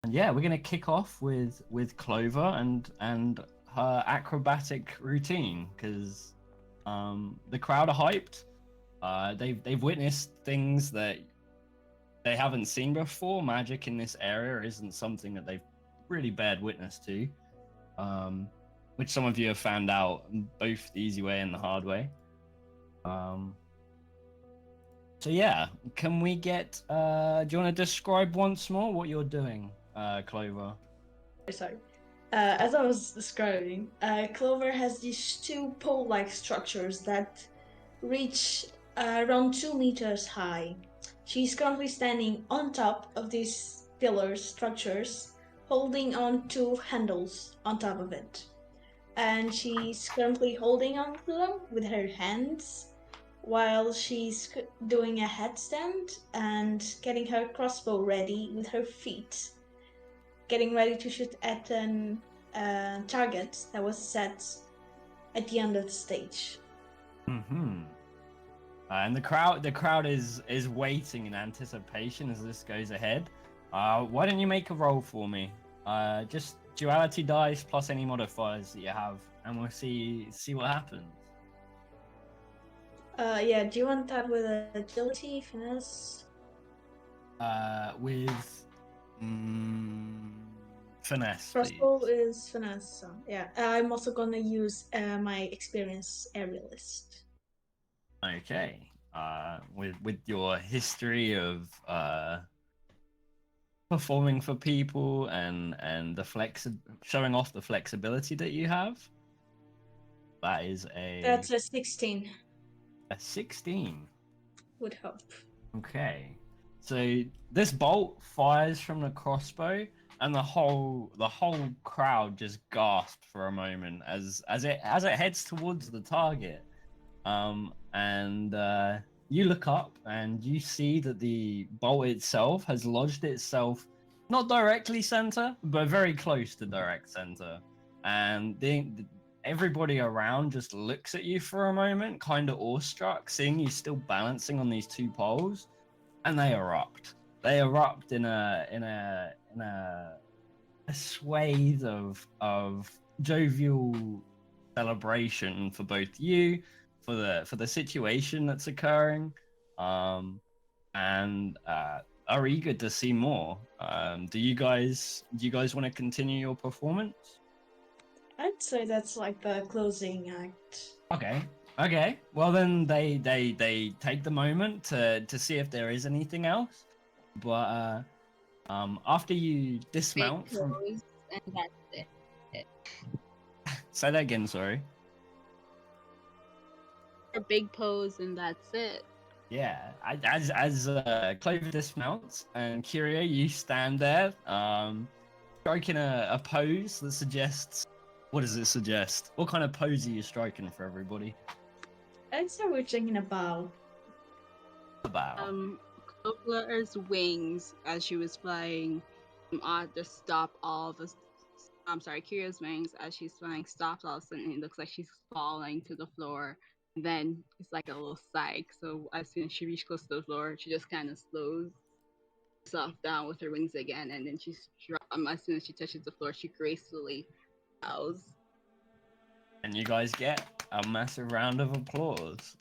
And yeah, we're gonna kick off with Clover and her acrobatic routine because the crowd are hyped. They've witnessed things that they haven't seen before. Magic in this area isn't something that they've really bared witness to, which some of you have found out both the easy way and the hard way. Um, so yeah, can we get? Do you want to describe once more what you're doing, Clover? Sorry. As I was describing, Clover has these two pole-like structures that reach around 2 meters high. She's currently standing on top of these pillar structures, holding on to handles on top of it. And she's currently holding on to them with her hands while she's doing a headstand and getting her crossbow ready with her feet, getting ready to shoot at an target that was set at the end of the stage. Mm-hmm. And the crowd is waiting in anticipation as this goes ahead. Why don't you make a roll for me? Just duality dice plus any modifiers that you have, and we'll see what happens. Yeah, do you want that with agility, finesse? With finesse, please. Crossbow is finesse, so yeah. I'm also gonna use my experience aerialist. Okay. With your history of performing for people and the showing off the flexibility that you have, that is That's a 16. a 16. Would help. Okay. So this bolt fires from the crossbow and the whole crowd just gasps for a moment as it heads towards the target. And you look up and you see that the bolt itself has lodged itself not directly center, but very close to direct center. And everybody around just looks at you for a moment, kind of awestruck, seeing you still balancing on these two poles, and they erupt. They erupt in a swathe of jovial celebration for both you, for the situation that's occurring, and are eager to see more. Do you guys want to continue your performance? I'd say that's like the closing act. Okay. Okay. Well then they take the moment to see if there is anything else. But after you Big dismount from pose, and that's it. say that again, sorry. A big pose, and that's it. Yeah, as Clover dismounts and Curio, you stand there, striking a pose that suggests. What does it suggest? What kind of pose are you striking for everybody? I'd say we're thinking about. About. Clover's wings as she was flying just stopped all of us. I'm sorry, Kira's wings as she's flying stopped all of a sudden. It looks like she's falling to the floor. And then it's like a little psych. So as soon as she reaches close to the floor, she just kind of slows herself down with her wings again. And then as soon as she touches the floor, she gracefully bows. And you guys get a massive round of applause.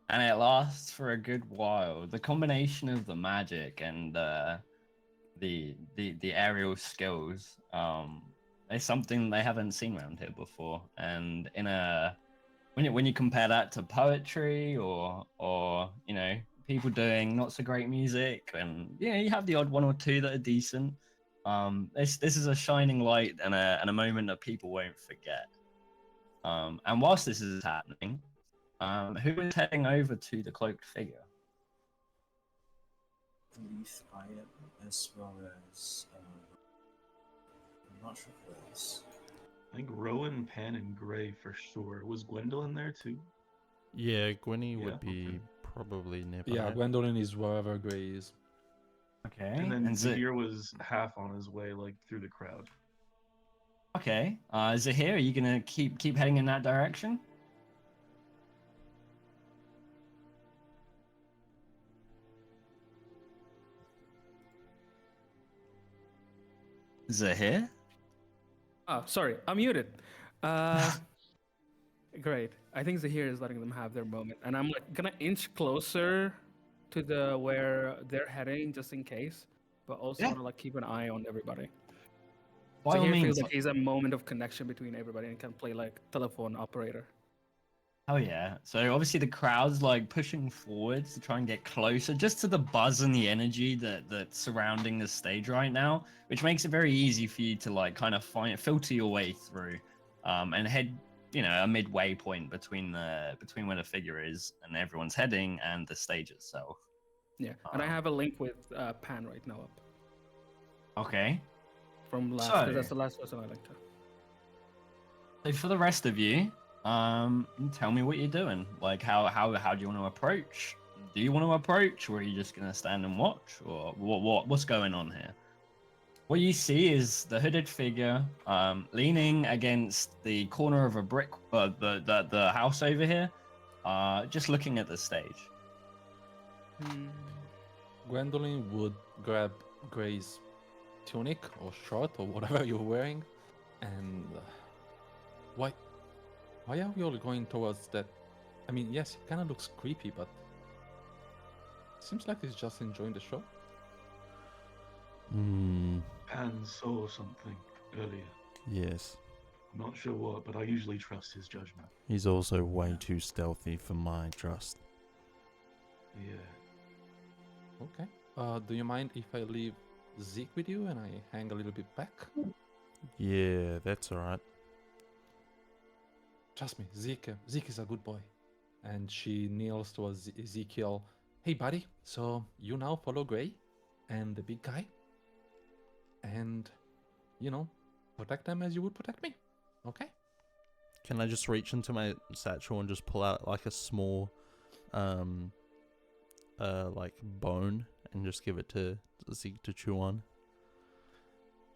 And it lasts for a good while. The combination of the magic and the aerial skills is something they haven't seen around here before. And when you compare that to poetry or people doing not so great music, and you have the odd one or two that are decent. This is a shining light and a moment that people won't forget. And whilst this is happening, who is heading over to the cloaked figure? I believe I am, as well as I'm not sure who else. I think Rowan, Pan, and Gray for sure. Was Gwendolyn there too? Yeah, Gwenny would be okay. probably nearby. Yeah, Gwendolyn is wherever Gray is. Okay. And then Zahir was half on his way, like through the crowd. Okay. Zahir, are you gonna keep heading in that direction? Zahir? Oh, sorry, I'm muted. Uh, great. I think Zahir is letting them have their moment, and I'm like gonna inch closer to the where they're heading just in case, but also Yeah. want to like keep an eye on everybody. By all Zahir means. feels like he's a moment of connection between everybody and can play like telephone operator. Oh yeah. So obviously the crowd's like pushing forwards to try and get closer just to the buzz and the energy that's surrounding the stage right now, which makes it very easy for you to like kind of filter your way through and head, a midway point between where the figure is and everyone's heading and the stage itself. Yeah, and I have a link with Pan right now up Okay. from last So- because that's the last person I linked to. So for the rest of you, tell me what you're doing. Like how do you want to approach? Do you want to approach, or are you just gonna stand and watch, or what's going on here? What you see is the hooded figure leaning against the corner of a brick, the house over here, just looking at the stage. Gwendolyn would grab Gray's tunic or shirt or whatever you're wearing, and why are we all going towards that? I mean, yes, it kind of looks creepy, but seems like he's just enjoying the show. Hmm. Pan saw something earlier. Yes. Not sure what, but I usually trust his judgment. He's also way too stealthy for my trust. Yeah. Okay. Do you mind if I leave Zeke with you and I hang a little bit back? Yeah, that's alright. Trust me, Zeke is a good boy. And she kneels towards Ezekiel. Hey, buddy, so you now follow Gray and the big guy. And, protect them as you would protect me. Okay? Can I just reach into my satchel and just pull out like a small, like bone and just give it to Zeke to chew on?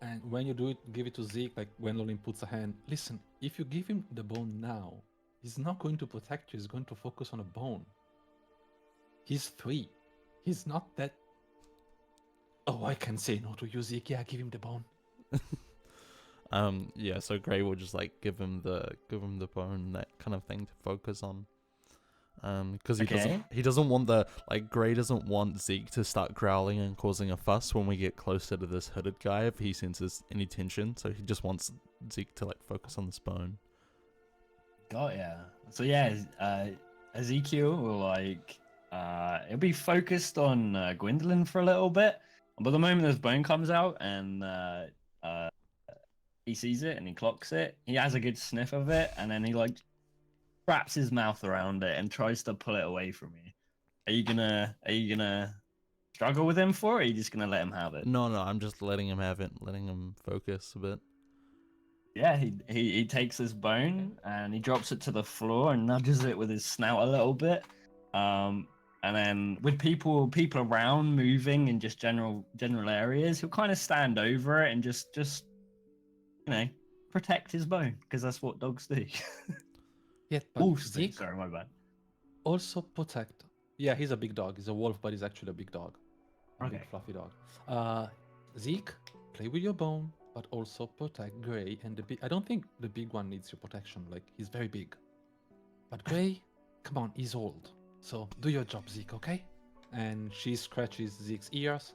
And when you do it, give it to Zeke, like Gwendolyn puts a hand. Listen, if you give him the bone now, he's not going to protect you, he's going to focus on a bone. He's 3. He's not that... Oh, I can say no to you, Zeke. Yeah, give him the bone. Yeah, so Gray will just like give him the bone, that kind of thing to focus on. Because he doesn't want Gray doesn't want Zeke to start growling and causing a fuss when we get closer to this hooded guy if he senses any tension. So he just wants Zeke to like focus on this bone. Got ya. So yeah, Ezekiel will it'll be focused on Gwendolyn for a little bit, but the moment this bone comes out and he sees it and he clocks it, he has a good sniff of it, and then he like wraps his mouth around it and tries to pull it away from you. Are you gonna struggle with him for it, or are you just gonna let him have it? No, I'm just letting him have it, letting him focus a bit. Yeah, he takes this bone and he drops it to the floor and nudges it with his snout a little bit. And then with people around moving in just general areas, he'll kind of stand over it and just protect his bone, because that's what dogs do. Yeah, but Oh, Zeke sorry, my bad. also protect. Yeah, he's a big dog. He's a wolf, but he's actually a big dog. A big Okay. fluffy dog. Zeke, play with your bone, but also protect Gray and the big. I don't think the big one needs your protection. Like, he's very big. But Gray, come on, he's old. So do your job, Zeke, okay? And she scratches Zeke's ears,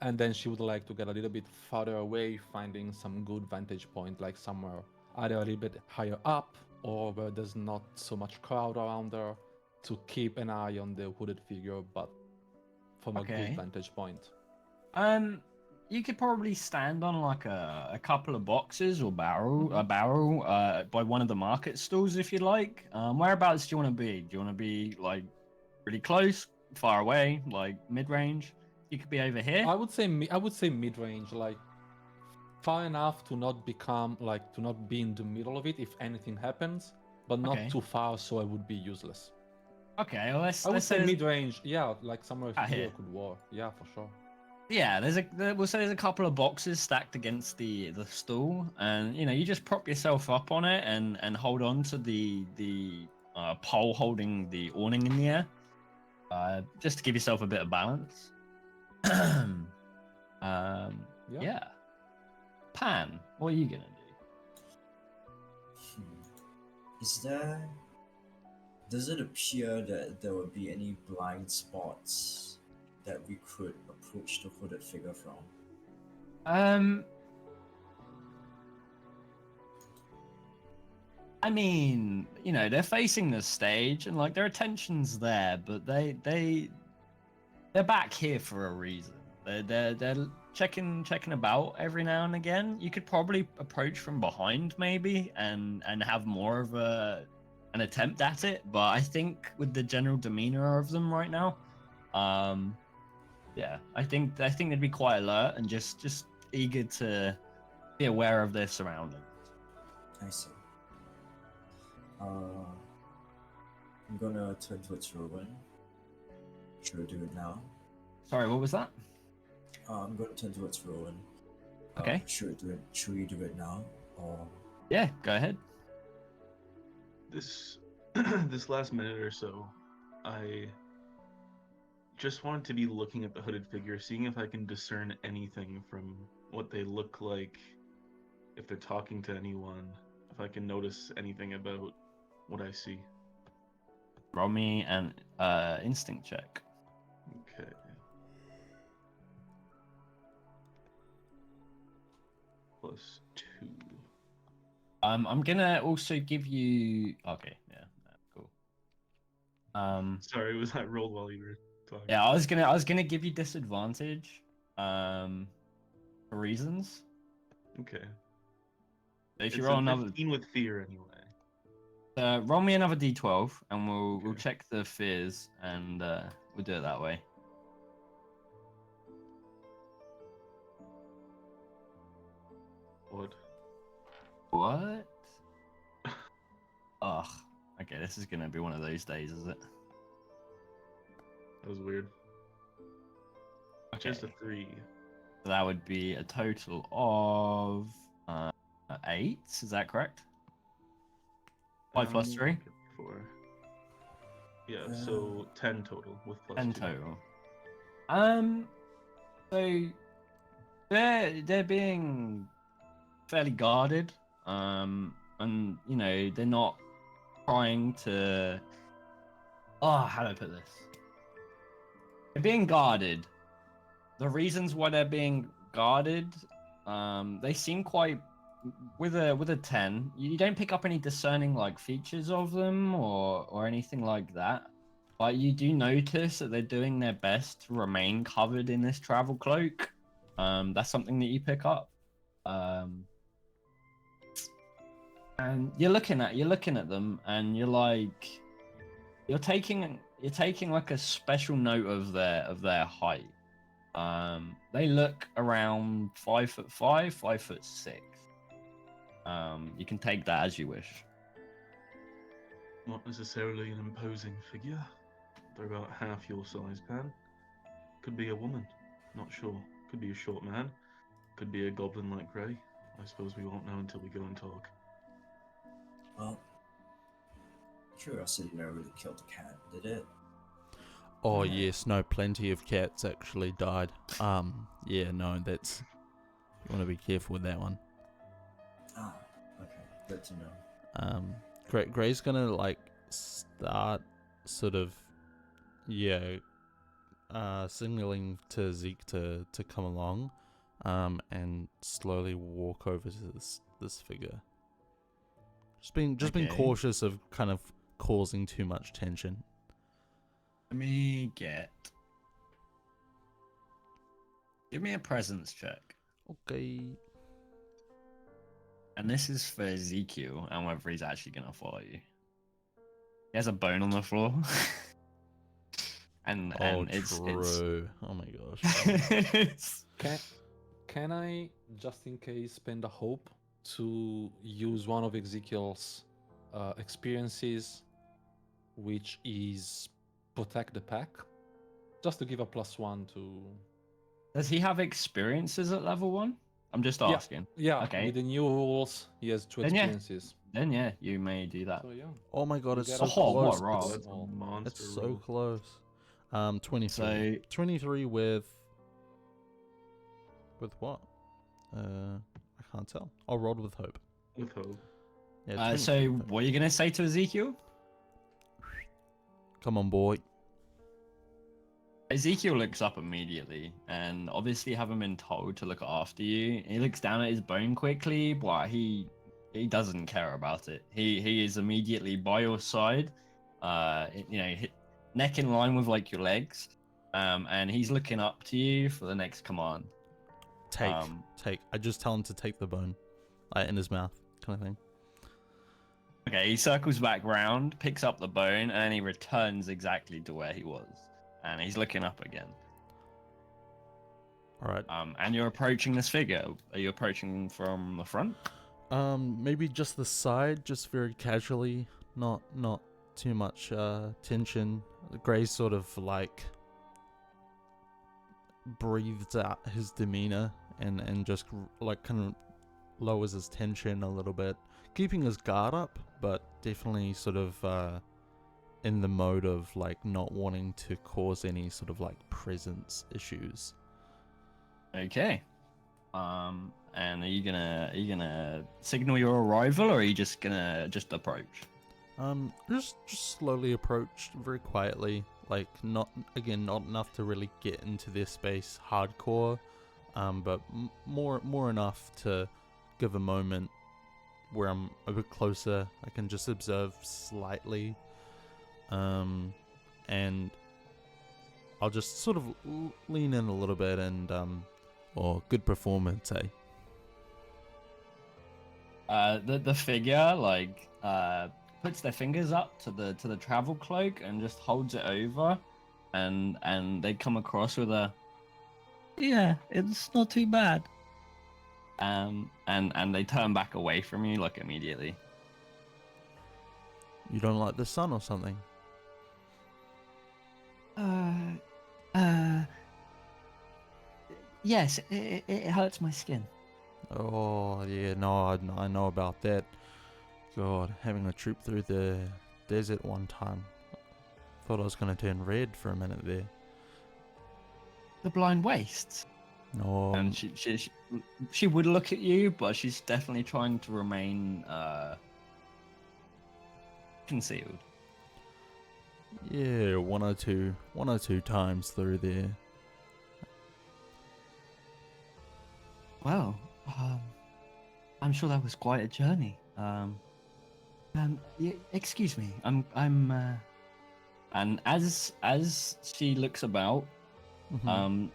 and then she would like to get a little bit farther away, finding some good vantage point, like somewhere either a little bit higher up or where there's not so much crowd around her, to keep an eye on the hooded figure, but from a Okay. good vantage point. You could probably stand on like a couple of boxes or a barrel by one of the market stalls if you like. Whereabouts do you want to be? Do you want to be like really close, far away, like mid-range? You could be over here. I would say mid-range, like far enough to not become like to not be in the middle of it if anything happens, but not Okay. too far so I would be useless. Okay, well, I would let's say say mid-range, yeah, like somewhere Ah, here here. could war. Yeah, for sure. yeah, we'll say there's a couple of boxes stacked against the stool, and you just prop yourself up on it and hold on to the pole holding the awning in the air, just to give yourself a bit of balance. Yeah. Yeah. Pan, what are you gonna do? Is there... Does it appear that there would be any blind spots that we could approach the hooded figure from? I mean, you know, they're facing the stage and like their attention's there, but they're back here for a reason. They're checking about every now and again. You could probably approach from behind maybe and have more of an attempt at it, but I think with the general demeanor of them right now, yeah, I think they'd be quite alert and just eager to be aware of their surroundings. I see. I'm gonna turn towards Rowan. Should we do it now? Sorry, what was that? I'm gonna turn towards Rowan. Okay. Should we do it now? Or Yeah, go ahead. This this last minute or so, I just wanted to be looking at the hooded figure, seeing if I can discern anything from what they look like, if they're talking to anyone, if I can notice anything about what I see. Roll me an instinct check. Okay. Plus 2. I'm gonna also give you. Okay, yeah, cool. Sorry, was that rolled while you were talking? Yeah, I was gonna give you disadvantage, for reasons. Okay. So if you It's roll a another, 15 with fear anyway. roll me another d12, and we'll Okay. check the fears, and we'll do it that way. What? What? Ugh. Okay, this is gonna be one of those days, is it? That was weird. Okay. Just a 3. So that would be a total of 8. Is that correct? 5 plus 3. 4. Yeah, so 10 total with plus 10 2. total. So they're being fairly guarded. And you know they're not trying to. Oh, how do I put this? They're being guarded. The reasons why they're being guarded, they seem quite. With a 10, you don't pick up any discerning like features of them or anything like that. But you do notice that they're doing their best to remain covered in this travel cloak. That's something that you pick up. And you're looking at them, and you're taking like a special note of their height. They look around 5'5", 5'6". You can take that as you wish. Not necessarily an imposing figure. They're about half your size, Pan. Could be a woman. Not sure. Could be a short man. Could be a goblin like Grey. I suppose we won't know until we go and talk. well, curiosity never really killed the cat, did it? Oh Yeah. yes, no, plenty of cats actually died. Yeah, no, that's, you want to be careful with that one. Ah, okay, good to know. Grey's gonna like start sort of, yeah, signaling to Zeke to come along, and slowly walk over to this figure. Just being Okay. cautious of kind of causing too much tension. Let me give me a presence check. Okay. And this is for Ezekiel and whether he's actually gonna follow you. He has a bone on the floor. and it's true. Oh my gosh. it's Can I, just in case, spend a hope to use one of Ezekiel's experiences, which is protect the pack, just to give a +1 to. Does he have experiences at level 1? I'm just asking. Yeah. Okay. With the new rules, he has 2 Then yeah. experiences. Then yeah, you may do that. So yeah. Oh my god, You it's get so a close. what roll? It's, That's a monster it's so roll. close. 23. So 23 with what? I can't tell. I'll roll with hope. With hope. Yeah. So 23 with hope. what are you gonna say to Ezekiel? Come on, boy. Ezekiel looks up immediately, and obviously having been told to look after you, he looks down at his bone quickly, but he doesn't care about it. He is immediately by your side, neck in line with like your legs, and he's looking up to you for the next command. Take. I just tell him to take the bone, like in his mouth, kind of thing. Okay, he circles back round, picks up the bone, and he returns exactly to where he was. And he's looking up again. All right. And you're approaching this figure. Are you approaching from the front? Maybe just the side, just very casually, not too much tension. Gray sort of like breathes out his demeanor and just like kind of lowers his tension a little bit, keeping his guard up, but definitely sort of in the mode of like not wanting to cause any sort of like presence issues. Okay. And are you gonna signal your arrival, or are you just gonna approach? Just slowly approach very quietly, like not enough to really get into their space hardcore, but more enough to give a moment where I'm a bit closer. I can just observe slightly. And I'll just sort of lean in a little bit and, good performance, eh? The figure puts their fingers up to the travel cloak and just holds it over, and they come across with a, yeah, it's not too bad. And they turn back away from you like immediately. You don't like the sun or something? Yes, it hurts my skin. Oh, yeah, no, I know about that. God, having a troop through the desert one time. Thought I was going to turn red for a minute there. The blind wastes. No. And she would look at you, but she's definitely trying to remain concealed. Yeah, one or two times through there. Well, I'm sure that was quite a journey. Excuse me. And as she looks about, Mhm.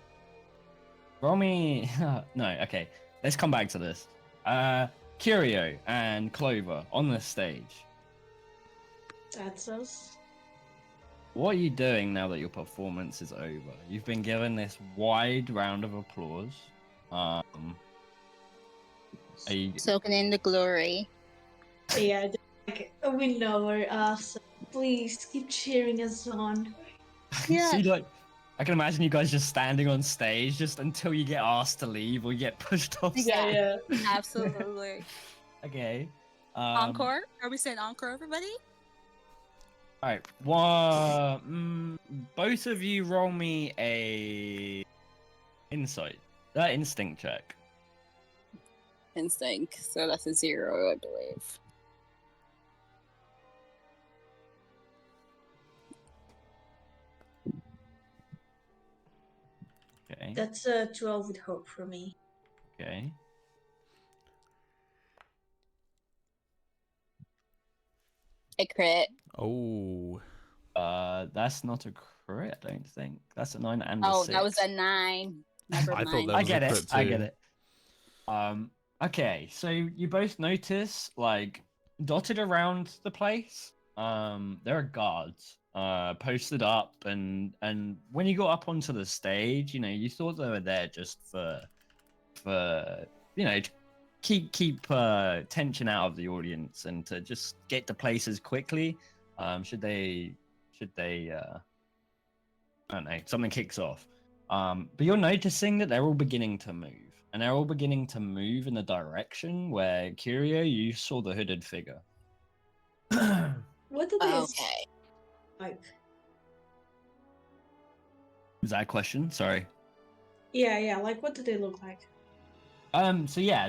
roll me. No, okay. Let's come back to this. Curio and Clover on the stage. That's us. What are you doing now that your performance is over? You've been given this wide round of applause. Are you... Soaking in the glory. Yeah, just like we lower us. Please keep cheering us on. Yeah. See, like, I can imagine you guys just standing on stage just until you get asked to leave or you get pushed off stage. Yeah. Absolutely. Okay. Encore? Are we saying encore, everybody? All right. Both of you roll me a instinct check. Instinct. So that's a 0, I believe. Okay. That's a 12 with hope for me. Okay. A crit. Oh. That's not a crit, I don't think. That's a 9 and a 6. That was a 9. Never I mind. thought that I was get a it. crit I too. get it. Okay, so you both notice, like, dotted around the place, there are guards posted up, and when you got up onto the stage, you thought they were there just for to keep tension out of the audience and to just get to places quickly. Should they I don't know, something kicks off. But you're noticing that they're all beginning to move. And they're all beginning to move in the direction where, Curio, you saw the hooded figure. What do they Okay. like? Was that a question? Sorry. Yeah, like what do they look like? So yeah,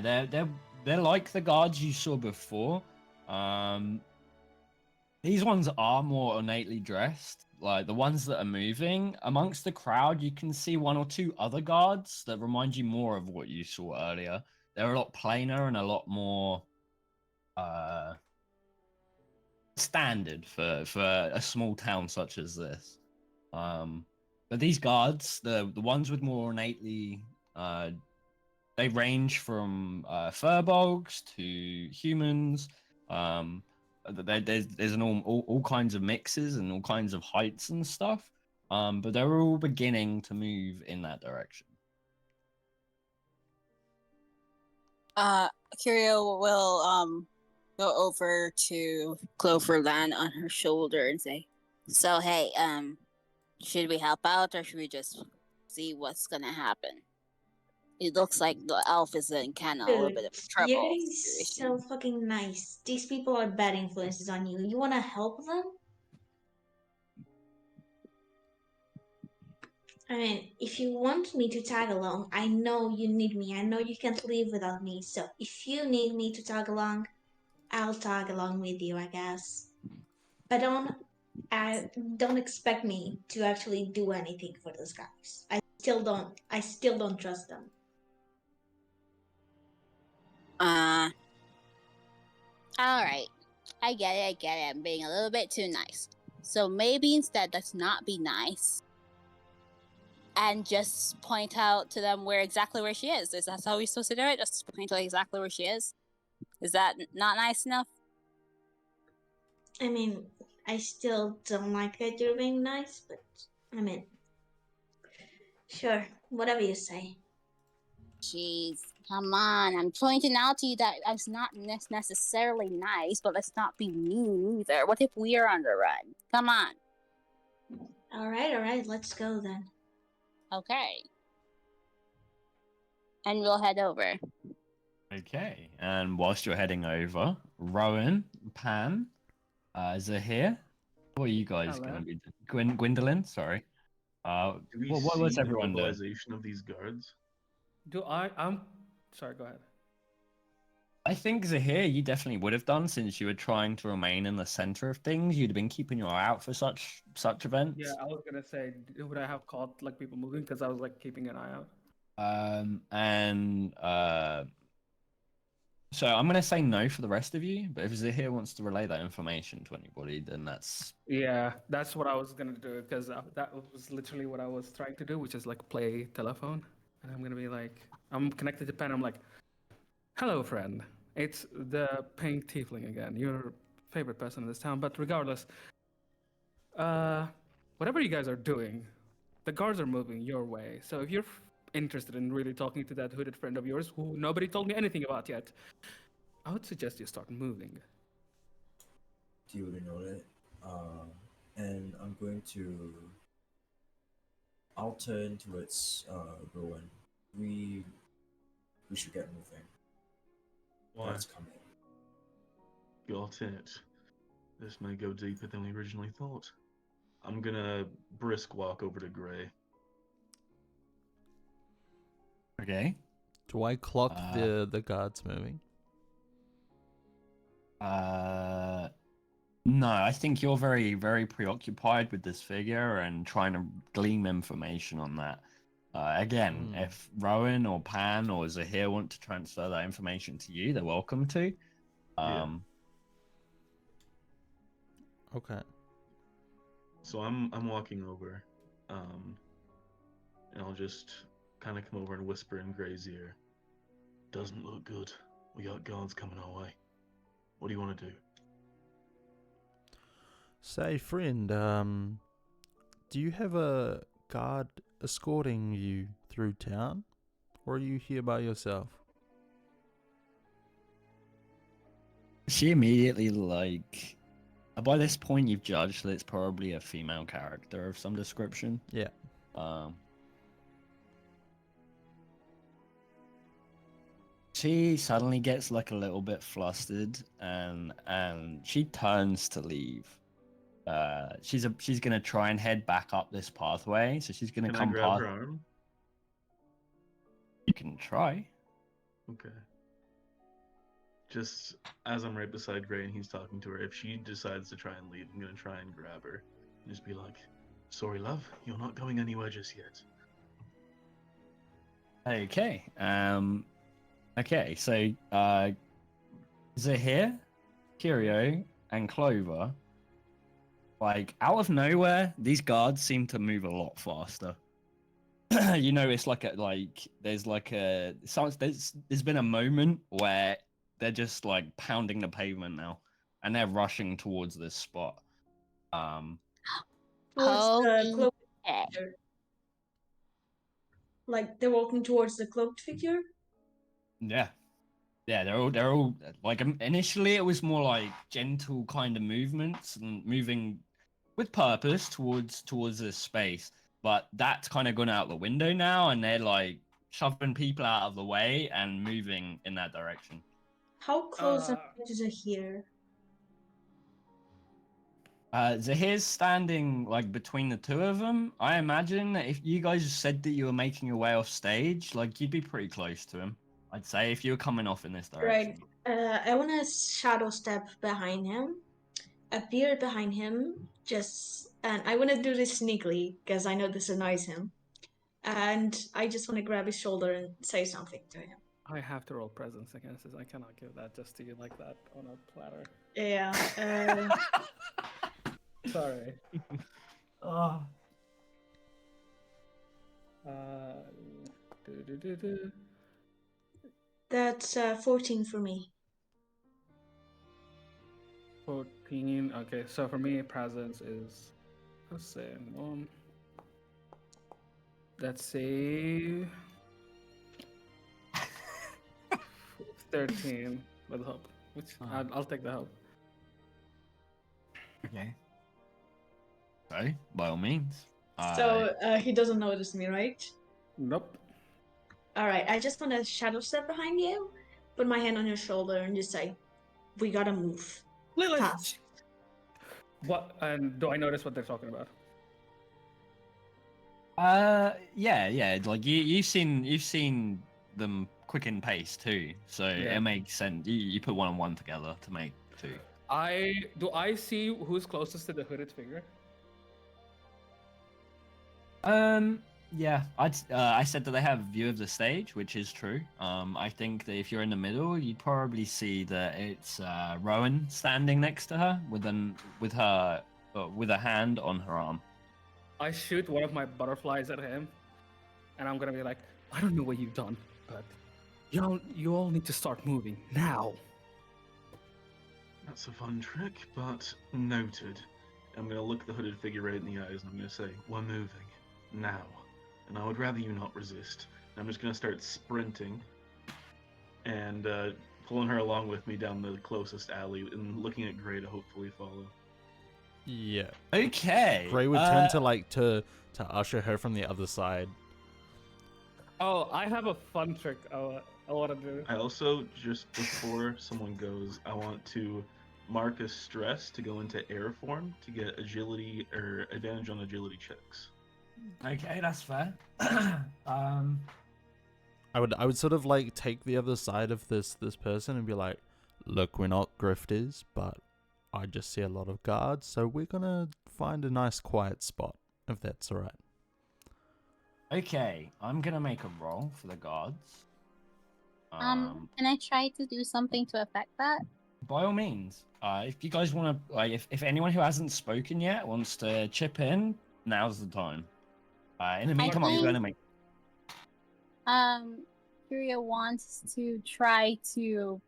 they're like the guards you saw before. These ones are more ornately dressed. Like the ones that are moving amongst the crowd, you can see one or two other guards that remind you more of what you saw earlier. They're a lot plainer and a lot more standard for a small town such as this. But these guards, the ones with more innately, they range from furbolgs to humans. There's all kinds of mixes and all kinds of heights and stuff. But they're all beginning to move in that direction. Curio will go over to Clover, land on her shoulder, and say, "So hey, should we help out or should we just see what's gonna happen? It looks like the elf is in kind of a little Dude, bit of you're trouble getting so situation." fucking nice. These people are bad influences on you. You wanna help them? I mean, if you want me to tag along, I know you need me. I know you can't live without me. So if you need me to tag along, I'll tag along with you, I guess. But don't expect me to actually do anything for those guys. I still don't trust them. All right. I get it. I'm being a little bit too nice. So maybe instead, let's not be nice and just point out to them exactly where she is. Is that how we're supposed to do it? Just point out exactly where she is? Is that not nice enough? I mean, I still don't like that you're being nice, but I mean, sure, whatever you say. Jeez, come on. I'm pointing out to you that I'm not necessarily nice, but let's not be mean either. What if we are on the run? Come on. All right, let's go then. Okay. And we'll head over. Okay, and whilst you're heading over, Rowan, Pan, Zahir, what are you guys Hello. gonna be doing? Gwendolyn, sorry. Do we What see was the everyone doing? mobilization of these guards? I'm sorry, go ahead. I think Zahir, you definitely would have done since you were trying to remain in the center of things. You'd have been keeping your eye out for such events. Yeah, I was gonna say, would I have caught like people moving because I was like keeping an eye out. So I'm gonna say no for the rest of you. But if Zahir wants to relay that information to anybody, then that's Yeah, that's what I was gonna do because that was literally what I was trying to do, which is like play telephone, and I'm gonna be like, I'm connected to Pen. I'm like, "Hello, friend. It's the pink tiefling again. Your favorite person in this town. But regardless, whatever you guys are doing, the guards are moving your way. So if you're interested in really talking to that hooded friend of yours who nobody told me anything about yet, I would suggest you start moving." Duly noted. And I'm going to. I'll turn towards Rowan. We should get moving. Why? What's coming? Got it. This may go deeper than we originally thought. I'm gonna brisk walk over to Gray. okay. Do I clock the guards moving? No, I think you're very, very preoccupied with this figure and trying to glean information on that. Again, if Rowan or Pan or Zahir want to transfer that information to you, they're welcome to. Okay. So I'm walking over, and I'll just kind of come over and whisper in Gray's ear. Doesn't look good. We got guards coming our way. What do you want to do? Say, friend, do you have a guard escorting you through town? Or are you here by yourself? She immediately like. By this point, you've judged that it's probably a female character of some description. Yeah. She suddenly gets like a little bit flustered, and she turns to leave. She's gonna try and head back up this pathway. So she's gonna Can I come grab past. her arm? You can try. Okay. Just as I'm right beside Gray and he's talking to her, if she decides to try and leave, I'm gonna try and grab her and just be like, "Sorry, love, you're not going anywhere just yet." Okay. Okay. So, Zahir, Curio, and Clover. Like out of nowhere, these guards seem to move a lot faster. You know, it's like there's been a moment where they're just like pounding the pavement now, and they're rushing towards this spot. Towards the cloaked Okay. figure. Like they're walking towards the cloaked figure. Yeah, yeah, they're all like initially it was more like gentle kind of movements and moving with purpose towards this space, but that's kind of gone out the window now, and they're like shoving people out of the way and moving in that direction. How close Uh, is it here? Zahir's standing like between the two of them. I imagine that if you guys said that you were making your way off stage, like you'd be pretty close to him. I'd say if you were coming off in this direction. Right. I want to shadow step behind him, appear behind him, and I want to do this sneakily because I know this annoys him. And I just want to grab his shoulder and say something to him. I have to roll presence against this. I cannot give that just to you like that on a platter. Yeah. Sorry. Oh. Do-do-do-do. That's 14 for me. 14. Okay, so for me, presence is, let's say, let's say 13 with help. Which I'll take the help. Okay. Okay, by all means. So he doesn't notice me, right? Nope. All right. I just want to shadow step behind you, put my hand on your shoulder, and just say, "We gotta move." Lilith. Fast. What? And do I notice what they're talking about? Yeah. Like you've seen them quicken pace too, so Yeah. it makes sense. You put one and one together to make two. Do I see who's closest to the hooded figure? Yeah. I said that they have view of the stage, which is true. I think that if you're in the middle, you'd probably see that it's Rowan standing next to her with a hand on her arm. I shoot one of my butterflies at him, and I'm gonna be like, I don't know what you've done, but you all need to start moving now. That's a fun trick, but noted. I'm gonna look the hooded figure right in the eyes and I'm gonna say, "We're moving now," and I would rather you not resist. And I'm just gonna start sprinting and pulling her along with me down the closest alley and looking at Gray to hopefully follow. Yeah. Okay. Gray would turn to usher her from the other side. Oh, I have a fun trick I want to do. I also, just before someone goes, I want to mark a stress to go into air form to get agility or advantage on agility checks. Okay, that's fair. I would sort of like take the other side of this person and be like, "Look, we're not grifters, but I just see a lot of guards, so we're gonna find a nice quiet spot, if that's alright." Okay, I'm gonna make a roll for the guards. Can I try to do something to affect that? By all means, if you guys want to, like, if anyone who hasn't spoken yet wants to chip in, now's the time. In the meantime, I'm think- gonna make. Curia wants to try to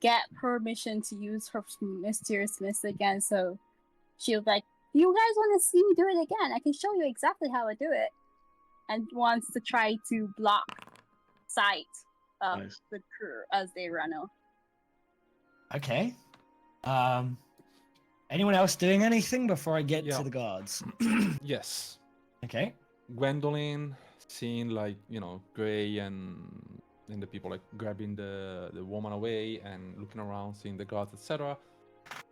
get permission to use her mysterious mist again, so she'll like, you guys want to see me do it again? I can show you exactly how I do it. And wants to try to block sight of Nice. the crew as they run off. Okay. Anyone else doing anything before I get Yeah. to the guards? Yes. Okay. Gwendolyn, seeing like, Gray and the people like grabbing the woman away and looking around, seeing the guards, etc.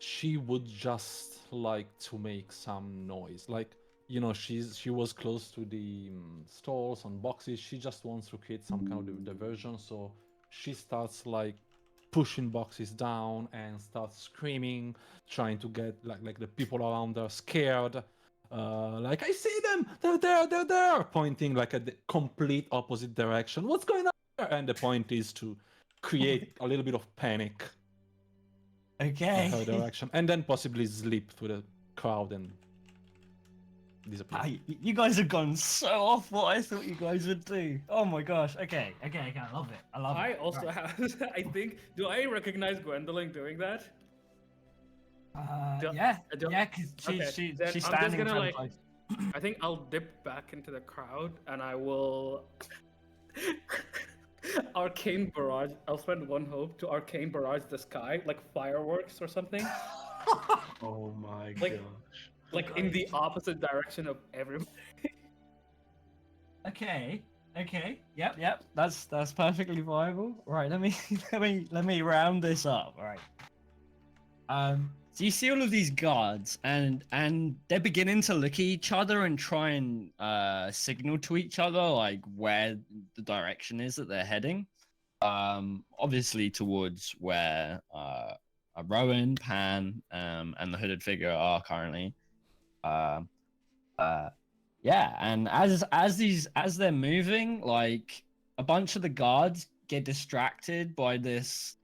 She would just like to make some noise, like you know, she was close to the stalls and boxes. She just wants to create some kind of diversion, so she starts like pushing boxes down and starts screaming, trying to get like the people around her scared. Like, I see them, they're there, pointing like at the complete opposite direction. What's going on there? And the point is to create a little bit of panic in Okay. her direction, and then possibly slip through the crowd and disappear. You guys have gone so off what I thought you guys would do. Oh my gosh. Okay. I love it. I love it. I also Right. have. I think. Do I recognize Gwendolyn doing that? Do- Yeah, do- because okay, then she's I'm just standing gonna, kind like, of close. I think I'll dip back into the crowd and I will arcane barrage. I'll spend one hope to arcane barrage the sky like fireworks or something, Oh my Like- gosh. like in the opposite direction of everybody. Okay. Yep. That's perfectly viable. Right. Let me let me round this up. All right. So you see all of these guards, and they're beginning to look at each other and try and signal to each other like where the direction is that they're heading. Obviously towards where Rowan, Pan, and the hooded figure are currently. Yeah, and as they're moving, like a bunch of the guards get distracted by this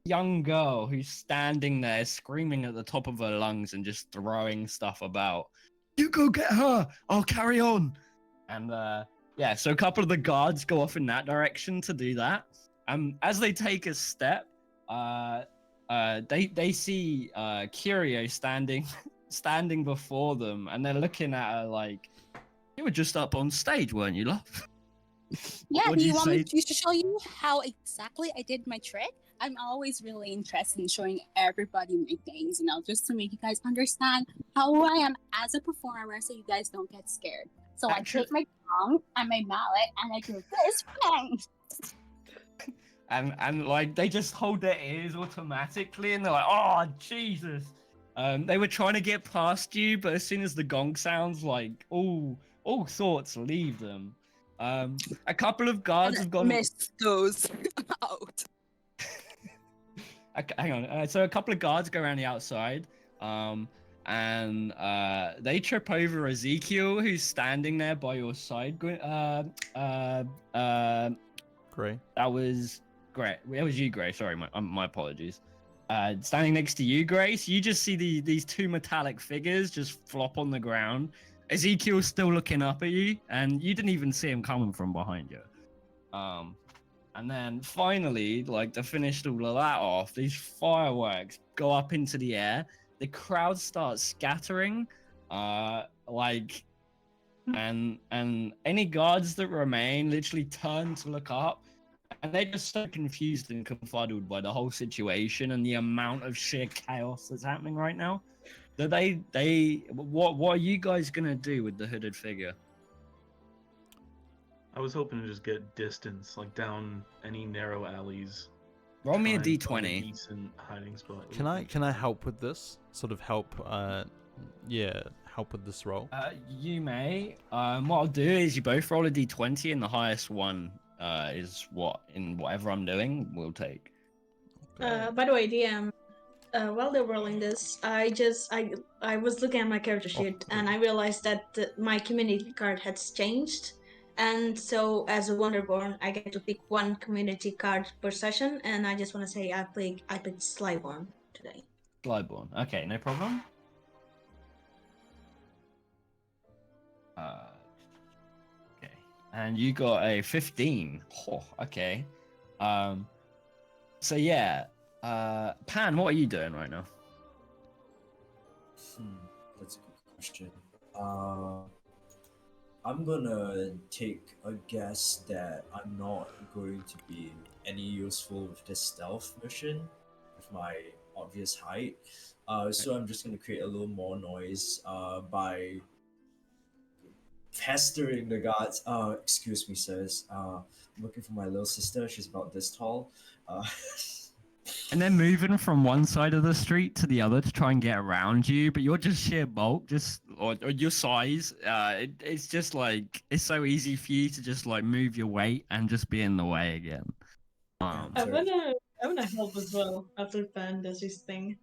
young girl who's standing there screaming at the top of her lungs and just throwing stuff about. You go get her, I'll carry on. And yeah, so a couple of the guards go off in that direction to do that. As they take a step, they see Curio standing before them, and they're looking at her like, you were just up on stage, weren't you, love? Yeah, What'd do you you want me say? to show you how exactly I did my trick? I'm always really interested in showing everybody my things, you know, just to make you guys understand how I am as a performer so you guys don't get scared. So I Actually- take my tongue and my mallet and I do this thing. And like they just hold their ears automatically, and they're like, "Oh Jesus!" They were trying to get past you, but as soon as the gong sounds, like all thoughts leave them. A couple of guards have gone. Miss those out. Hang on. So a couple of guards go around the outside, and they trip over Ezekiel, who's standing there by your side. Great. That was Gray. That was you, Gray. Sorry, my apologies. Standing next to you, Grace, you just see these two metallic figures just flop on the ground. Ezekiel's still looking up at you, and you didn't even see him coming from behind you. And then finally, like to finish all of that off, these fireworks go up into the air. The crowd starts scattering, like, and any guards that remain literally turn to look up. And they're just so confused and confuddled by the whole situation and the amount of sheer chaos that's happening right now. That what are you guys gonna do with the hooded figure? I was hoping to just get distance, like down any narrow alleys. Roll me a try and find d20. decent hiding spot. Can I help with this? Sort of help help with this roll. You may. What I'll do is you both roll a d20, and the highest one is what in whatever I'm doing we'll take. By the way, DM, while they're rolling this, I was looking at my character sheet and I realized that my community card has changed, and so as a Wonderborn, I get to pick one community card per session, and I just want to say I picked Slyborn today. Slyborn. Okay, no problem. Okay, and you got a 15. Oh, okay. So yeah, Pan, what are you doing right now? That's a good question. I'm gonna take a guess that I'm not going to be any useful with this stealth mission with my obvious height. So I'm just gonna create a little more noise by pestering the guards. Excuse me, sirs. I'm looking for my little sister. She's about this tall. And they're moving from one side of the street to the other to try and get around you, but you're just sheer bulk, or your size. It's just like it's so easy for you to just like move your weight and just be in the way again. I'm I sorry. wanna help as well after Pan does his thing.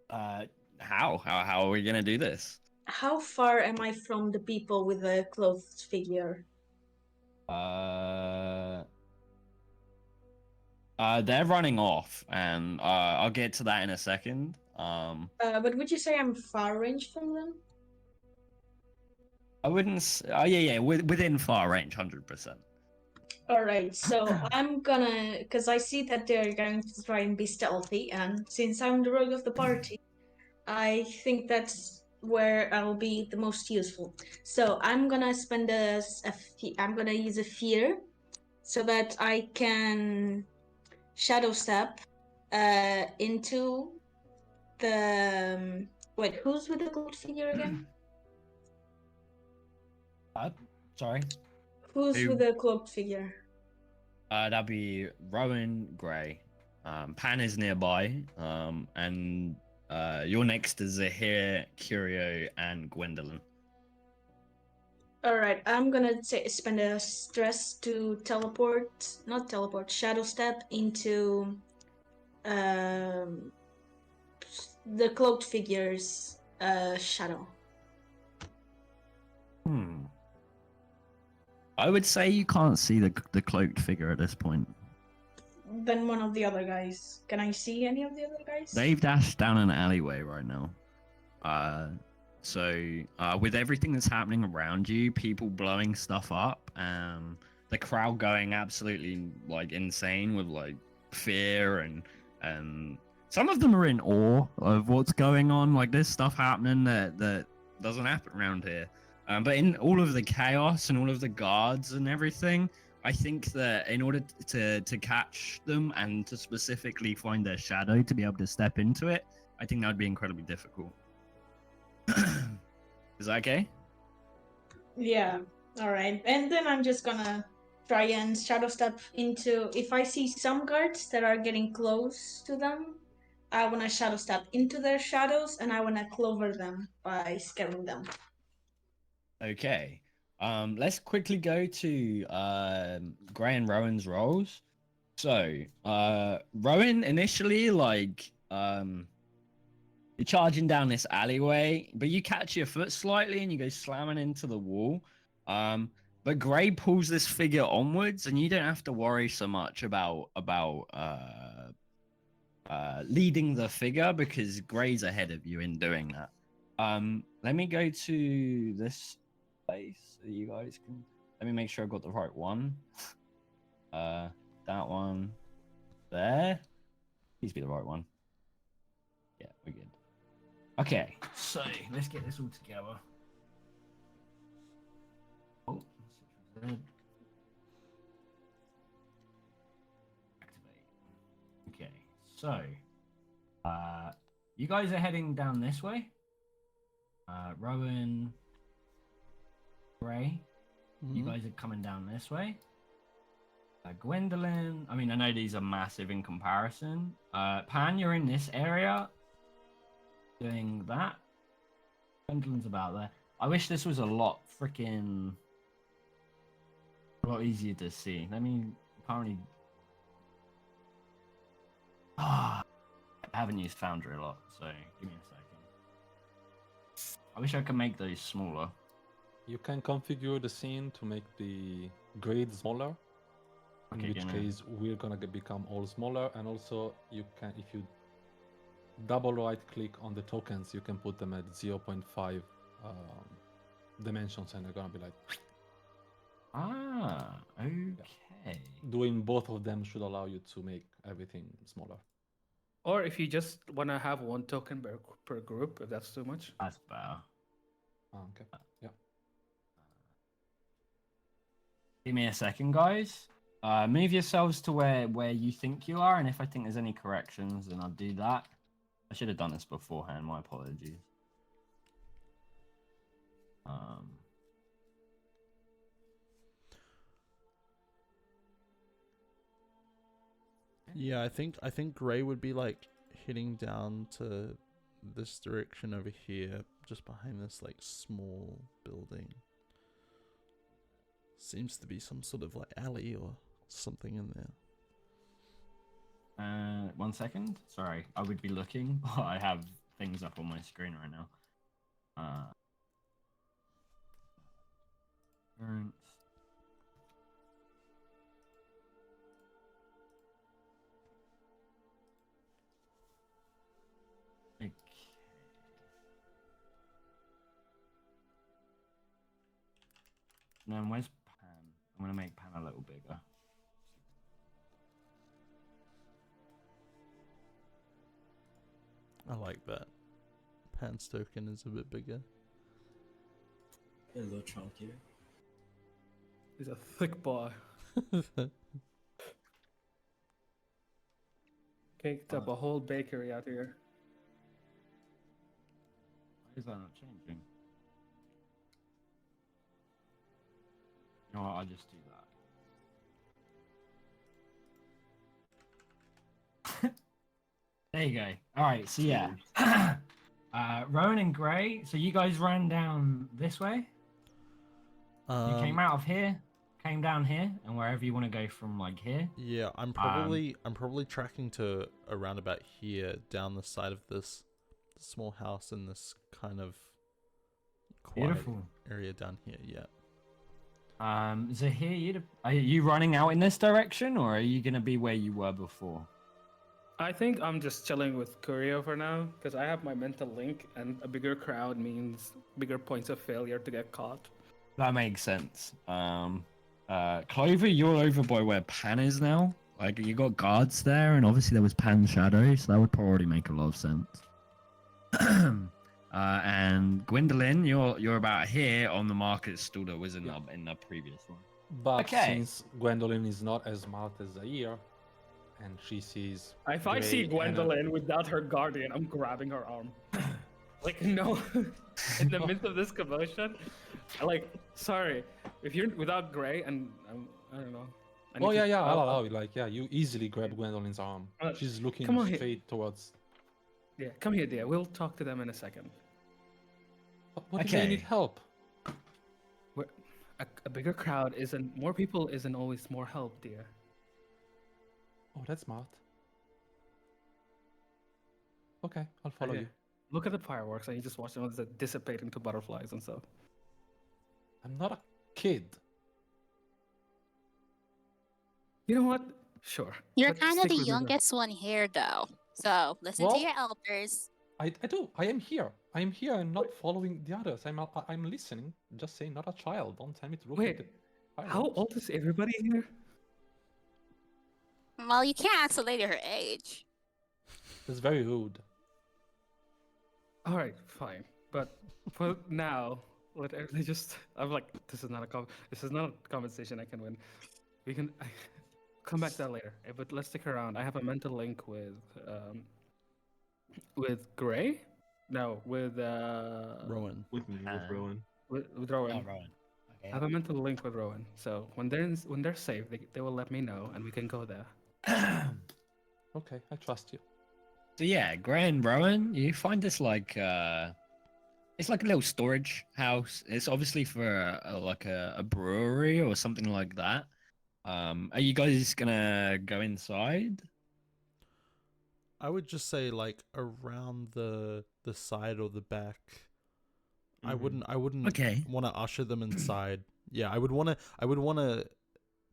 How are we gonna do this? How far am I from the people with the clothed figure? They're running off, and I'll get to that in a second. But would you say I'm far range from them? I wouldn't. Yeah, within far range, 100%. All right, so I'm gonna, because I see that they're going to try and be stealthy, and since I'm the rogue of the party, I think that's where I'll be the most useful. So I'm gonna spend I'm gonna use a fear, so that I can shadow step, into the. Wait, who's with the gold figure again? Sorry. Who's Who- with the cloaked figure? That'd be Rowan Gray. Pan is nearby. And you're next to Zahir, Curio, and Gwendolyn. All right, I'm gonna spend a stress to shadow step into the cloaked figure's shadow. I would say you can't see the cloaked figure at this point. Then one of the other guys. Can I see any of the other guys? They've dashed down an alleyway right now. With everything that's happening around you, people blowing stuff up, the crowd going absolutely like insane with like fear and some of them are in awe of what's going on. Like there's stuff happening that doesn't happen around here. But in all of the chaos and all of the guards and everything, I think that in order to catch them and to specifically find their shadow to be able to step into it, I think that would be incredibly difficult. Is that okay? Yeah. All right. And then I'm just gonna try and shadow step into. If I see some guards that are getting close to them, I wanna shadow step into their shadows and I wanna clover them by scaring them. Okay. Let's quickly go to Gray and Rowan's roles. So, Rowan initially you're charging down this alleyway, but you catch your foot slightly and you go slamming into the wall. But Gray pulls this figure onwards, and you don't have to worry so much about leading the figure because Gray's ahead of you in doing that. Let me go to this place so you guys can. Let me make sure I got the right one. That one there. Please be the right one. Yeah, we're good. Okay, so let's get this all together. Oh, activate. Okay, so you guys are heading down this way. Rowan, Gray, you guys are coming down this way. Gwendolyn, I mean, I know these are massive in comparison. Pan, you're in this area. Doing that. Gwendolyn's about there. I wish this was a lot easier to see. Let me apparently. I haven't used Foundry a lot, so give me a second. I wish I could make those smaller. You can configure the scene to make the grade smaller. In which case we're gonna become all smaller, and also you can, if you double right click on the tokens, you can put them at 0.5 dimensions and they're gonna be like okay. Doing both of them should allow you to make everything smaller. Or if you just want to have one token per group, if that's too much. That's better. Okay. Yeah. Give me a second, guys. Move yourselves to where you think you are, and if I think there's any corrections, then I'll do that. I should have done this beforehand. My apologies. Yeah, I think Gray would be like heading down to this direction over here, just behind this like small building. Seems to be some sort of like alley or something in there. 1 second. Sorry, I would be looking, but I have things up on my screen right now. Current. Okay. Now, where's Pan? I'm gonna make Pan a little bigger. I like that. Pan's token is a bit bigger. A little chunkier. He's a thick boy. Caked up a whole bakery out here. Why is that not changing? No, I'll just do that. There you go. All right, so yeah. Rowan and Gray, so you guys ran down this way? You came out of here, came down here, and wherever you want to go from like here? Yeah, I'm probably tracking to around about here, down the side of this small house in this kind of quiet Beautiful area down here, yeah. Zahir, are you running out in this direction, or are you gonna be where you were before? I think I'm just chilling with Curio for now, because I have my mental link, and a bigger crowd means bigger points of failure to get caught. That makes sense. Clover, you're over by where Pan is now. Like, you got guards there, and obviously there was Pan's shadow, so that would probably make a lot of sense. And Gwendolyn, you're about here on the market stall that was in the previous one. But Okay. since Gwendolyn is not as smart as Zaire, and she sees. If I see Gray and Gwendolyn without her guardian, I'm grabbing her arm. Like, no, in the midst of this commotion, like, sorry, if you're without Gray and I don't know. I need Oh to- yeah, I'll allow you. Like, yeah, you easily grab Gwendolyn's arm. She's looking come on here. straight towards. Yeah, come here, dear. We'll talk to them in a second. What if they need Okay. help? A bigger crowd isn't more people isn't always more help, dear. Oh, that's smart. Okay, I'll follow Okay. you. Look at the fireworks, and you just watch them as they dissipate into butterflies and stuff. I'm not a kid. You know what? Sure. You're but kind of stick the with me, though. youngest one here, though. So listen Well- to your elders. I do. I am here. I am here and not following the others. I'm listening. Just say not a child. Don't tell me to look Wait, at the How fireworks. old is everybody here? Well, you can't ask a lady her age. It's very rude. All right, fine. But for now, let everybody just. I'm like, this is not a conversation I can win. We can come back to that later. But let's stick around. I have a mental link with Gray. No, with Rowan. With me, with Rowan. with Rowan. Oh, Rowan. I Okay. have a mental link with Rowan. So when they're safe, they will let me know, and we can go there. Okay, I trust you. So yeah, Gray and Rowan, you find this like it's like a little storage house. It's obviously for a brewery or something like that. Are you guys gonna go inside? I would just say like around the side or the back. I wouldn't Okay. want to usher them inside. Yeah, I would want to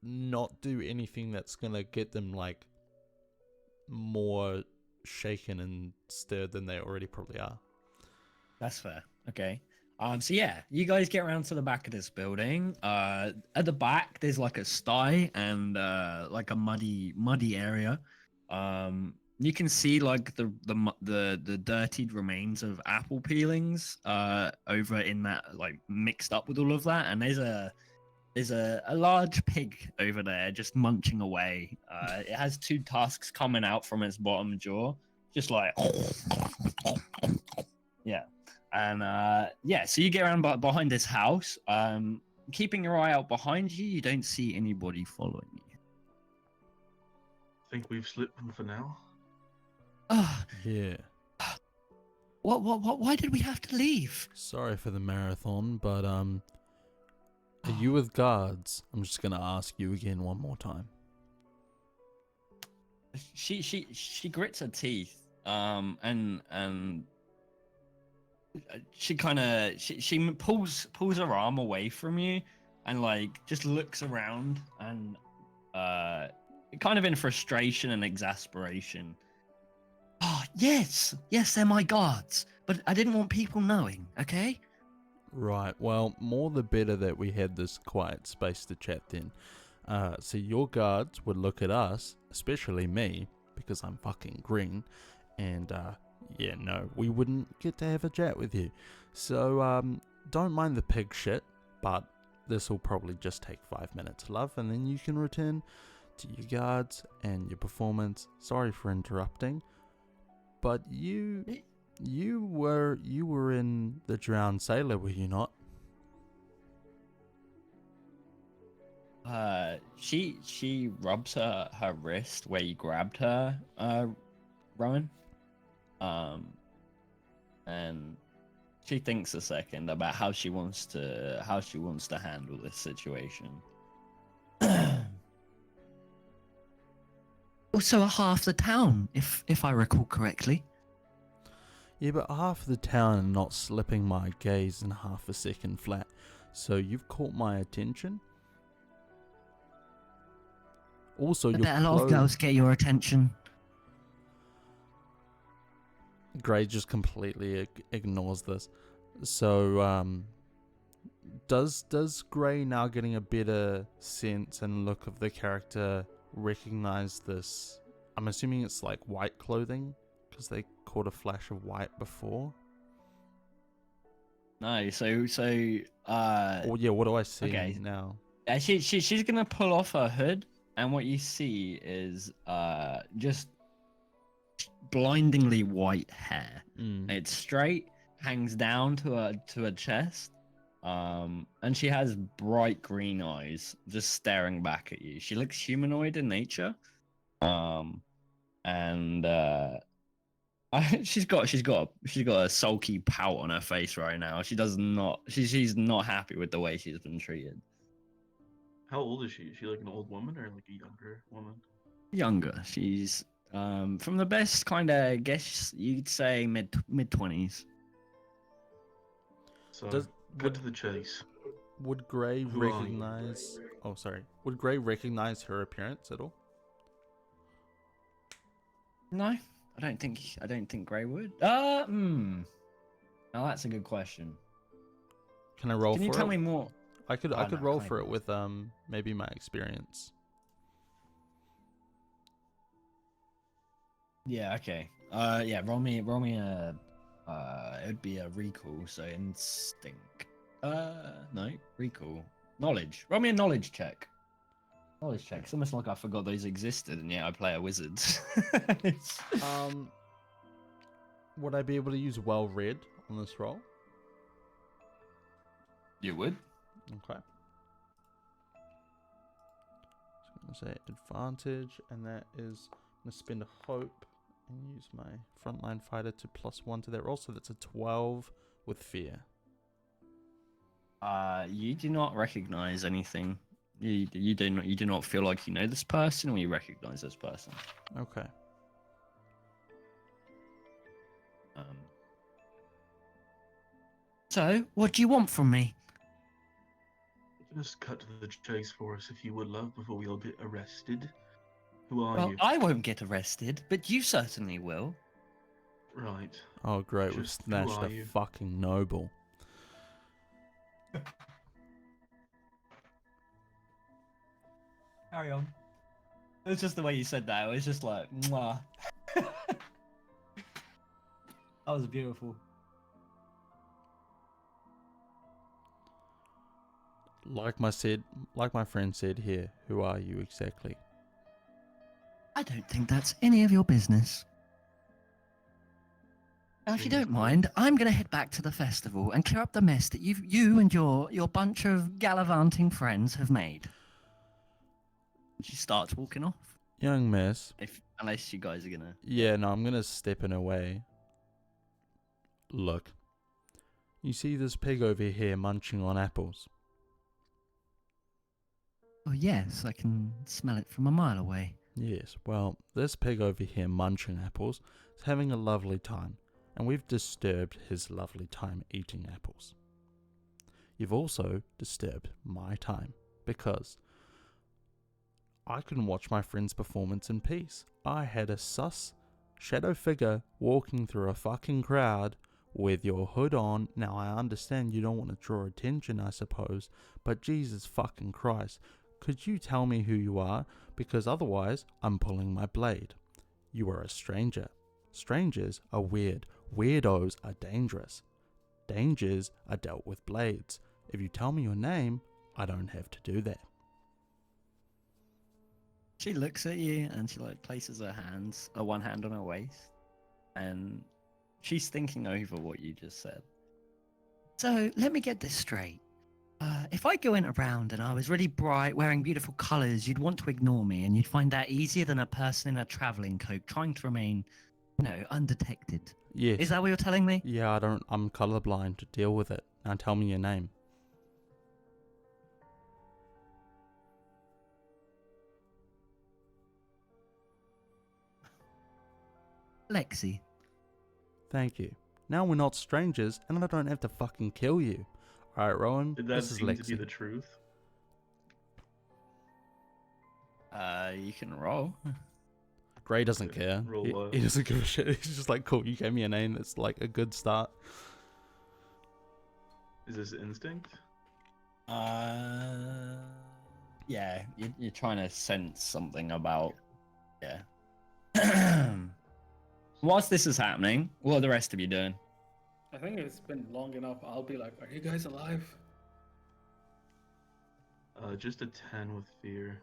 not do anything that's going to get them like more shaken and stirred than they already probably are. That's fair. Okay. So yeah, you guys get around to the back of this building. At the back, there's like a sty and like a muddy area. You can see like the dirtied remains of apple peelings over in that, like mixed up with all of that, and there's a large pig over there just munching away. It has two tusks coming out from its bottom jaw, just like yeah. And yeah, so you get around behind this house. Keeping your eye out behind you, you don't see anybody following you. think we've slipped them for now. Yeah. Why did we have to leave? Sorry for the marathon, but are you with guards? I'm just gonna ask you again one more time. She grits her teeth, and she pulls her arm away from you, and like just looks around, and kind of in frustration and exasperation. Oh yes, they're my guards, but I didn't want people knowing. Okay. Right, well, more the better that we had this quiet space to chat then. So your guards would look at us, especially me, because I'm fucking green, and yeah, no, we wouldn't get to have a chat with you. So don't mind the pig shit, but this will probably just take 5 minutes, love, and then you can return to your guards and your performance. Sorry for interrupting, but you were in the Drowned Sailor, were you not? She rubs her wrist where you grabbed her, Rowan. And she thinks a second about how she wants to handle this situation. Also, half the town, if I recall correctly. Yeah, but half the town are not slipping my gaze in half a second flat. So you've caught my attention. Also, your A lot of girls get your attention. Gray just completely ignores this. So, does Gray, now getting a better sense and look of the character, recognize this? I'm assuming it's like white clothing, because they caught a flash of white before. No, so Oh yeah, what do I see okay. now? She's gonna pull off her hood, and what you see is just blindingly white hair. It's straight, hangs down to her chest, and she has bright green eyes just staring back at you. She looks humanoid in nature, and she's got a sulky pout on her face right now. She's not happy with the way she's been treated. How old is she? Is she like an old woman or like a younger woman? Younger. She's from the best kind of guess you'd say mid 20s. So cut to the chase. Would Gray Who are you? recognize? Oh, sorry. Would Gray recognize her appearance at all? No, I don't think Gray would. Now that's a good question. Can I roll Can for you it? tell me more? I could Oh, no, roll can't for even. it with maybe my experience. Yeah, okay. Yeah, roll me a it'd be a recall, so instinct. No, recall. Knowledge. Roll me a knowledge check. Knowledge check. It's almost like I forgot those existed, and yet I play a wizard. Would I be able to use well read on this roll? You would? Okay. So I'm gonna say advantage, and that is I'm gonna spend a hope and use my frontline fighter to +1 to that roll, so that's a 12 with fear. You do not recognize anything. You do not feel like you know this person, or you recognize this person. Okay. So, what do you want from me? Just cut to the chase for us, if you would, love, before we all get arrested. Who are Well, you? I won't get arrested, but you certainly will. Right. Oh great, we've Just who snatched are a you? fucking noble. Carry on. It was just the way you said that. It was just like, mwah. That was beautiful. Like my friend said here, who are you exactly? I don't think that's any of your business. Now, if you don't mind, I'm going to head back to the festival and clear up the mess that you and your bunch of gallivanting friends have made. She starts walking off. Young miss. Unless you guys are gonna. Yeah, no, I'm gonna step in away. Look. You see this pig over here munching on apples? Oh, yes, I can smell it from a mile away. Yes, well, this pig over here munching apples is having a lovely time, and we've disturbed his lovely time eating apples. You've also disturbed my time, because I couldn't watch my friend's performance in peace. I had a sus shadow figure walking through a fucking crowd with your hood on. Now I understand you don't want to draw attention, I suppose, but Jesus fucking Christ, could you tell me who you are? Because otherwise, I'm pulling my blade. You are a stranger. Strangers are weird. Weirdos are dangerous. Dangers are dealt with blades. If you tell me your name, I don't have to do that. She looks at you and she like places her hands, one hand on her waist, and she's thinking over what you just said. So, let me get this straight. If I go in around and I was really bright, wearing beautiful colours, you'd want to ignore me, and you'd find that easier than a person in a travelling coat trying to remain, undetected. Yes. Is that what you're telling me? Yeah, I'm colorblind. To deal with it. Now tell me your name. Lexi. Thank you. Now we're not strangers, and I don't have to fucking kill you. Alright, Rowan, Did that this is seem Lexi. to be the truth? You can roll. Gray doesn't Okay, care. roll, He doesn't give a shit. He's just like, cool, you gave me a name that's like a good start. Is this instinct? Yeah, you're trying to sense something about, yeah. Whilst this is happening, what are the rest of you doing? I think it's been long enough. I'll be like, are you guys alive? Just a 10 with fear.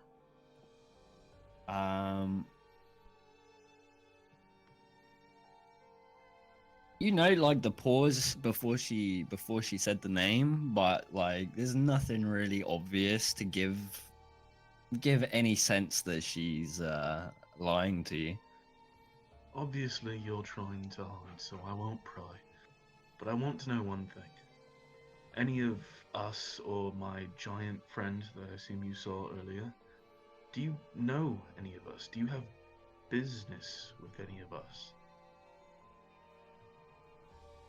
You know, like the pause before she said the name, but like there's nothing really obvious to give any sense that she's lying to you. Obviously, you're trying to hide, so I won't pry. But I want to know one thing. Any of us or my giant friend that I assume you saw earlier, do you know any of us? Do you have business with any of us?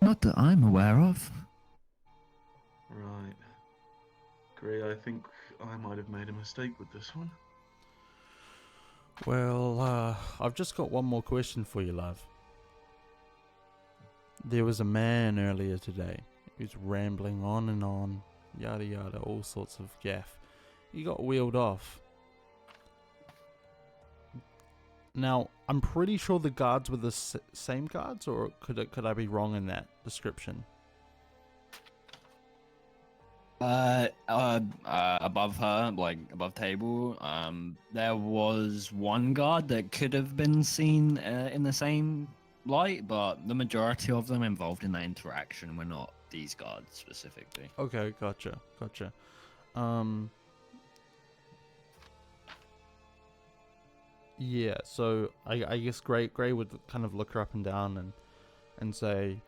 Not that I'm aware of. Right. Gray, I think I might have made a mistake with this one. Well, I've just got one more question for you, love. There was a man earlier today who's rambling on, yada yada, all sorts of gaff. He got wheeled off. Now, I'm pretty sure the guards were the same guards, or could I be wrong in that description? Above her, like above table, there was one guard that could have been seen in the same light, but the majority of them involved in that interaction were not these guards specifically. Okay, gotcha. Yeah, so I guess Gray would kind of look her up and down and say,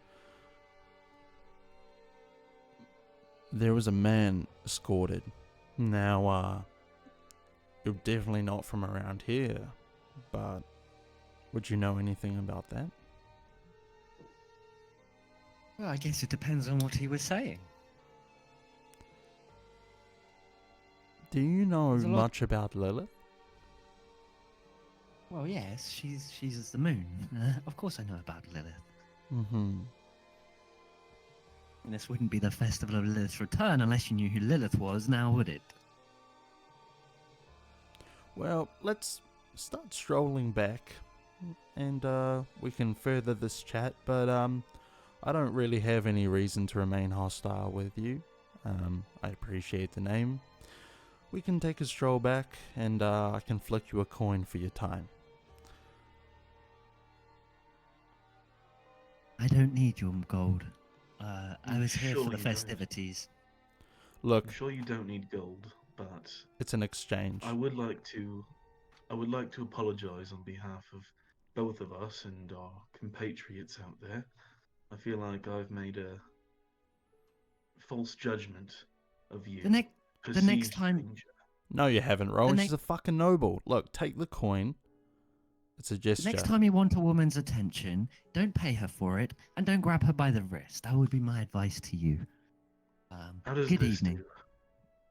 there was a man escorted. Now, you're definitely not from around here, but would you know anything about that? Well, I guess it depends on what he was saying. Do you know There's a lot- much about Lilith? Well, yes, she's the moon. Of course I know about Lilith. Mm-hmm. And this wouldn't be the Festival of Lilith's Return unless you knew who Lilith was, now would it? Well, let's start strolling back, and we can further this chat, but I don't really have any reason to remain hostile with you. I appreciate the name. We can take a stroll back, and I can flick you a coin for your time. I don't need your gold. I was here Sure for the you don't. festivities. Look, I'm sure you don't need gold, but it's an exchange. I would like to I would like to apologize on behalf of both of us and our compatriots out there. I feel like I've made a false judgment of you. The next Perceived time- danger. No, you haven't, Rowan. The She's a fucking noble. Look, take the coin. It's a gesture. Next time you want a woman's attention, don't pay her for it, and don't grab her by the wrist. That would be my advice to you. How does Good this evening. do?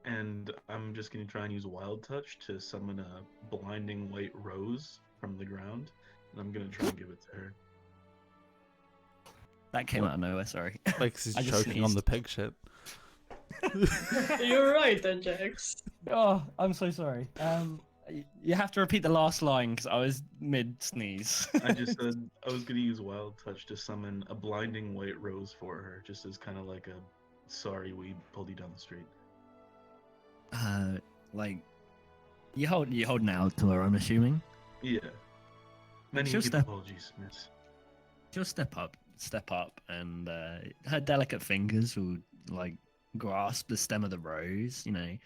And I'm just going to try and use Wild Touch to summon a blinding white rose from the ground, and I'm going to try and give it to her. That came out of nowhere, sorry. Like he's I just choking on sneezed. the pig shit. You're right, then, Jax. Oh, I'm so sorry. You have to repeat the last line because I was mid sneeze. I just said I was going to use Wild Touch to summon a blinding white rose for her, just as kind of like a sorry we pulled you down the street. Like, you holding out to her, I'm assuming. Yeah. Many She'll deep step- apologies, miss. She'll step up, and her delicate fingers will like grasp the stem of the rose. You know,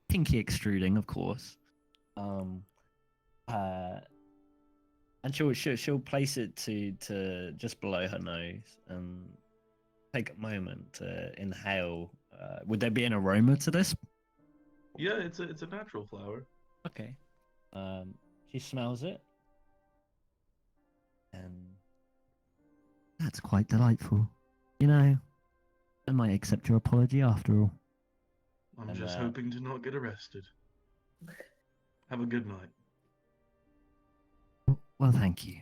pinky extruding, of course. And she'll place it to just below her nose and take a moment to inhale. Would there be an aroma to this? Yeah, it's a natural flower. Okay. She smells it, and that's quite delightful. You know, I might accept your apology after all. I'm And, just hoping to not get arrested. Have a good night. Well, thank you.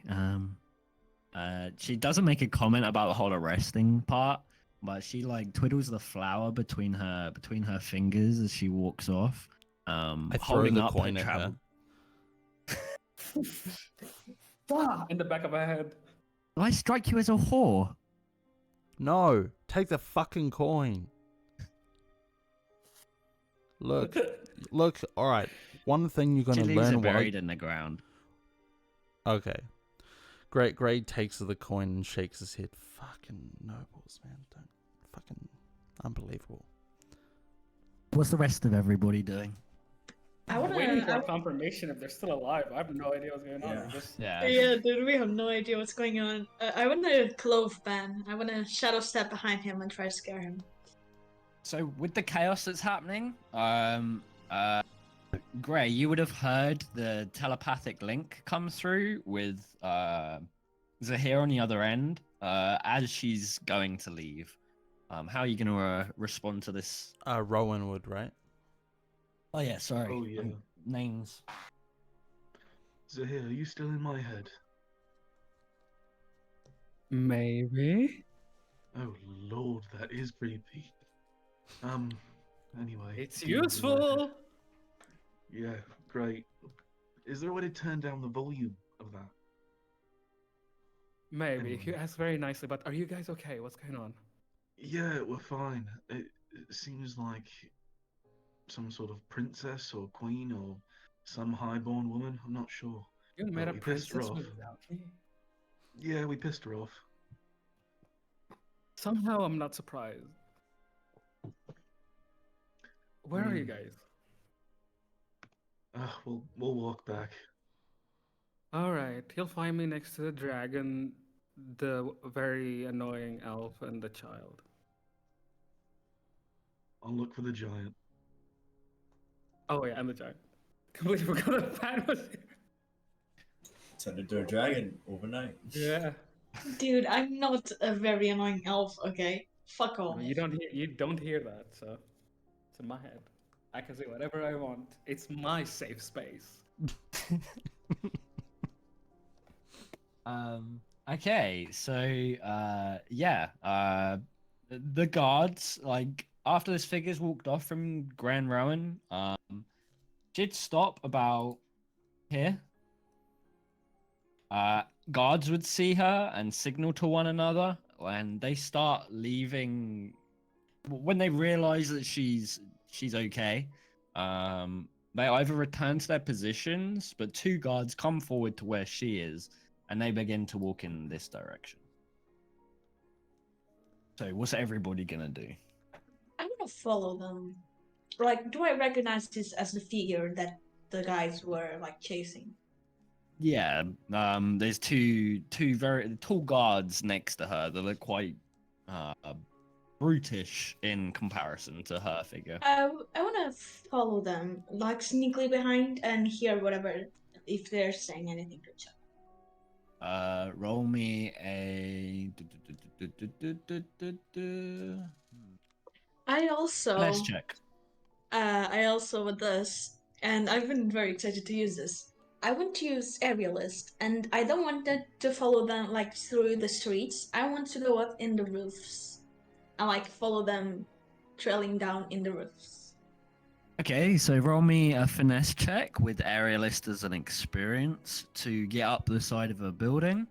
She doesn't make a comment about the whole arresting part, but she like twiddles the flower between her fingers as she walks off. I throw Holding the up coin her at her. Ah, in the back of my head. Do I strike you as a whore? No, take the fucking coin. Look, all right. One thing you're She gonna leaves learn it while buried in the ground. Okay. Great Gray takes the coin and shakes his head. Fucking nobles, man. Don't fucking unbelievable. What's the rest of everybody doing? I I'm wanna. waiting for I- a confirmation if they're still alive. I have no idea what's going on. Yeah. Just... Yeah. Yeah, dude, we have no idea what's going on. I want to clove Ben. I want to shadow step behind him and try to scare him. So with the chaos that's happening, Gray, you would have heard the telepathic link come through with Zahir on the other end as she's going to leave. How are you going to respond to this? Rowan would, right? Oh yeah, sorry. Oh, yeah. Names. Zahir, are you still in my head? Maybe. Oh lord, that is creepy. Anyway. It's you in my head. useful. Yeah, great. Is there a way to turn down the volume of that? Maybe. Anyway. You asked very nicely, but are you guys okay? What's going on? Yeah, we're fine. It seems like some sort of princess or queen or some highborn woman. I'm not sure. You met a we pissed her princess off. without me? Yeah, we pissed her off. Somehow I'm not surprised. Where are you guys? We'll walk back. All right, you'll find me next to the dragon, the very annoying elf, and the child. I'll look for the giant. Oh yeah, and the giant. Completely forgot that Pat was here. Turn into a dragon overnight. Yeah. Dude, I'm not a very annoying elf. Okay, fuck I off. mean, you don't hear that, so it's in my head. I can say whatever I want. It's my safe space. Okay, so the guards, like after this figure's walked off from Grand Rowan, she'd stop about here. Guards would see her and signal to one another, and they start leaving when they realize that she's okay. They either return to their positions, but two guards come forward to where she is, and they begin to walk in this direction. So, what's everybody gonna do? I want to follow them. Like, do I recognize this as the figure that the guys were like chasing? Yeah. There's two very tall guards next to her that look quite brutish in comparison to her figure. I want to follow them, like sneakily behind, and hear whatever if they're saying anything to each other. Roll me a I also finesse check. with this, and I've been very excited to use this. I want to use aerialist, and I don't want to follow them like through the streets. I want to go up in the roofs and like follow them trailing down in the roofs. Okay, so roll me a finesse check with aerialist as an experience to get up the side of a building.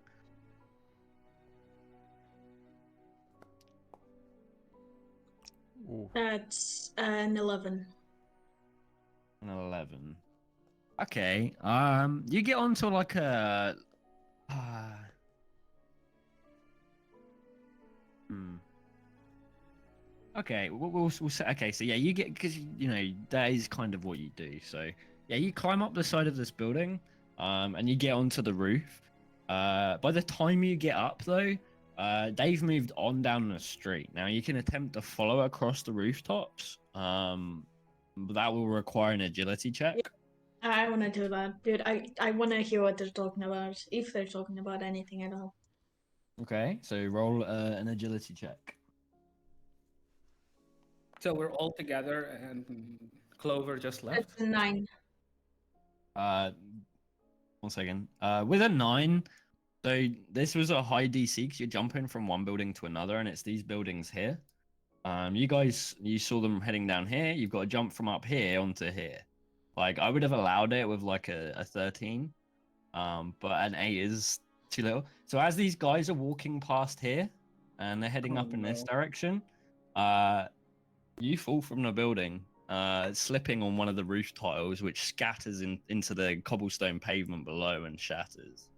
Ooh. That's an 11. An 11. Okay. You get onto like a. Okay, we'll say. Okay, so yeah, you get because you know that is kind of what you do. So yeah, you climb up the side of this building, and you get onto the roof. By the time you get up though, they've moved on down the street. Now you can attempt to follow across the rooftops. But that will require an agility check. I want to do that, dude. I want to hear what they're talking about, if they're talking about anything at all. Okay, so roll an agility check. So we're all together, and Clover just left. That's a 9. 1 second. With a 9, so this was a high DC because you're jumping from one building to another, and it's these buildings here. You saw them heading down here. You've got to jump from up here onto here. Like I would have allowed it with like a 13, but an 8 is too little. So as these guys are walking past here, and they're heading up in this direction, you fall from the building, slipping on one of the roof tiles, which scatters into the cobblestone pavement below and shatters.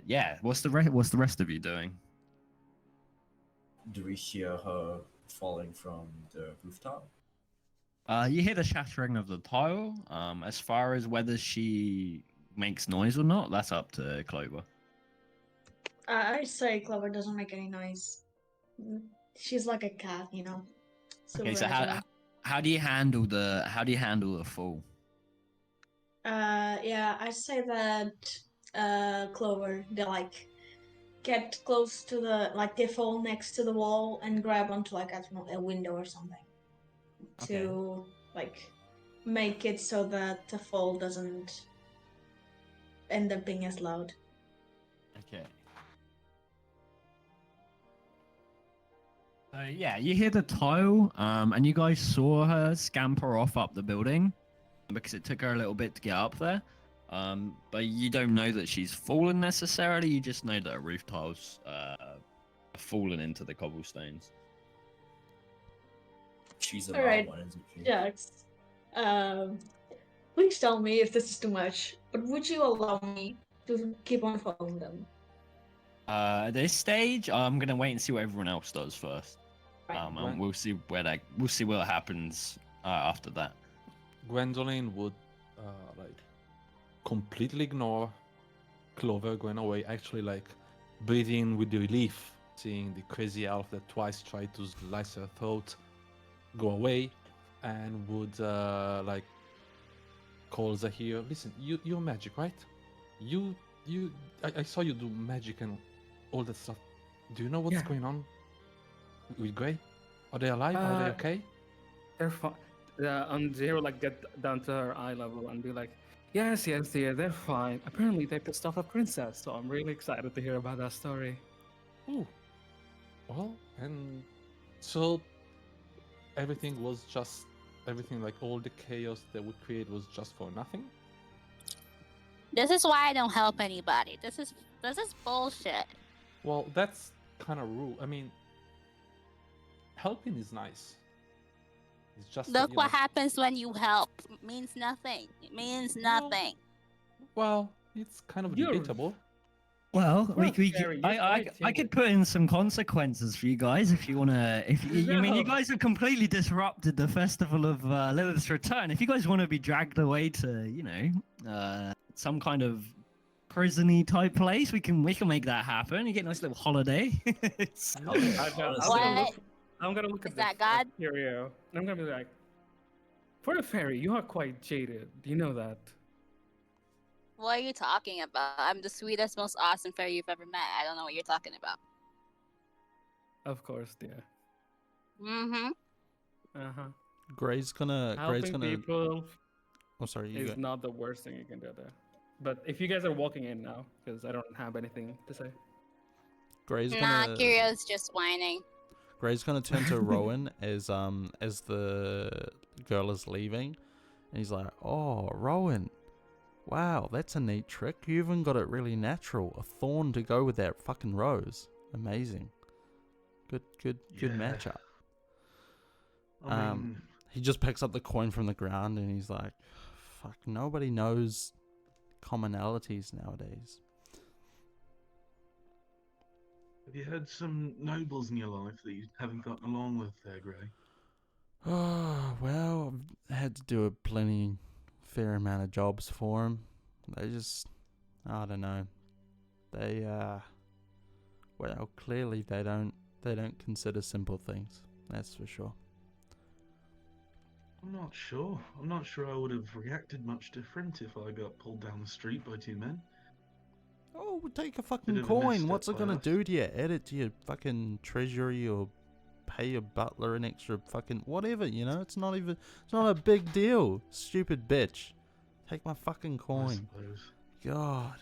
Yeah. What's the rest of you doing? Do we hear her falling from the rooftop? You hear the shattering of the tile. As far as whether she makes noise or not, that's up to Clover. I say Clover doesn't make any noise. She's like a cat, you know. Okay, Super so agile. how do you handle the fall? Yeah, I say that Clover, they like get close to they fall next to the wall and grab onto like, I don't know, a window or something to like make it so that the fall doesn't end up being as loud. Okay. So yeah, you hear the tile, and you guys saw her scamper off up the building because it took her a little bit to get up there. But you don't know that she's fallen necessarily. You just know that her roof tiles have fallen into the cobblestones. She's a All right. one, isn't she? Jax, please tell me if this is too much, but would you allow me to keep on following them? At this stage, I'm gonna wait and see what everyone else does first. And we'll see what happens after that. Gwendolyn would like completely ignore Clover going away, actually like breathing with relief, seeing the crazy elf that twice tried to slice her throat go away, and would like call Zahir. Listen, you're magic, right? I saw you do magic and all that stuff. Do you know what's going on with Grey? Are they alive? Are they okay? They're fine. Zero like get down to her eye level and be like, yes, dear, they're fine. Apparently they pissed off a princess, so I'm really excited to hear about that story. Ooh. Well, and so everything like all the chaos that would create was just for nothing? This is why I don't help anybody. This is bullshit. Well, that's kind of rude. I mean, helping is nice. It's just Look what happens when you help. It means nothing. It means nothing. Well, it's kind of debatable. Well, Well, Gary, you're I quite could put in some consequences for you guys if you wanna. If you, I mean, you No. guys have completely disrupted the festival of Lilith's return. If you guys want to be dragged away to, some kind of prison-y type place, we can make that happen. You get a nice little holiday. It's- Honestly, I'm gonna look Is at that this God? Curio. I'm gonna be like, for a fairy, you are quite jaded. Do you know that? What are you talking about? I'm the sweetest, most awesome fairy you've ever met. I don't know what you're talking about. Of course, dear. Mm-hmm. Uh huh. Gray's gonna. Helping people Oh, sorry. You is go. not the worst thing you can do there. But if you guys are walking in now, because I don't have anything to say. Gray's Nah, gonna. Kirio's just whining. Gray's gonna turn to Rowan as the girl is leaving, and he's like, "Oh, Rowan, wow, that's a neat trick. You even got it really natural. A thorn to go with that fucking rose. Amazing. Good Yeah. matchup." I mean, He just picks up the coin from the ground and he's like, "Fuck, nobody knows commonalities nowadays." have you had some nobles in your life that you haven't gotten along with there, Gray? Oh, well, I've had to do a fair amount of jobs for them. They just, I don't know. They, well, clearly they don't consider simple things. That's for sure. I'm not sure. I'm not sure I would have reacted much different if I got pulled down the street by two men. Oh, take a fucking Bit of a coin. misstep What's it by gonna us. do to you? Add it to your fucking treasury or pay your butler an extra fucking whatever, you know? It's not a big deal. Stupid bitch. Take my fucking I coin. suppose. God.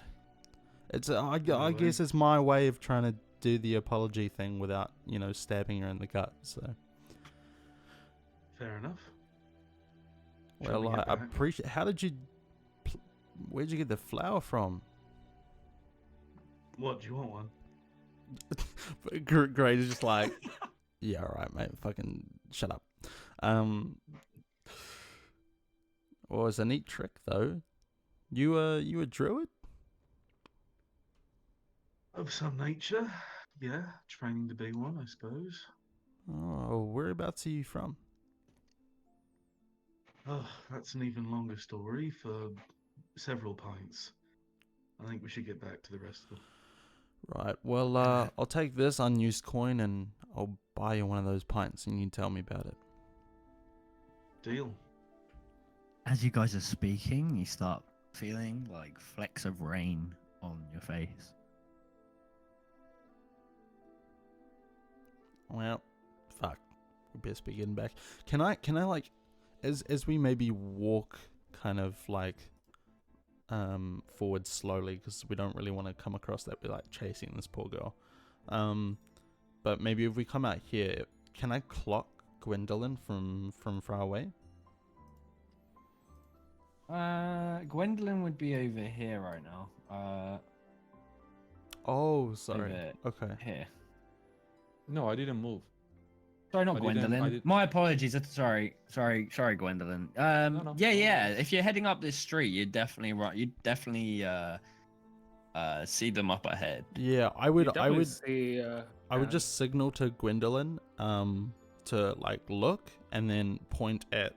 It's I Anyway. guess it's my way of trying to do the apology thing without, stabbing her in the gut, so. Fair enough. Shall we Well, get I back? appreciate. Where'd you get the flower from? What, do you want one? Great is just like, yeah, all right, mate. Fucking shut up. Well, it's a neat trick though. You a druid? Of some nature. Yeah, training to be one, I suppose. Oh, whereabouts are you from? Oh, that's an even longer story for several pints. I think we should get back to the rest of them. Right. Well, I'll take this unused coin and I'll buy you one of those pints, and you can tell me about it. Deal. As you guys are speaking, you start feeling like flecks of rain on your face. Well, fuck. We best be getting back. Can I like, as we maybe walk kind of like forward slowly, because we don't really want to come across that we're like chasing this poor girl. But maybe if we come out here, can I clock Gwendolyn from far away? Gwendolyn would be over here right now. Oh, sorry. Over Okay. here. No, I didn't move. Sorry, not I didn't- Gwendolyn. I did- My apologies. Sorry, Gwendolyn. no, Yeah. no. If you're heading up this street, you'd definitely see them up ahead. Yeah, I You would definitely see, I would just signal to Gwendolyn to like look and then point at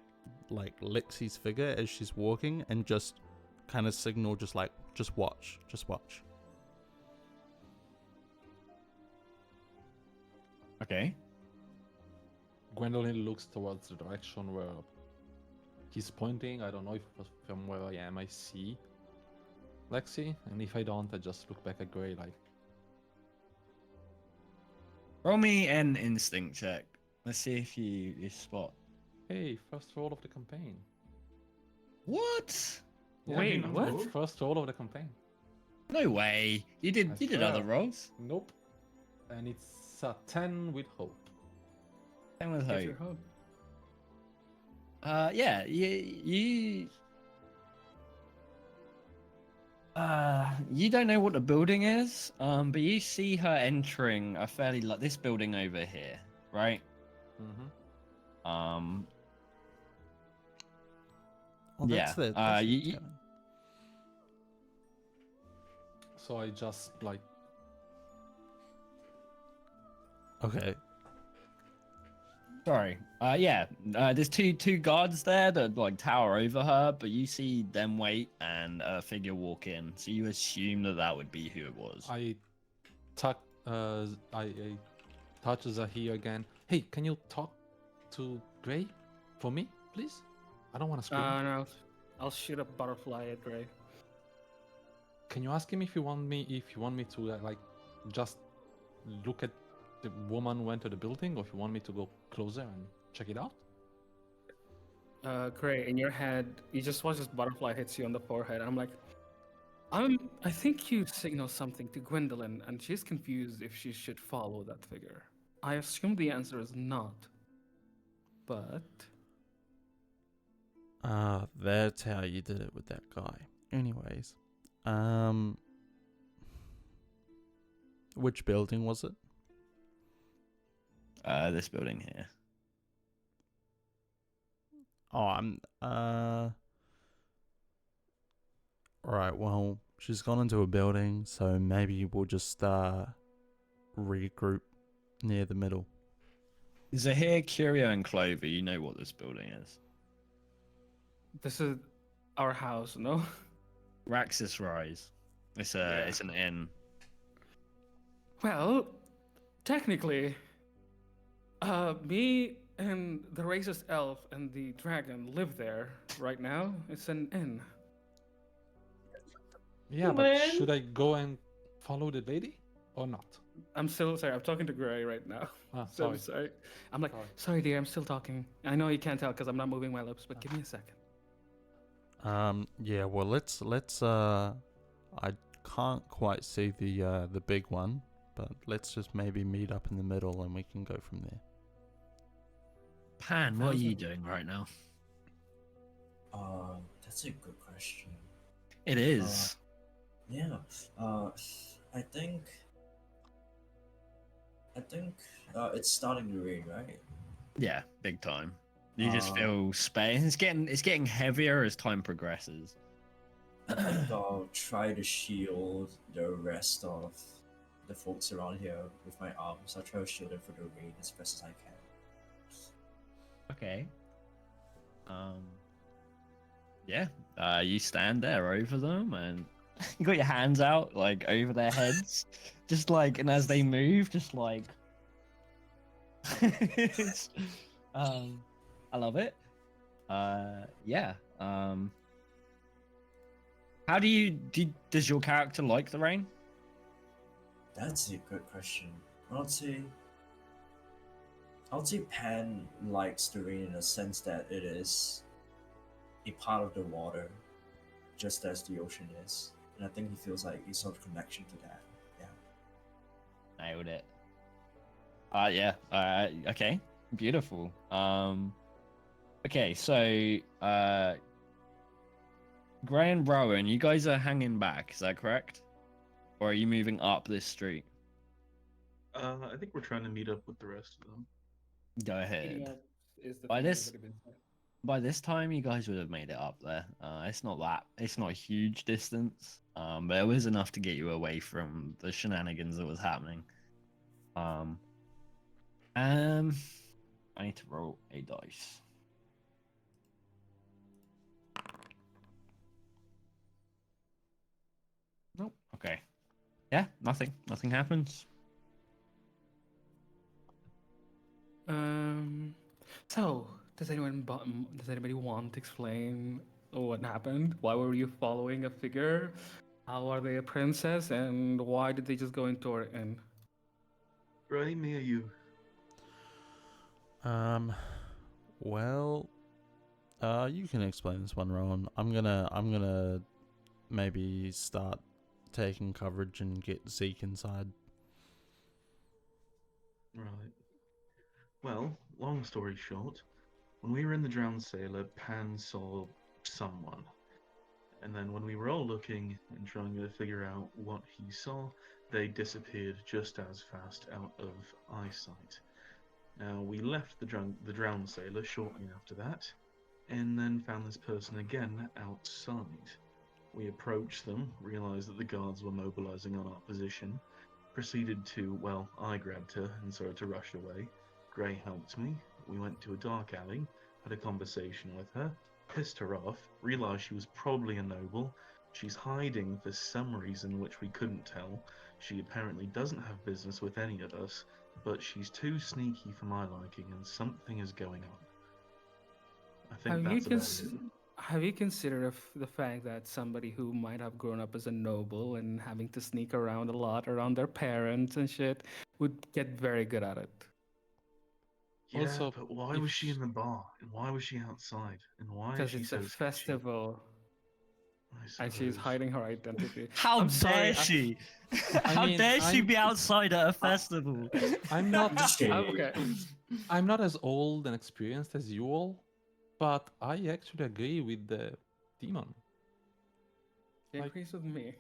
like Lexi's figure as she's walking and just kind of signal just watch. Okay. Gwendolyn looks towards the direction where he's pointing. I don't know if from where I am I see Lexi, and if I don't, I just look back at Gray like, Roll me an instinct check. Let's see if you spot. hey, first roll of the campaign. What? Yeah, Wait, you know, what? First roll of the campaign. No way. You did I other swear. rolls. Nope. And it's a 10 with hope. Same with Get your hope. hope. Yeah. You don't know what the building is, but you see her entering a fairly like this building over here, right? Mm-hmm. Oh, Yeah, that's you- Kevin. So I just like Okay. Sorry. Yeah. There's two guards there that like tower over her, but you see them wait and a figure walk in, so you assume that that would be who it was. I touch Zahir again. Hey, can you talk to Gray for me, please? I don't want to scream. No, I'll shoot a butterfly at Gray. Can you ask him if you want me to like just look at the woman who went to the building, or if you want me to go closer and check it out? Gray, in your head, you just watch this butterfly hits you on the forehead. I'm like, I think you signal something to Gwendolyn, and she's confused if she should follow that figure. I assume the answer is not. But That's how you did it with that guy. Anyways, which building was it? This building here. Alright, well, she's gone into a building, so maybe we'll just regroup near the middle. Zahir, Curio, and Clover, you know what this building is. this is our house, no? Raxus Rise. It's an inn. Well, technically, me and the racist elf and the dragon live there right now. It's an inn. Yeah, but Man. should I go and follow the lady or not? I'm still sorry. I'm talking to Gray right now. Ah, So sorry. sorry. I'm like, Sorry. sorry, dear. I'm still talking. I know you can't tell because I'm not moving my lips, but give me a second. Yeah, well, let's I can't quite see the big one, but let's just maybe meet up in the middle and we can go from there. Pan, what are you doing right now? That's a good question. It is. Yeah. I think it's starting to rain, right? Yeah, big time. You just Uh, feel space. It's getting heavier as time progresses. I think I'll try to shield the rest of the folks around here with my arms. I'll try to shield them from the rain as best as I can. Okay. Yeah. You stand there over them, and you got your hands out like over their heads, just like, and as they move, just like. It's, I love it. Yeah. How does your character like the rain? That's a good question. I'd say Pan likes the rain in the sense that it is a part of the water, just as the ocean is, and I think he feels like a sort of connection to that. Yeah. Nailed it. Yeah. Okay. Beautiful. Okay, so Gray and Rowan, you guys are hanging back, is that correct? Or are you moving up this street? I think we're trying to meet up with the rest of them. Go ahead. Is the By thing this- that would have been said. By this time, you guys would have made it up there. It's not a huge distance, but it was enough to get you away from the shenanigans that was happening. I need to roll a dice. Nope. Okay. Yeah, nothing. Nothing happens. So does anybody want to explain what happened? Why were you following a figure? How are they a princess? And why did they just go into our inn? Right, me or you? Well, you can explain this one, Rowan. I'm gonna maybe start taking coverage and get Zeke inside. Right. Well, long story short, when we were in the Drowned Sailor, Pan saw someone. And then when we were all looking and trying to figure out what he saw, they disappeared just as fast out of eyesight. Now, we left the Drowned Sailor shortly after that, and then found this person again outside. We approached them, realized that the guards were mobilizing on our position, proceeded to, well, I grabbed her and started to rush away. Grey helped me. We went to a dark alley, had a conversation with her, pissed her off, realized she was probably a noble. She's hiding for some reason which we couldn't tell. She apparently doesn't have business with any of us, but she's too sneaky for my liking, and something is going on. I think Have you that's about cons- it. have you considered the fact that somebody who might have grown up as a noble and having to sneak around a lot around their parents and shit would get very good at it? Yeah, Also, but why if was she in the bar? And why was she outside? And why is Because she it's so a sketchy? festival I and she's suppose. hiding her identity. How I'm sorry, dare she? I How mean, dare she I'm- be outside at a festival? I'm not Just I'm kidding. okay. I'm not as old and experienced as you all, but I actually agree with the demon. She Like- agrees with me.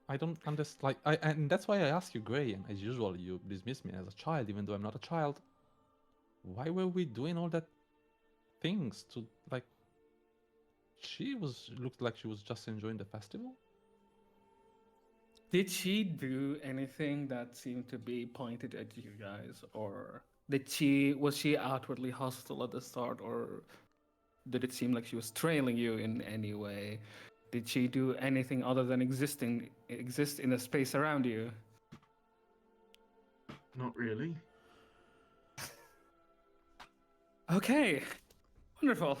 I don't understand. And that's why I ask you, Gray. And as usual, you dismiss me as a child, even though I'm not a child. Why were we doing all that things to like? She looked like she was just enjoying the festival. Did she do anything that seemed to be pointed at you guys, or was she outwardly hostile at the start, or did it seem like she was trailing you in any way? Did she do anything other than exist in the space around you? Not really. Okay, wonderful.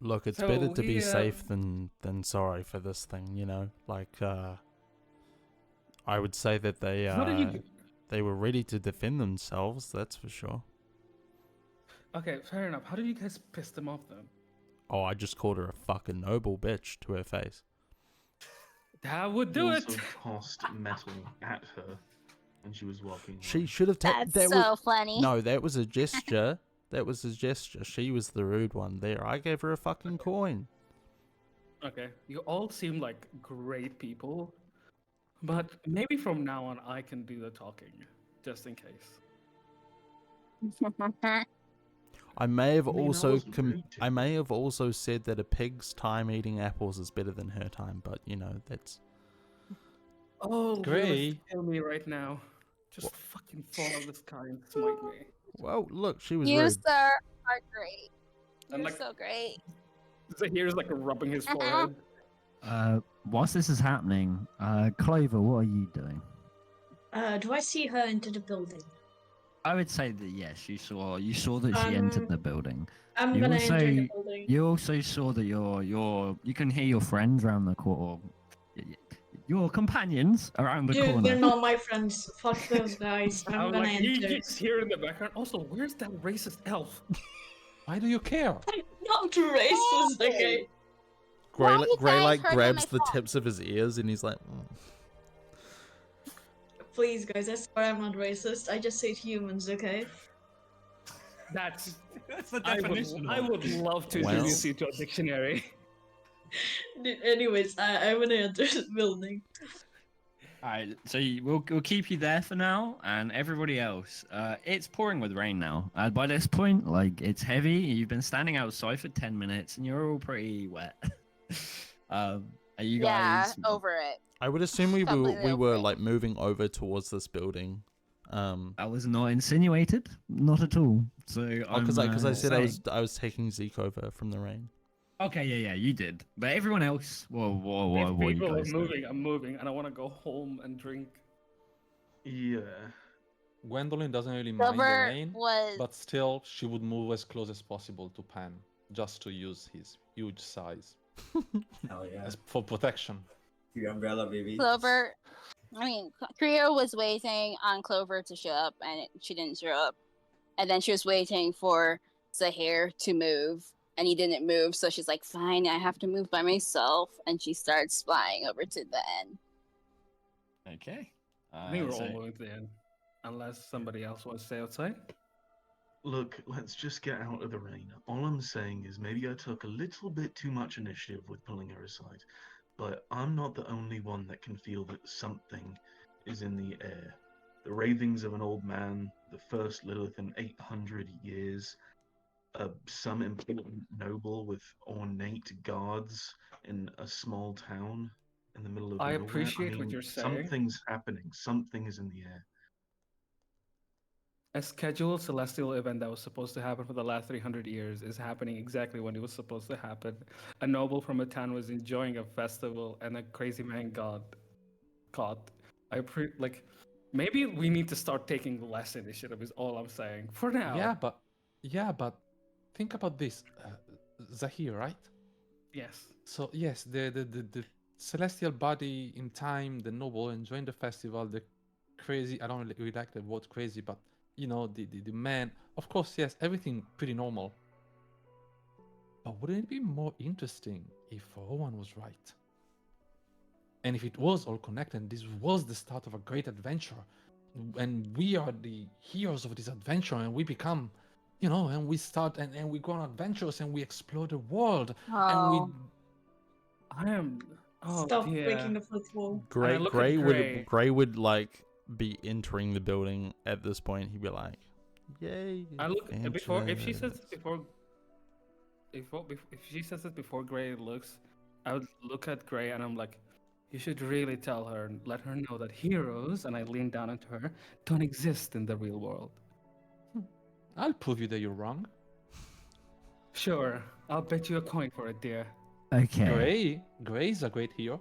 Look, it's So better to be we, safe than sorry for this thing, you know? Like, I would say that How did you? they were ready to defend themselves, that's for sure. Okay, fair enough. How did you guys piss them off then? Oh, I just called her a fucking noble bitch to her face. That would We do also it. tossed metal at her when she was walking. She away. should have taken... That's so funny. No, that was a gesture. That was a gesture. She was the rude one there. I gave her a fucking coin. Okay, you all seem like great people, but maybe from now on I can do the talking, just in case. I may have I mean, I also wasn't rude to I her. may have also said that a pig's time eating apples is better than her time, but you know, that's... Oh, Gray. really kill me right now. Just fucking fall out of the sky and smite me. Well, look, she was You, rude. sir, are great. And, You're like- so great. Zahir's like rubbing his forehead. Whilst this is happening, Clover, what are you doing? Do I see her into the building? I would say that yes, you saw that she entered the building. I'm You gonna also- enter the building. You also saw that you can hear your friends around the corner. Your companions around the Dude, corner. they're not my friends. Fuck those guys. I'm I'm gonna like, you enter. just hear in the background. Also, where's that racist elf? Why do you care? I'm not racist, okay? Gray, Why you Gray guys like hurting grabs my the phone? tips of his ears and he's like, Please, guys, I swear I'm not racist. I just hate humans, okay? That's That's the I definition. I would love to Well. introduce you to a dictionary. Anyways, I'm gonna enter the building. Alright, so we'll keep you there for now, and everybody else. It's pouring with rain now. By this point, like it's heavy. You've been standing outside for 10 minutes, and you're all pretty wet. Are you Yeah, guys? over it. I would assume we Completely were over it. like moving over towards this building. That was not insinuated, not at all. So Because I said saying- I was taking Zeke over from the rain. Okay, yeah, you did. But everyone else, whoa, If what are you people are guys doing? moving, I'm moving, and I want to go home and drink. Yeah. Gwendolyn doesn't really mind the Silver rain, was but still, she would move as close as possible to Pan, just to use his huge size Hell yeah. as for protection. Free umbrella, baby. Clover. I mean, Creo was waiting on Clover to show up, and she didn't show up. And then she was waiting for Zahir to move, and he didn't move. So she's like, "Fine, I have to move by myself." And she starts flying over to the end. Okay. I think we're so- all moving to the end, unless somebody else wants to stay outside. Look, let's just get out of the rain. All I'm saying is maybe I took a little bit too much initiative with pulling her aside, but I'm not the only one that can feel that something is in the air. The ravings of an old man, the first Lilith in 800 years, some important noble with ornate guards in a small town, in the middle of I nowhere. appreciate what you're saying. Something's happening. Something is in the air. A scheduled celestial event that was supposed to happen for the last 300 years is happening exactly when it was supposed to happen. A noble from a town was enjoying a festival, and a crazy man got caught. Maybe we need to start taking less initiative. Is all I'm saying for now. Yeah, but think about this, Zahir, right? Yes. So yes, the celestial body in time, the noble enjoying the festival, the crazy. I don't really like the word crazy, but you know the man. Of course, yes, everything pretty normal. But wouldn't it be more interesting if Rowan was right? And if it was all connected, and this was the start of a great adventure, and we are the heroes of this adventure, and we become, you know, and we start and we go on adventures and we explore the world, and we. Oh, I am. Oh, Stop yeah. breaking the fourth wall. I look at Gray. Gray would like be entering the building at this point. He'd be like, "Yay!" I look before if she says adventures." if she says it before Gray looks, I would look at Gray and I'm like, you should really tell her and let her know that heroes, and I lean down into her, don't exist in the real world. I'll prove you that you're wrong. Sure, I'll bet you a coin for it, dear. Okay. Gray's a great hero.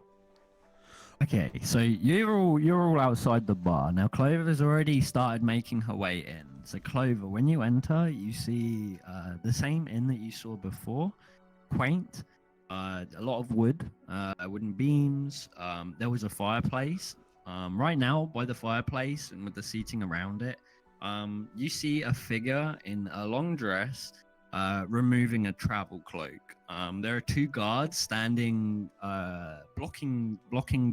Okay, so you're all outside the bar. Now Clover's already started making her way in. So Clover, when you enter, you see the same inn that you saw before. Quaint, a lot of wood, wooden beams. There was a fireplace. Right now, by the fireplace and with the seating around it, you see a figure in a long dress removing a travel cloak. There are two guards standing, blocking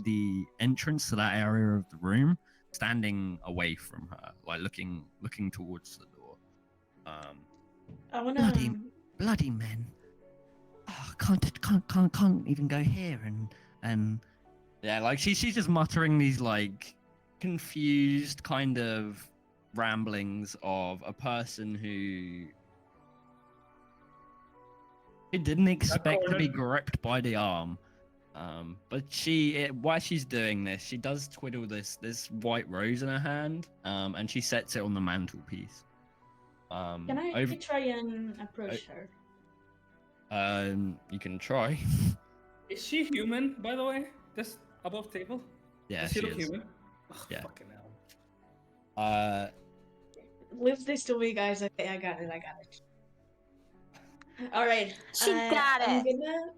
the entrance to that area of the room, standing away from her, like looking towards the door. I wanna. Bloody men! Oh, can't even go here and yeah, like she's just muttering these like confused kind of ramblings of a person who didn't expect to be gripped by the arm. But while she's doing this, she does twiddle this white rose in her hand, and she sets it on the mantelpiece. Can I try and approach her? You can try. Is she human, by the way? Just above table? Yeah, Does she she look is. human? Oh, Yeah. Fucking hell. Leave this to me, guys. Okay, I got it. All right. She got it.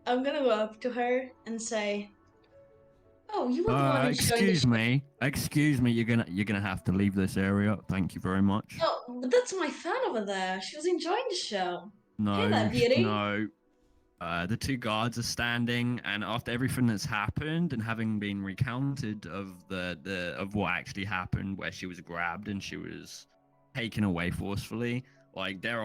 I'm gonna go up to her and say, "Oh, you were the one who showed Excuse me. You're gonna have to leave this area. Thank you very much. Oh, but that's my fan over there. She was enjoying the show. Hey there, No, beauty. no. The two guards are standing, and after everything that's happened and having been recounted of of what actually happened, where she was grabbed and she was taken away forcefully, like they're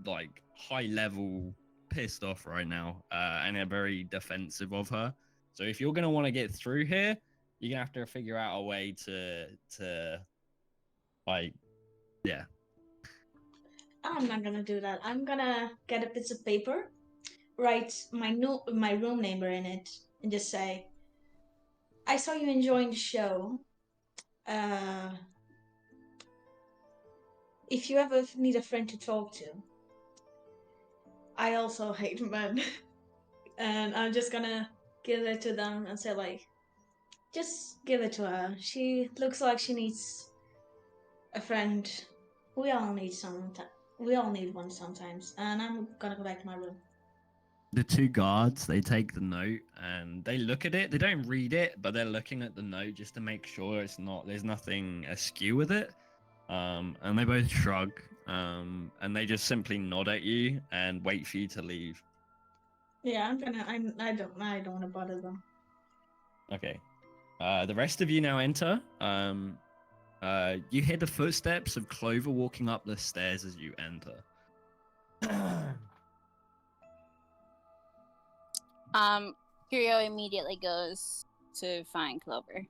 like high level pissed off right now, and they're very defensive of her. So if you're gonna want to get through here, you're gonna have to figure out a way to like, yeah. I'm not gonna do that. I'm gonna get a piece of paper, write my room number in it, and just say, "I saw you enjoying the show. If you ever need a friend to talk to, I also hate men." And I'm just gonna give it to them and say, like, just give it to her. She looks like she needs a friend. We all need one sometimes. And I'm gonna go back to my room. The two guards, they take the note and they look at it. They don't read it, but they're looking at the note just to make sure there's nothing askew with it. And they both shrug, and they just simply nod at you and wait for you to leave. Yeah, I don't want to bother them. Okay. The rest of you now enter. You hear the footsteps of Clover walking up the stairs as you enter. Curio immediately goes to find Clover.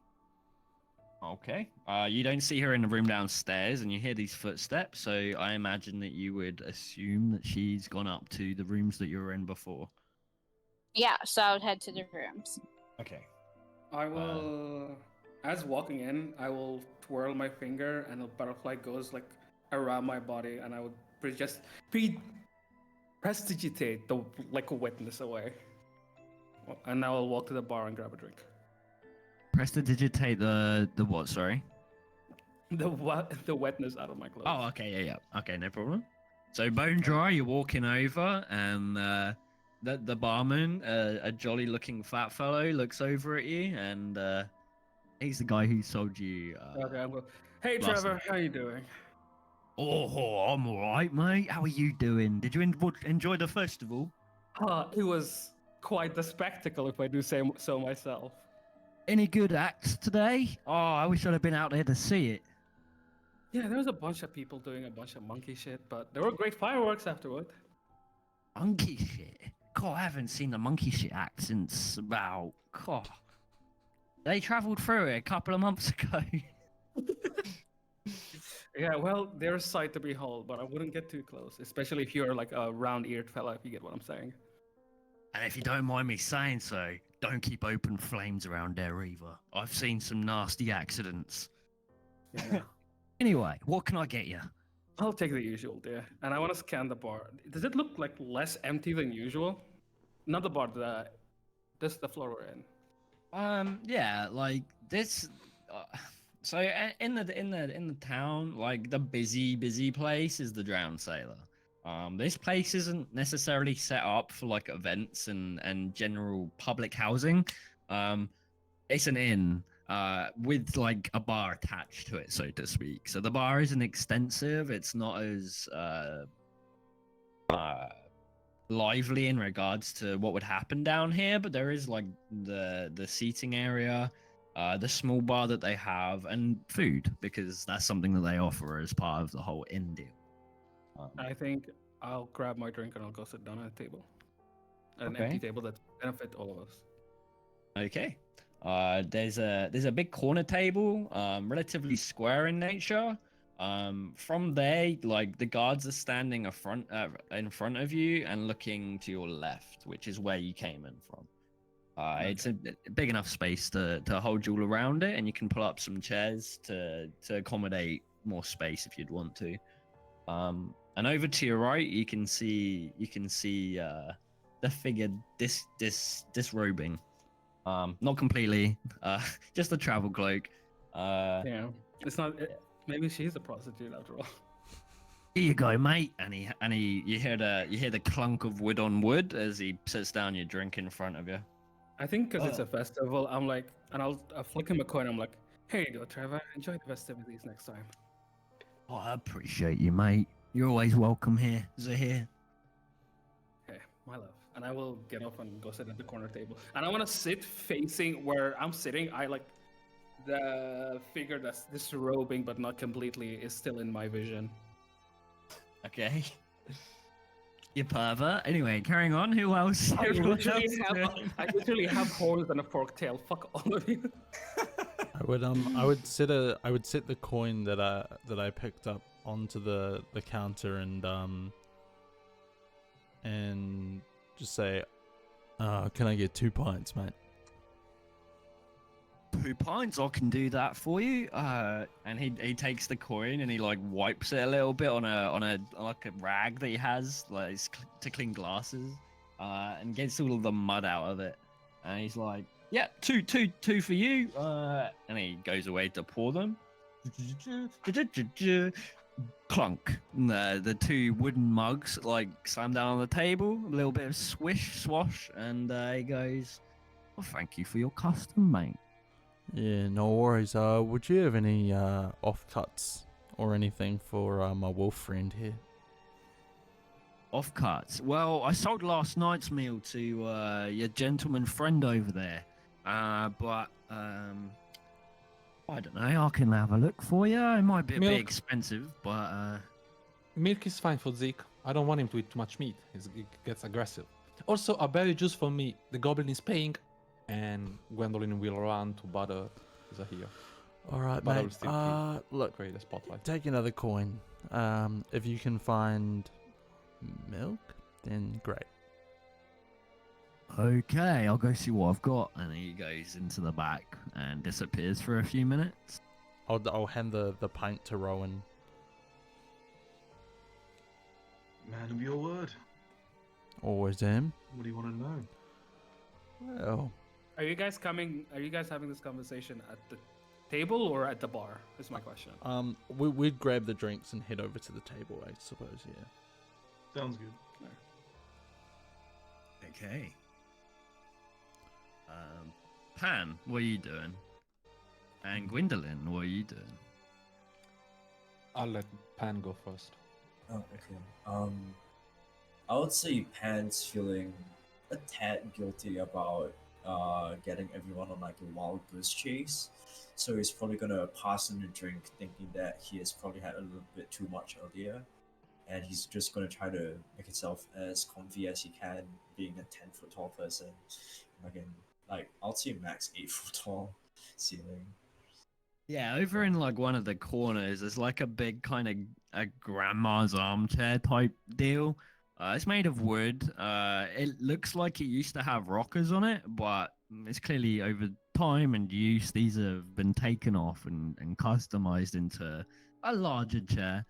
Okay. You don't see her in the room downstairs, and you hear these footsteps, so I imagine that you would assume that she's gone up to the rooms that you were in before. Yeah, so I would head to the rooms. Okay. I will, as walking in, I will twirl my finger and a butterfly goes like around my body, and I would just prestidigitate the like a wetness away, and I will walk to the bar and grab a drink. Prestidigitate the what? Sorry. The wetness out of my clothes. Oh, okay, yeah. Okay, no problem. So bone dry, you're walking over, and the barman, a jolly looking fat fellow, looks over at you, and he's the guy who sold you. Okay, I'm going. Hey, last Trevor, night. how you doing? Oh, I'm all right, mate. How are you doing? Did you enjoy the festival? It was quite the spectacle, if I do say so myself. Any good acts today? Oh, I wish I'd have been out there to see it. Yeah, there was a bunch of people doing a bunch of monkey shit, but there were great fireworks afterward. Monkey shit? God, I haven't seen the monkey shit act since about... God. They travelled through it a couple of months ago. Yeah, well, they're a sight to behold, but I wouldn't get too close, especially if you're like a round-eared fella, if you get what I'm saying. And if you don't mind me saying so, don't keep open flames around there either. I've seen some nasty accidents. Yeah. Anyway, what can I get you? I'll take the usual, dear. And I want to scan the bar. Does it look like less empty than usual? Not the bar, this the floor we're in. Yeah, like this. So in the town, like the busy place is the Drowned Sailor. This place isn't necessarily set up for like events and general public housing. It's an inn with like a bar attached to it, so to speak. So the bar isn't extensive. It's not as lively in regards to what would happen down here, but there is like the seating area, the small bar that they have, and food, because that's something that they offer as part of the whole inn deal. I think I'll grab my drink and I'll go sit down at a table. An Okay. empty table that benefit all of us. Okay. There's a big corner table, relatively square in nature. From there, like the guards are standing in front of you and looking to your left, which is where you came in from. It's a big enough space to hold you all around it, and you can pull up some chairs to accommodate more space if you'd want to. And over to your right, you can see the figure disrobing. Not completely, just a travel cloak. Yeah, it's not. Maybe she's a prostitute after all. Here you go, mate. And you hear the clunk of wood on wood as he sets down your drink in front of you. I think because it's a festival, I'm like, and I'll flick him a coin. I'm like, here you go, Trevor. Enjoy the festivities next time. Oh, I appreciate you, mate. You're always welcome here, Zahir. Okay, my love. And I will get off and go sit at the corner table. And I want to sit facing where I'm sitting. I like the figure that's disrobing, but not completely, is still in my vision. Okay. You pervert. Anyway, carrying on. Who else? I literally have horns and a forked tail. Fuck all of you. I would sit the coin that I picked up onto the counter and just say, can I get 2 pints, mate? 2 pints, I can do that for you. And he takes the coin and he like wipes it a little bit on a rag that he has like to clean glasses, and gets all of the mud out of it. And he's like, yeah, two for you. And he goes away to pour them. Clunk. The 2 wooden mugs like slam down on the table. A little bit of swish swash, and he goes, well, thank you for your custom, mate. Yeah, no worries. Would you have any offcuts or anything for my wolf friend here? Offcuts? Well, I sold last night's meal to your gentleman friend over there. But I don't know. I can have a look for you. It might be a bit Milk. expensive, but Milk is fine for Zeke. I don't want him to eat too much meat. He gets aggressive. Also, a berry juice for me. The goblin is paying, and Gwendolyn will run to bother Zahir. All right, But I will mate. still Look, create a spotlight. take another coin. If you can find milk, then great. Okay, I'll go see what I've got. And he goes into the back and disappears for a few minutes. I'll hand the pint to Rowan. Man of your word. Always him. What do you want to know? Well, Are you guys having this conversation at the table or at the bar? Is my question. we'd grab the drinks and head over to the table, I suppose. Yeah. Sounds good. Okay. Pan, what are you doing? And Gwendolyn, what are you doing? I'll let Pan go first. Oh, okay. I would say Pan's feeling a tad guilty about getting everyone on like a wild goose chase. So he's probably gonna pass him the drink, thinking that he has probably had a little bit too much earlier, and he's just gonna try to make himself as comfy as he can, being a 10-foot tall person. Like I'll say max 8-foot tall ceiling. Yeah, over in like one of the corners, there's like a big kind of a grandma's armchair type deal. It's made of wood. It looks like it used to have rockers on it, but it's clearly over time and use, these have been taken off and customized into a larger chair.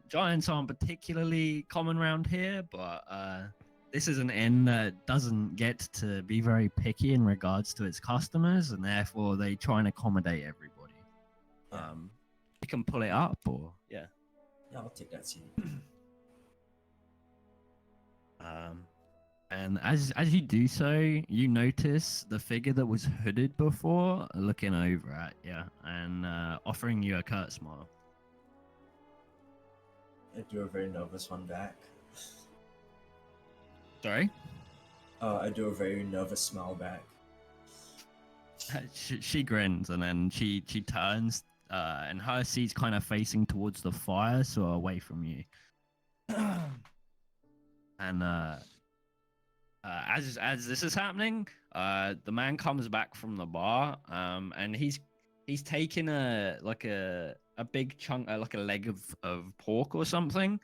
Giants aren't particularly common around here, but this is an inn that doesn't get to be very picky in regards to its customers, and therefore they try and accommodate everybody. You can pull it up, or yeah. Yeah, I'll take that seat. And as you do so, you notice the figure that was hooded before looking over at you and offering you a curt smile. I do a very nervous one back. Sorry? I do a very nervous smile back. She grins and then she turns and her seat's kind of facing towards the fire, so away from you. And as this is happening, the man comes back from the bar, and he's taken a big chunk, like a leg of pork or something,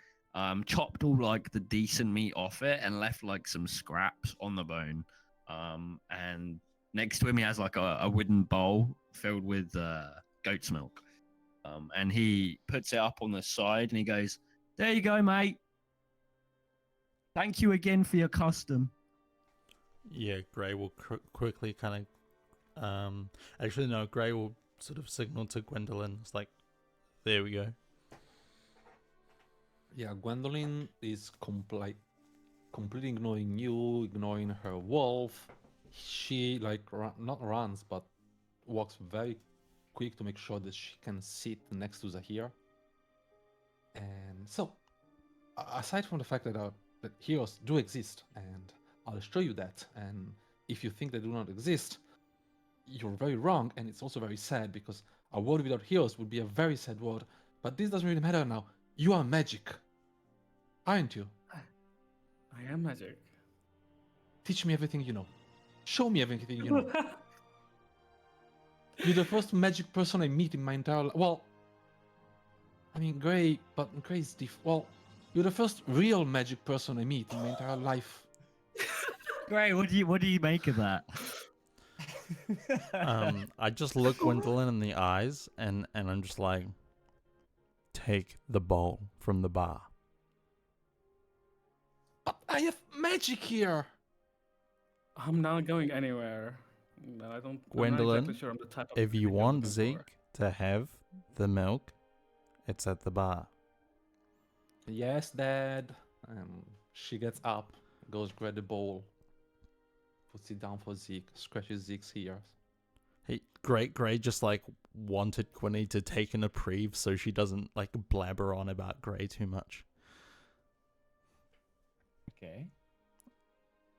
chopped all like the decent meat off it and left like some scraps on the bone. And next to him he has like a wooden bowl filled with goat's milk. And he puts it up on the side and he goes, "There you go, mate. Thank you again for your custom." Yeah, Gray will quickly kind of... actually, no, Gray will sort of signal to Gwendolyn. It's like, there we go. Yeah, Gwendolyn is completely ignoring you, ignoring her wolf. She not runs, but walks very quick to make sure that she can sit next to Zahir. And so, aside from the fact that heroes do exist, and I'll show you that, and if you think they do not exist, you're very wrong, and it's also very sad, because a world without heroes would be a very sad world, but this doesn't really matter now. You are magic, aren't you? I am magic. Teach me everything you know. Show me everything you know. You're the first magic person I meet in my entire life. Well, I mean, Gray, but Gray's well, you're the first real magic person I meet in my entire life. Great, what do you make of that? I just look Gwendolyn in the eyes and I'm just like, take the bowl from the bar. But I have magic here. I'm not going anywhere. No, I don't. Gwendolyn, I'm not exactly sure I'm the type of if you thing you're want looking Zeke for. to have the milk, it's at the bar. Yes, Dad. She gets up, goes grab the bowl, puts it down for Zeke, scratches Zeke's ears. Hey, Gray just like wanted Quinny to take an reprieve so she doesn't like blabber on about Gray too much. Okay.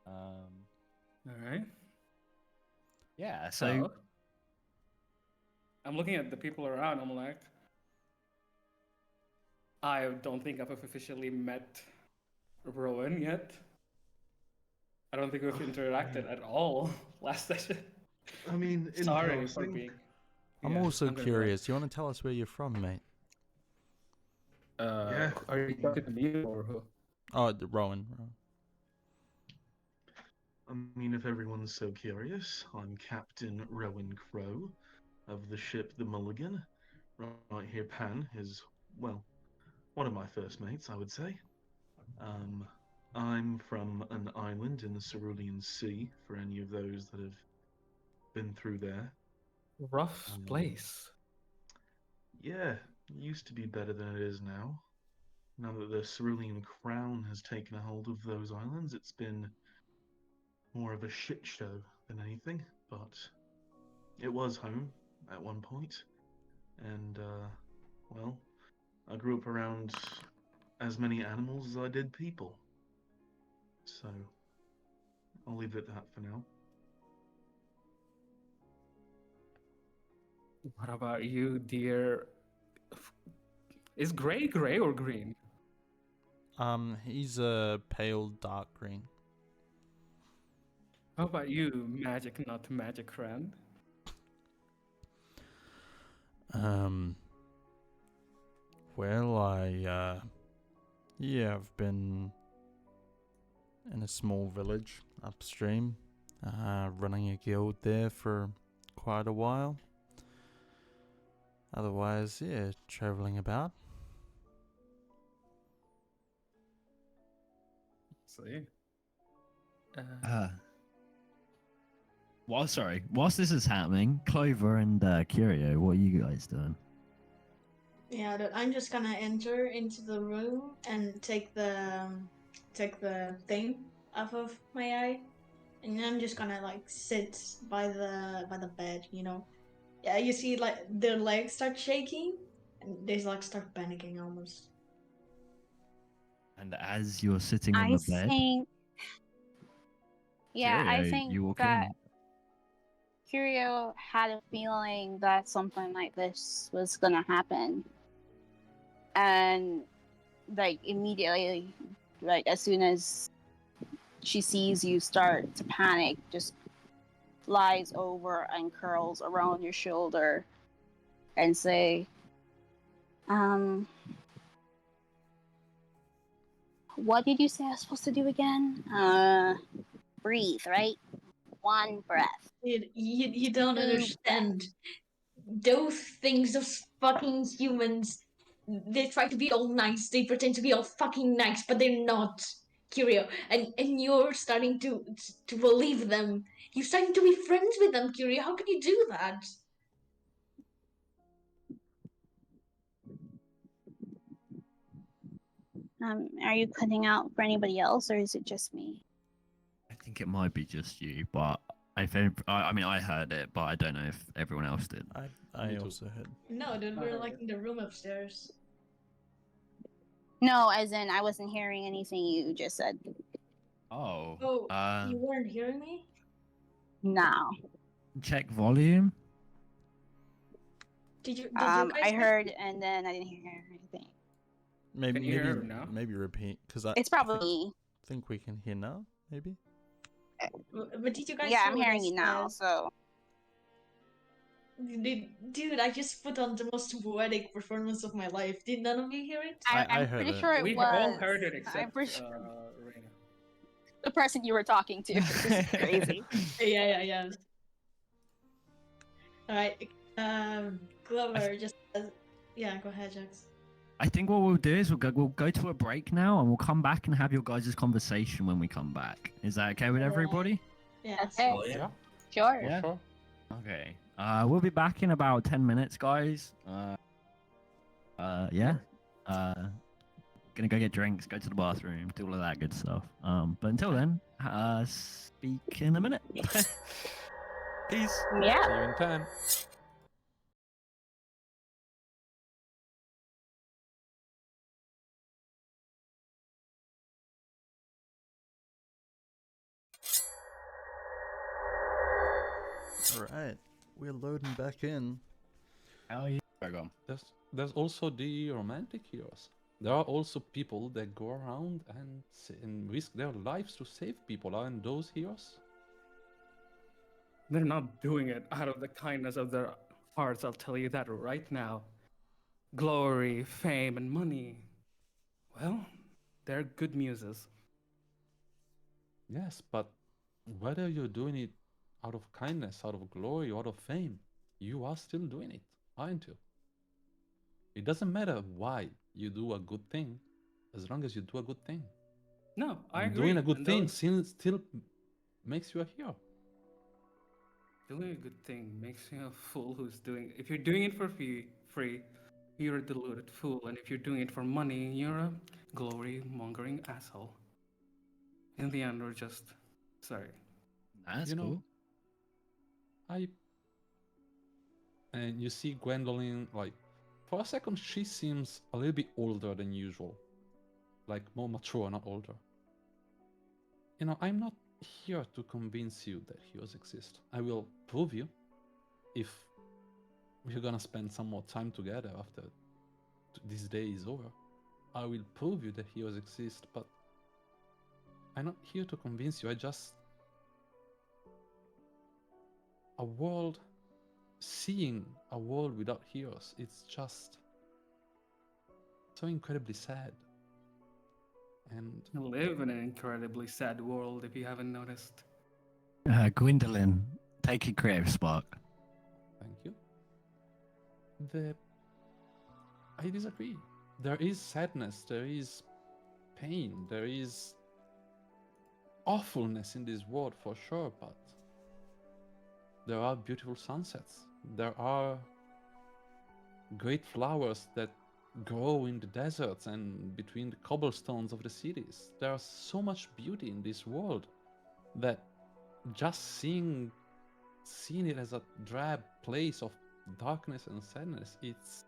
All right. Yeah, so I'm looking at the people around. I'm like, I don't think I've officially met Rowan yet. I don't think we've interacted at all last session. I mean, in Sorry for passing, being. I'm Yeah, also under curious. You want to tell us where you're from, mate? Yeah. Are you talking to me or who? Oh, Rowan. I mean, if everyone's so curious, I'm Captain Rowan Crow of the ship the Mulligan. Right here, Pan is, well, one of my first mates, I would say. Um, I'm from an island in the Cerulean Sea, for any of those that have been through there. Rough place. Yeah, used to be better than it is now. Now that the Cerulean Crown has taken a hold of those islands, it's been more of a shit show than anything, but it was home at one point, and, well, I grew up around as many animals as I did people. So, I'll leave it at that for now. What about you, dear? Is gray or green? He's a pale dark green. How about you, magic not magic friend? Well, I've been in a small village upstream, running a guild there for quite a while. Otherwise, yeah, traveling about. See. Whilst this is happening, Clover and Curio, what are you guys doing? Yeah, I'm just gonna enter into the room and take the thing off of my eye, and then I'm just gonna like sit by the bed, you know. Yeah, you see like their legs start shaking, and they like start panicking almost. And as you're sitting on I the bed, think. Yeah, I Curio, think you walk that in. Curio had a feeling that something like this was gonna happen. And like immediately, like as soon as she sees you start to panic, just flies over and curls around your shoulder and say, what did you say I was supposed to do again? Breathe, right? One breath. You don't Two understand. Those things, those fucking humans, they try to be all nice. They pretend to be all fucking nice, but they're not. Curio, and you're starting to believe them. You're starting to be friends with them, Curio. How can you do that? Are you cutting out for anybody else, or is it just me? I think it might be just you, but I mean, I heard it, but I don't know if everyone else did. I Me too. also heard. No, dude, we're like in the room upstairs. No, as in I wasn't hearing anything you just said. Oh, Oh, you weren't hearing me? No. check volume. Did you guys I hear heard me? and then I didn't hear anything. Maybe Can you hear her now? maybe repeat because I It's probably me. think we can hear now. Maybe. But did you guys Yeah, hear I'm what I hearing you now. said? So Dude, I just put on the most poetic performance of my life. Did none of you hear it? I I'm heard pretty it. sure it We was. all heard it I'm except pretty sure Reina. the person you were talking to. This is crazy. Yeah. All right. Glover just yeah. Go ahead, Jax. I think what we'll do is we'll go to a break now, and we'll come back and have your guys' conversation when we come back. Is that okay with Yeah. everybody? Yeah. Okay. Oh, yeah. Sure. Yeah. Sure. Okay. We'll be back in about 10 minutes, guys. Yeah. Gonna go get drinks, go to the bathroom, do all of that good stuff. But until then, speak in a minute. Peace. Yeah. See you in 10. All right, we're loading back in. Hell yeah. Go on. There's also the romantic heroes. There are also people that go around and risk their lives to save people. Aren't those heroes? They're not doing it out of the kindness of their hearts, I'll tell you that right now. Glory, fame, and money. Well, they're good muses. Yes, but Whether you're doing it out of kindness, out of glory, out of fame, you are still doing it, aren't you? It doesn't matter why you do a good thing, as long as you do a good thing. No, I And agree. doing a good And thing those still makes you a hero. doing a good thing makes you a fool who's doing. If you're doing it for free, you're a deluded fool, and if you're doing it for money, you're a glory mongering asshole. In the end, we're just sorry. That's You know, cool. I and you see Gwendolyn, like, for a second she seems a little bit older than usual. Like more mature, not older. You know, I'm not here to convince you that heroes exist. I will prove you if we're gonna spend some more time together after this day is over. I will prove you that heroes exist, but I'm not here to convince you. I just a world seeing a world without heroes, it's just so incredibly sad. And You live in an incredibly sad world if you haven't noticed. Gwendolyn, take a creative spark. thank you. I disagree. There is sadness, there is pain, there is awfulness in this world for sure, but there are beautiful sunsets. There are great flowers that grow in the deserts and between the cobblestones of the cities. There's so much beauty in this world that just seeing it as a drab place of darkness and sadness, it's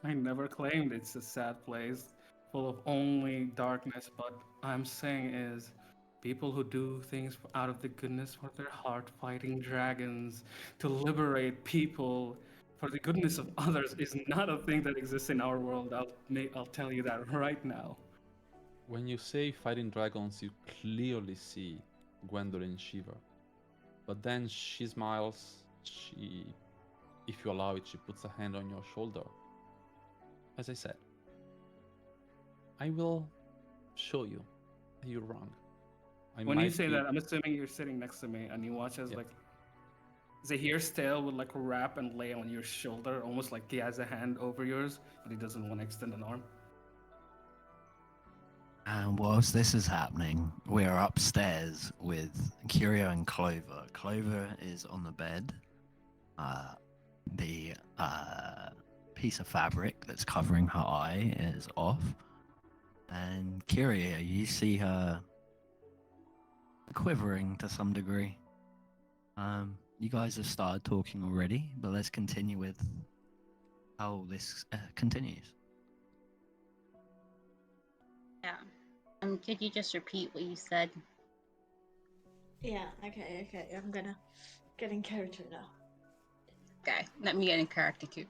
I never claimed it's a sad place full of only darkness, but I'm saying is people who do things out of the goodness of their heart, fighting dragons to liberate people for the goodness of others, is not a thing that exists in our world. I'll tell you that right now. when you say fighting dragons, you clearly see Gwendolyn shiver. But then she smiles, if you allow it, she puts a hand on your shoulder. As I said, I will show you that you're wrong. When you say that, I'm assuming you're sitting next to me and you watch as Yep. like Zahir's tail would like wrap and lay on your shoulder, almost like he has a hand over yours, but he doesn't want to extend an arm. And whilst this is happening, we are upstairs with Curio and Clover. Clover is on the bed. The piece of fabric that's covering her eye is off. And Curio, you see her quivering to some degree. You guys have started talking already, but let's continue with how this continues. Yeah. Could you just repeat what you said? Yeah, okay. I'm gonna get in character now. Okay, let me get in character too.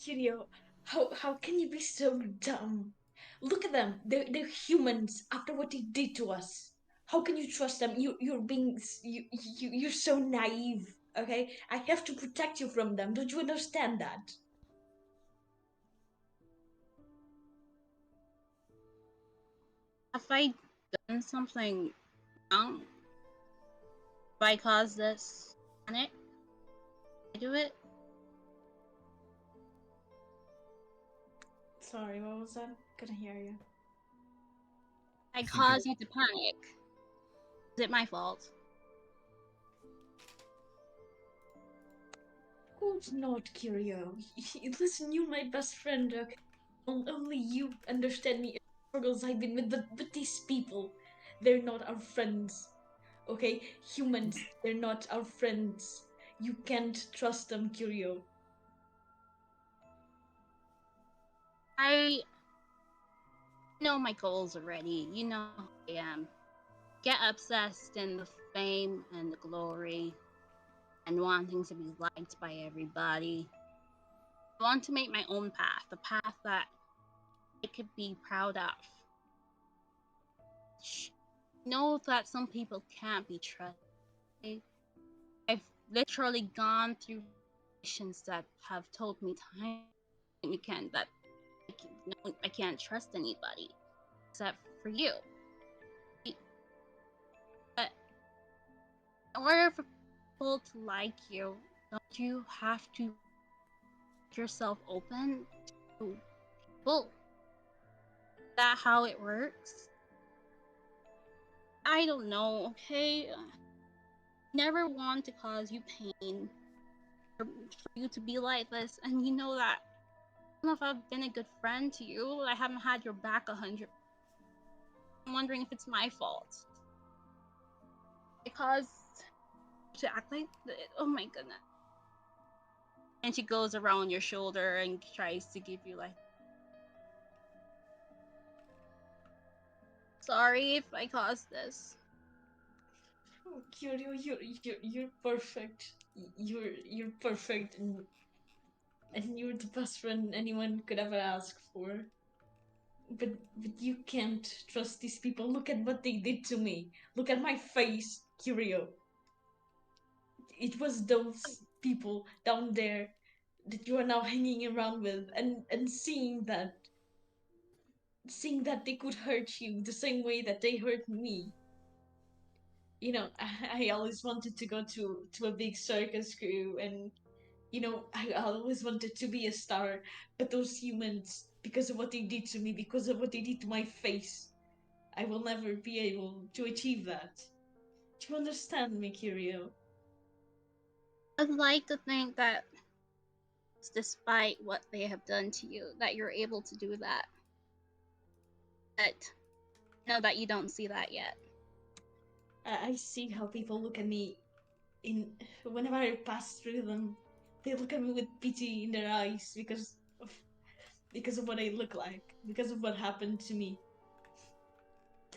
Kirio, how can you be so dumb? Look at them. They're humans after what they did to us. How can you trust them? You're so naive. Okay, I have to protect you from them. Don't you understand that? Have I done something wrong? Have I caused this panic? Did I do it? Sorry, what was that? Couldn't hear you. I caused you to panic. Is it my fault? Of course not, Kirio. Listen, you're my best friend. Okay? Only you understand me. Struggles I've been with, but these people, they're not our friends. Okay, humans, they're not our friends. You can't trust them, Curio. I know my goals already. You know how I am. Get obsessed in the fame and the glory and wanting to be liked by everybody. I want to make my own path, the path that I could be proud of. Know that some people can't be trusted. I've literally gone through situations that have told me time and again that I can't trust anybody except for you. In order for people to like you, don't you have to make yourself open to people? Is that how it works? I don't know, okay? Never want to cause you pain or for you to be like this, and you know that. I don't know if I've been a good friend to you. I haven't had your back 100. I'm wondering if it's my fault. Because to act like, oh my goodness. And she goes around your shoulder and tries to give you like, sorry if I caused this. Oh, Curio, you're perfect. You're perfect, and you're the best friend anyone could ever ask for. But you can't trust these people. Look at what they did to me. Look at my face, Curio. It was those people down there that you are now hanging around with, and seeing that they could hurt you the same way that they hurt me. You know, I always wanted to go to a big circus crew, and you know, I always wanted to be a star, but those humans, because of what they did to me, because of what they did to my face, I will never be able to achieve that. Do you understand me, Curio? I'd like to think that despite what they have done to you, that you're able to do that. But know that you don't see that yet. I see how people look at me in whenever I pass through them. They look at me with pity in their eyes because of what I look like, because of what happened to me.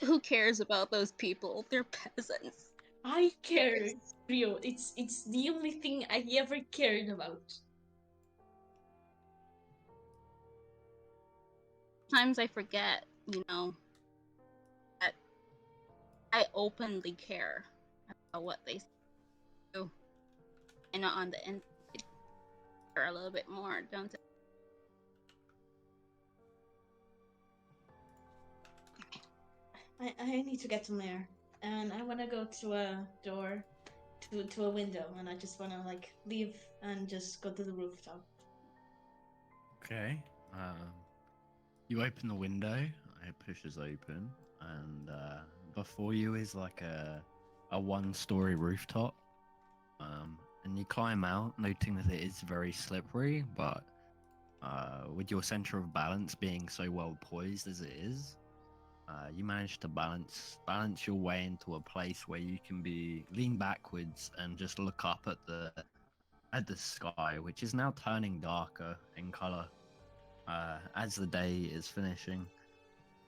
Who cares about those people? They're peasants. I care, Rio. It's the only thing I ever cared about. Sometimes I forget, that I openly care about what they do. And on the inside, care a little bit more, don't I need to get to there, and I want to go to a door, to a window, and I just want to like leave and just go to the rooftop. Okay. You open the window, it pushes open, and before you is like a one-story rooftop. And you climb out, noting that it is very slippery, but with your center of balance being so well poised as it is, you manage to balance your way into a place where you can be lean backwards and just look up at the sky, which is now turning darker in color as the day is finishing.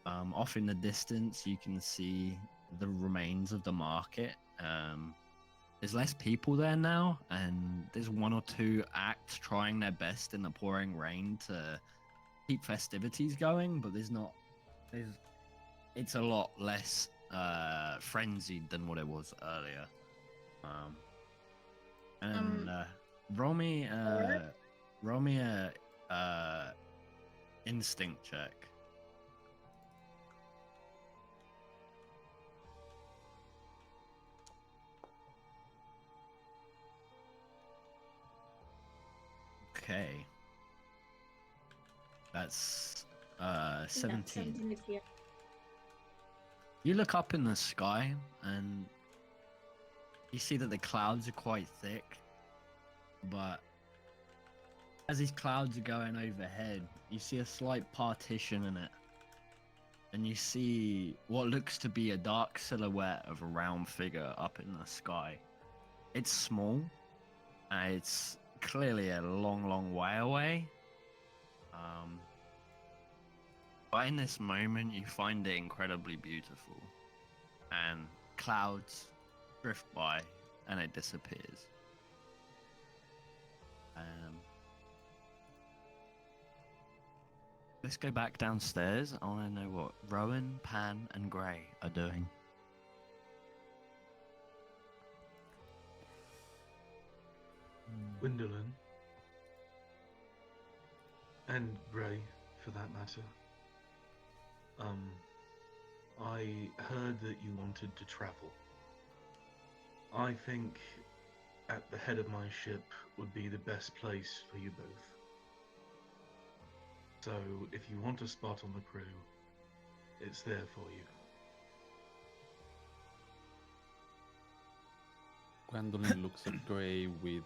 Off in the distance, you can see the remains of the market. There's less people there now, and there's one or two acts trying their best in the pouring rain to keep festivities going, but it's a lot less frenzied than what it was earlier. Roll me a instinct check. Okay. That's 17. You look up in the sky and you see that the clouds are quite thick, but as these clouds are going overhead, you see a slight partition in it, and you see what looks to be a dark silhouette of a round figure up in the sky. It's small, and it's clearly a long way away. But in this moment, you find it incredibly beautiful, and clouds drift by, and it disappears. Let's go back downstairs. I want to know what Rowan, Pan, and Gray are doing. Gwendolyn, and Gray, for that matter. I heard that you wanted to travel. I think at the head of my ship would be the best place for you both. So if you want a spot on the crew, it's there for you. Gwendolyn looks at Gray with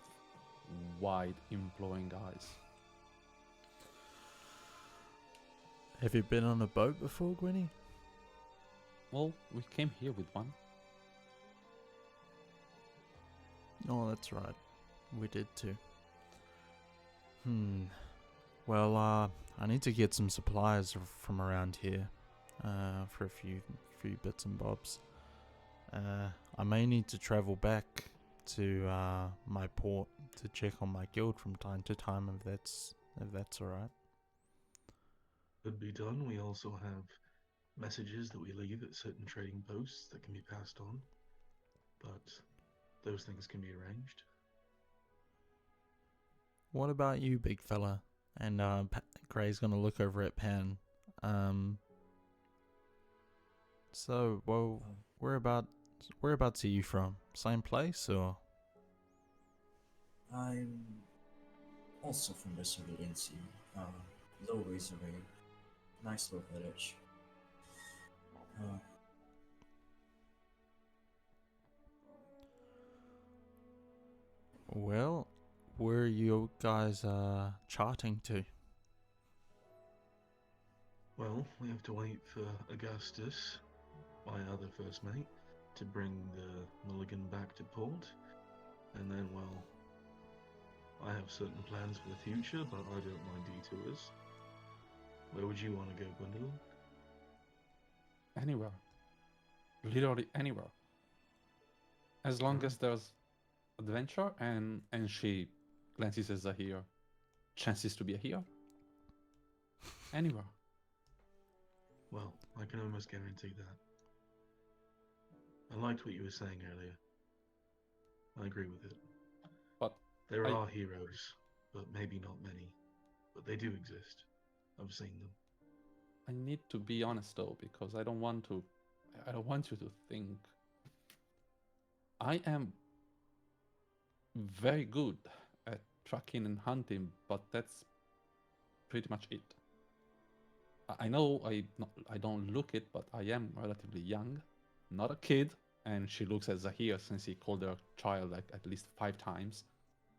wide, imploring eyes. Have you been on a boat before, Gwenny? Well, we came here with one. Oh, that's right. We did too. Well, I need to get some supplies from around here, for a few bits and bobs. I may need to travel back to my port to check on my guild from time to time, if that's alright. Could be done. We also have messages that we leave at certain trading posts that can be passed on, but those things can be arranged. What about you, big fella? And Gray's gonna look over at Pan. So, well, whereabouts are you from? Same place, or? I'm also from the Cerulean Sea, little ways away. Nice little village. Well, where are you guys charting to? Well, we have to wait for Augustus, my other first mate, to bring the Mulligan back to port. And then, well, I have certain plans for the future, but I don't mind detours. Where would you want to go, Gwendolyn? Anywhere. Literally anywhere. As long as there's adventure and she glances at Zahir, chances to be a hero. Anywhere. Well, I can almost guarantee that. I liked what you were saying earlier. I agree with it. But there are heroes, but maybe not many. But they do exist. I've seen them. I need to be honest though, because I don't want you to think I am very good at tracking and hunting, but that's pretty much it. I know I don't look it, but I am relatively young, not a kid, and she looks at Zahir since he called her a child like at least 5 times.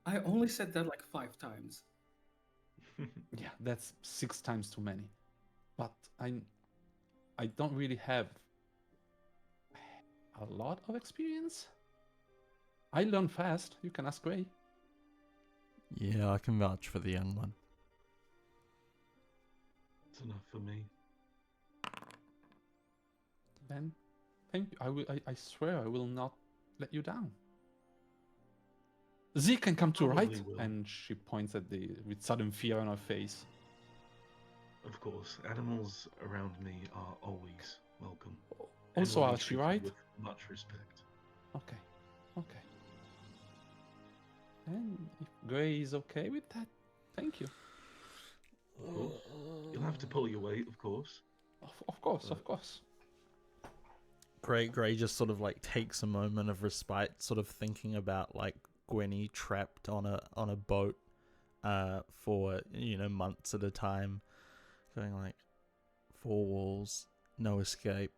I only said that like 5 times. Yeah, that's 6 times too many. But I don't really have a lot of experience. I learn fast. You can ask Gray. Yeah, I can vouch for the young one. It's enough for me. Then, thank you. I swear I will not let you down. Z can come to Probably right, will. and she points at with sudden fear on her face. Of course, animals around me are always welcome. Also, and will be Archie, treated right? With much respect. Okay. And if Gray is okay with that, thank you. Of course. You'll have to pull your weight, of course. Of course. Gray just sort of like takes a moment of respite, sort of thinking about like Gwenny trapped on a boat for months at a time, going like 4 walls, no escape,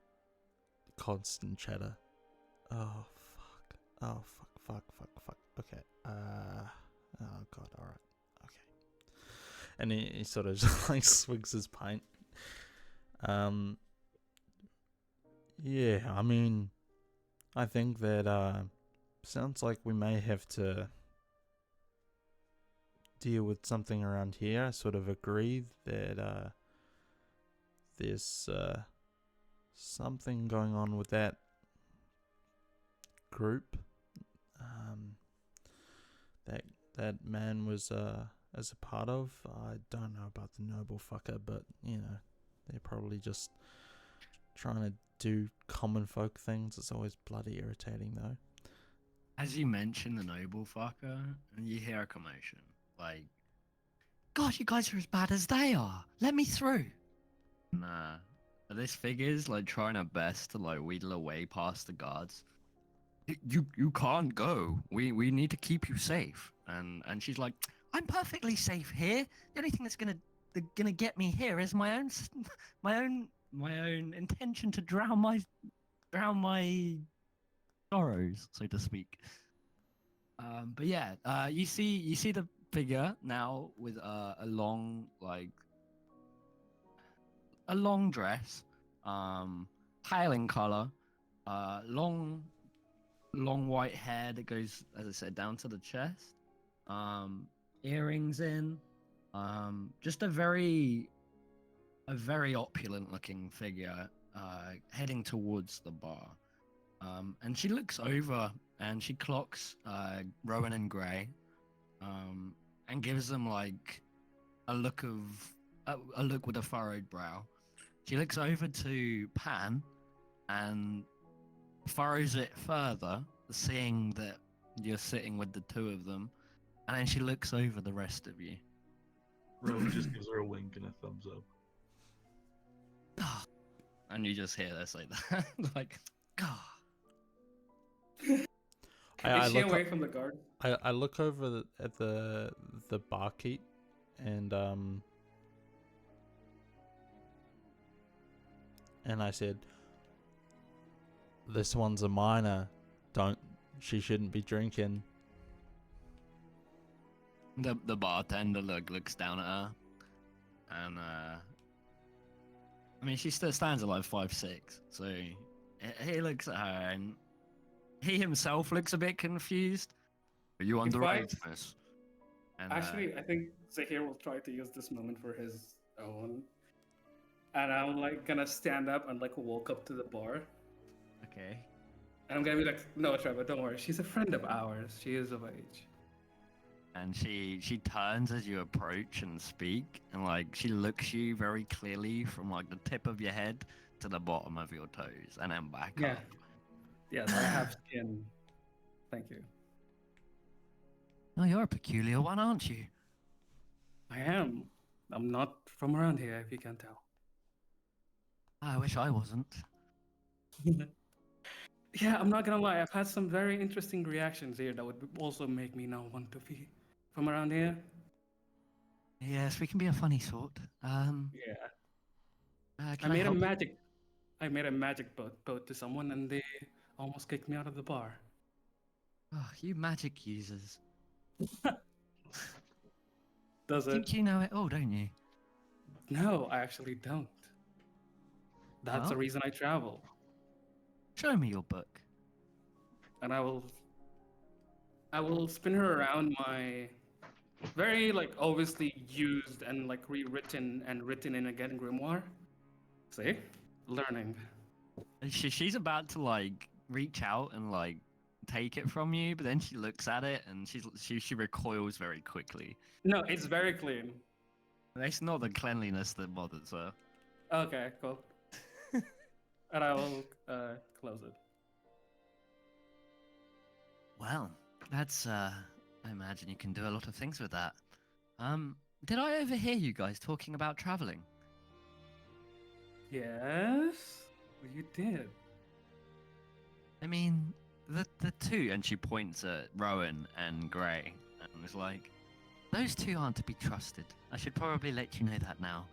constant chatter. Oh fuck. Okay. Oh god. All right. Okay. And he sort of just like swigs his pint. Yeah. I mean, I think that sounds like we may have to deal with something around here. I sort of agree that there's something going on with that group. That man was as a part of. I don't know about the noble fucker, but they're probably just trying to do common folk things. It's always bloody irritating though. As you mention the noble fucker, and you hear a commotion. Like, God, you guys are as bad as they are. Let me through. nah. But this figure's like trying her best to like wheedle away past the guards. You can't go. We need to keep you safe. And she's like, I'm perfectly safe here. The only thing that's gonna get me here is my own intention to drown my sorrows, so to speak. But yeah, you see the figure now with a long dress, pale in color, long white hair that goes, as I said, down to the chest, earrings in, just a very opulent looking figure, heading towards the bar. And she looks over and she clocks Rowan and Gray, and gives them like a look with a furrowed brow. She looks over to Pan and furrows it further, seeing that you're sitting with the two of them, and then she looks over the rest of you. Rowan just gives her a wink and a thumbs up. And you just hear her say that, like, God. Is she away from the guard? I look over at the barkeep, and I said, "This one's a minor. She shouldn't be drinking." The bartender looks down at her, and I mean, she still stands at like 5'6", so he looks at her and he himself looks a bit confused. Are you underage, miss? And, actually, I think Zahir will try to use this moment for his own. And I'm like gonna stand up and like walk up to the bar. Okay. And I'm gonna be like, no, Trevor, don't worry. She's a friend of ours. She is of age. And she turns as you approach and speak, and like she looks you very clearly from like the tip of your head to the bottom of your toes, and then back up. Yes, I have skin. Thank you. Oh, you're a peculiar one, aren't you? I am. I'm not from around here, if you can't tell. I wish I wasn't. Yeah, I'm not gonna lie. I've had some very interesting reactions here that would also make me not want to be from around here. Yes, we can be a funny sort. Yeah. I Can made a help you? magic boat to someone, and they almost kicked me out of the bar. Oh, you magic users. Does it? Think you know it all, don't you? No, I actually don't. That's the Well? reason I travel. Show me your book. And I will spin her around my very like obviously used and like rewritten and written in again grimoire. See? Learning. She's about to like reach out and like take it from you, but then she looks at it and she recoils very quickly. No, it's very clean. It's not the cleanliness that bothers her. Okay, cool. And I will close it. Well, that's I imagine you can do a lot of things with that. Did I overhear you guys talking about traveling? Yes, you did. I mean, the two, and she points at Rowan and Gray, and was like, those two aren't to be trusted. I should probably let you know that now.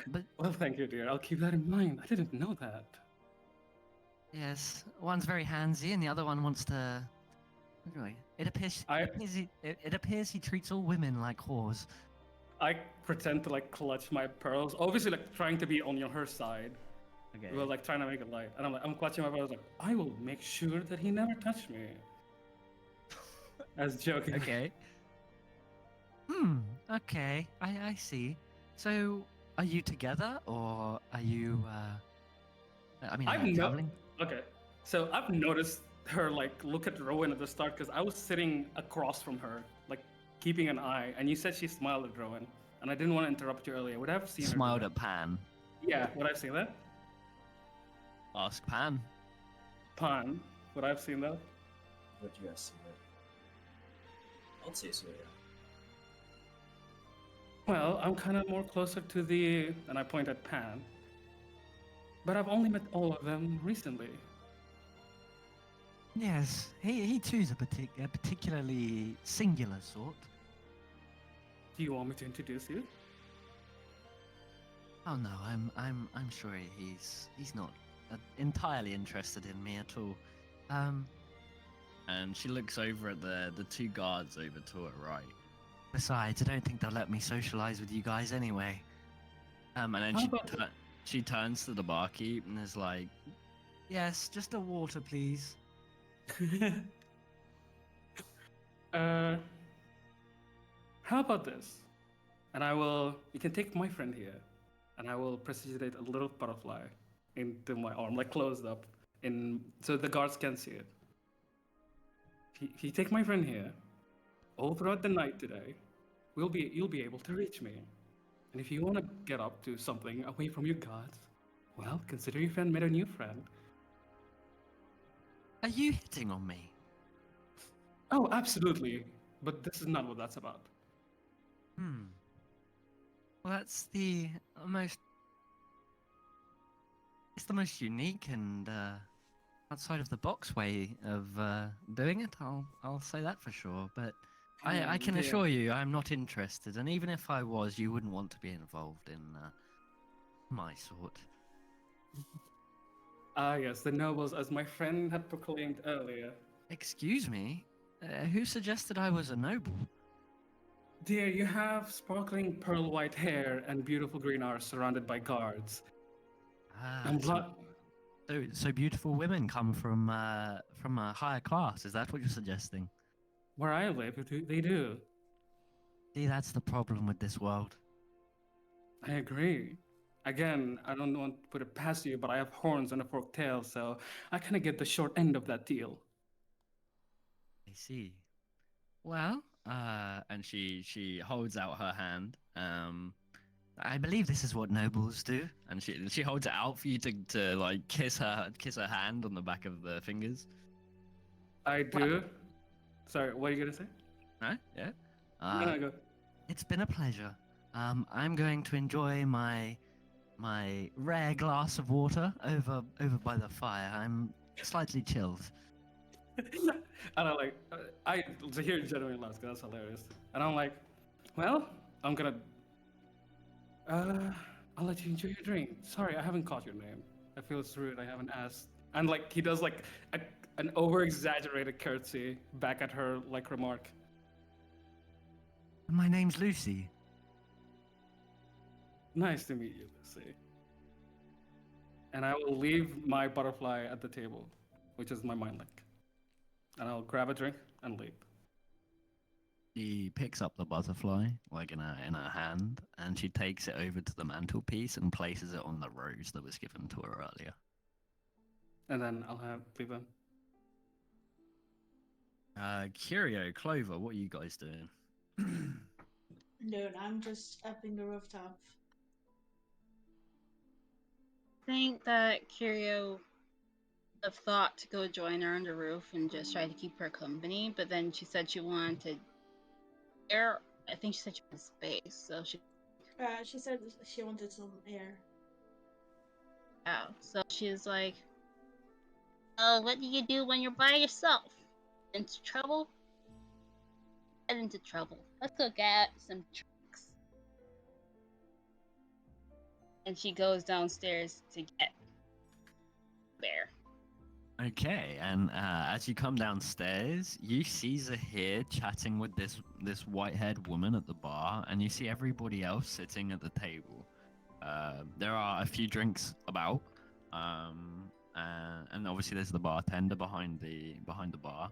But Well, thank you, dear. I'll keep that in mind. I didn't know that. yes, one's very handsy, and the other one wants to. Anyway, it appears he treats all women like whores. I pretend to like clutch my pearls, obviously like trying to be on her side. Okay. We're like trying to make it light, and I'm clutching my pearls like I will make sure that he never touched me. As joking. Okay. Okay. I see. So, are you together, or are you? I mean, are you traveling? Okay, so I've noticed her like look at Rowan at the start because I was sitting across from her, like keeping an eye, and you said she smiled at Rowan, and I didn't want to interrupt you earlier. Would I have seen Smiled her? at Pan. Yeah, would I have seen that? Ask Pan. Pan, would I have seen that? What do you guys see there? I'd say so, yeah. Well, I'm kind of more closer to the, and I point at Pan. But I've only met all of them recently. Yes, he too's a particularly singular sort. Do you want me to introduce you? Oh no, I'm sure he's not entirely interested in me at all. And she looks over at the two guards over to her right. Besides, I don't think they'll let me socialize with you guys anyway. And then How about she turns to the barkeep and is like, Yes, just a water, please. How about this? And you can take my friend here, and I will precipitate a little butterfly into my arm, like closed up, so the guards can't see it. If you take my friend here, all throughout the night today, you'll be able to reach me. And if you want to get up to something away from your gods, well, consider your friend made a new friend. Are you hitting on me? Oh, absolutely. But this is not what that's about. Well, that's the most. It's the most unique and outside of the box way of doing it. I'll say that for sure. But I can assure you, I'm not interested. And even if I was, you wouldn't want to be involved in my sort. Ah, yes, the nobles, as my friend had proclaimed earlier. Excuse me. Who suggested I was a noble? Dear, you have sparkling pearl white hair and beautiful green eyes surrounded by guards. Ah, so beautiful women come from a higher class. Is that what you're suggesting? Where I live, they do. See, that's the problem with this world. I agree. Again, I don't want to put it past you, but I have horns and a forked tail, so I kind of get the short end of that deal. I see. Well, and she holds out her hand. I believe this is what nobles do. And she holds it out for you to like kiss her hand on the back of the fingers. I do. Sorry, what are you gonna say? Right? Yeah. No, go. It's been a pleasure. I'm going to enjoy my rare glass of water over by the fire. I'm slightly chilled. And I'm like, Zahir genuinely laughs because that's hilarious. And I'm like, well, I'm gonna, I'll let you enjoy your drink. Sorry, I haven't caught your name. I feel it's rude. I haven't asked. And like, he does like an over-exaggerated curtsy back at her like remark. My name's Lucy. Nice to meet you, Lucy. And I will leave my butterfly at the table, which is my mind link. And I'll grab a drink and leave. She picks up the butterfly, like in her hand, and she takes it over to the mantelpiece and places it on the rose that was given to her earlier. And then I'll leave them. Curio, Clover, what are you guys doing? Dude, I'm just up in the rooftop. I think that Curio have thought to go join her on the roof and just try to keep her company, but then she said she wanted air. I think she said she wanted space, so She said she wanted some air. yeah. So she's like, "Oh, what do you do when you're by yourself? Into trouble? Get into trouble. Let's go get some drinks." And she goes downstairs to get there. Okay, and as you come downstairs, you see Zahir chatting with this white-haired woman at the bar, and you see everybody else sitting at the table. There are a few drinks about, and obviously there's the bartender behind the bar,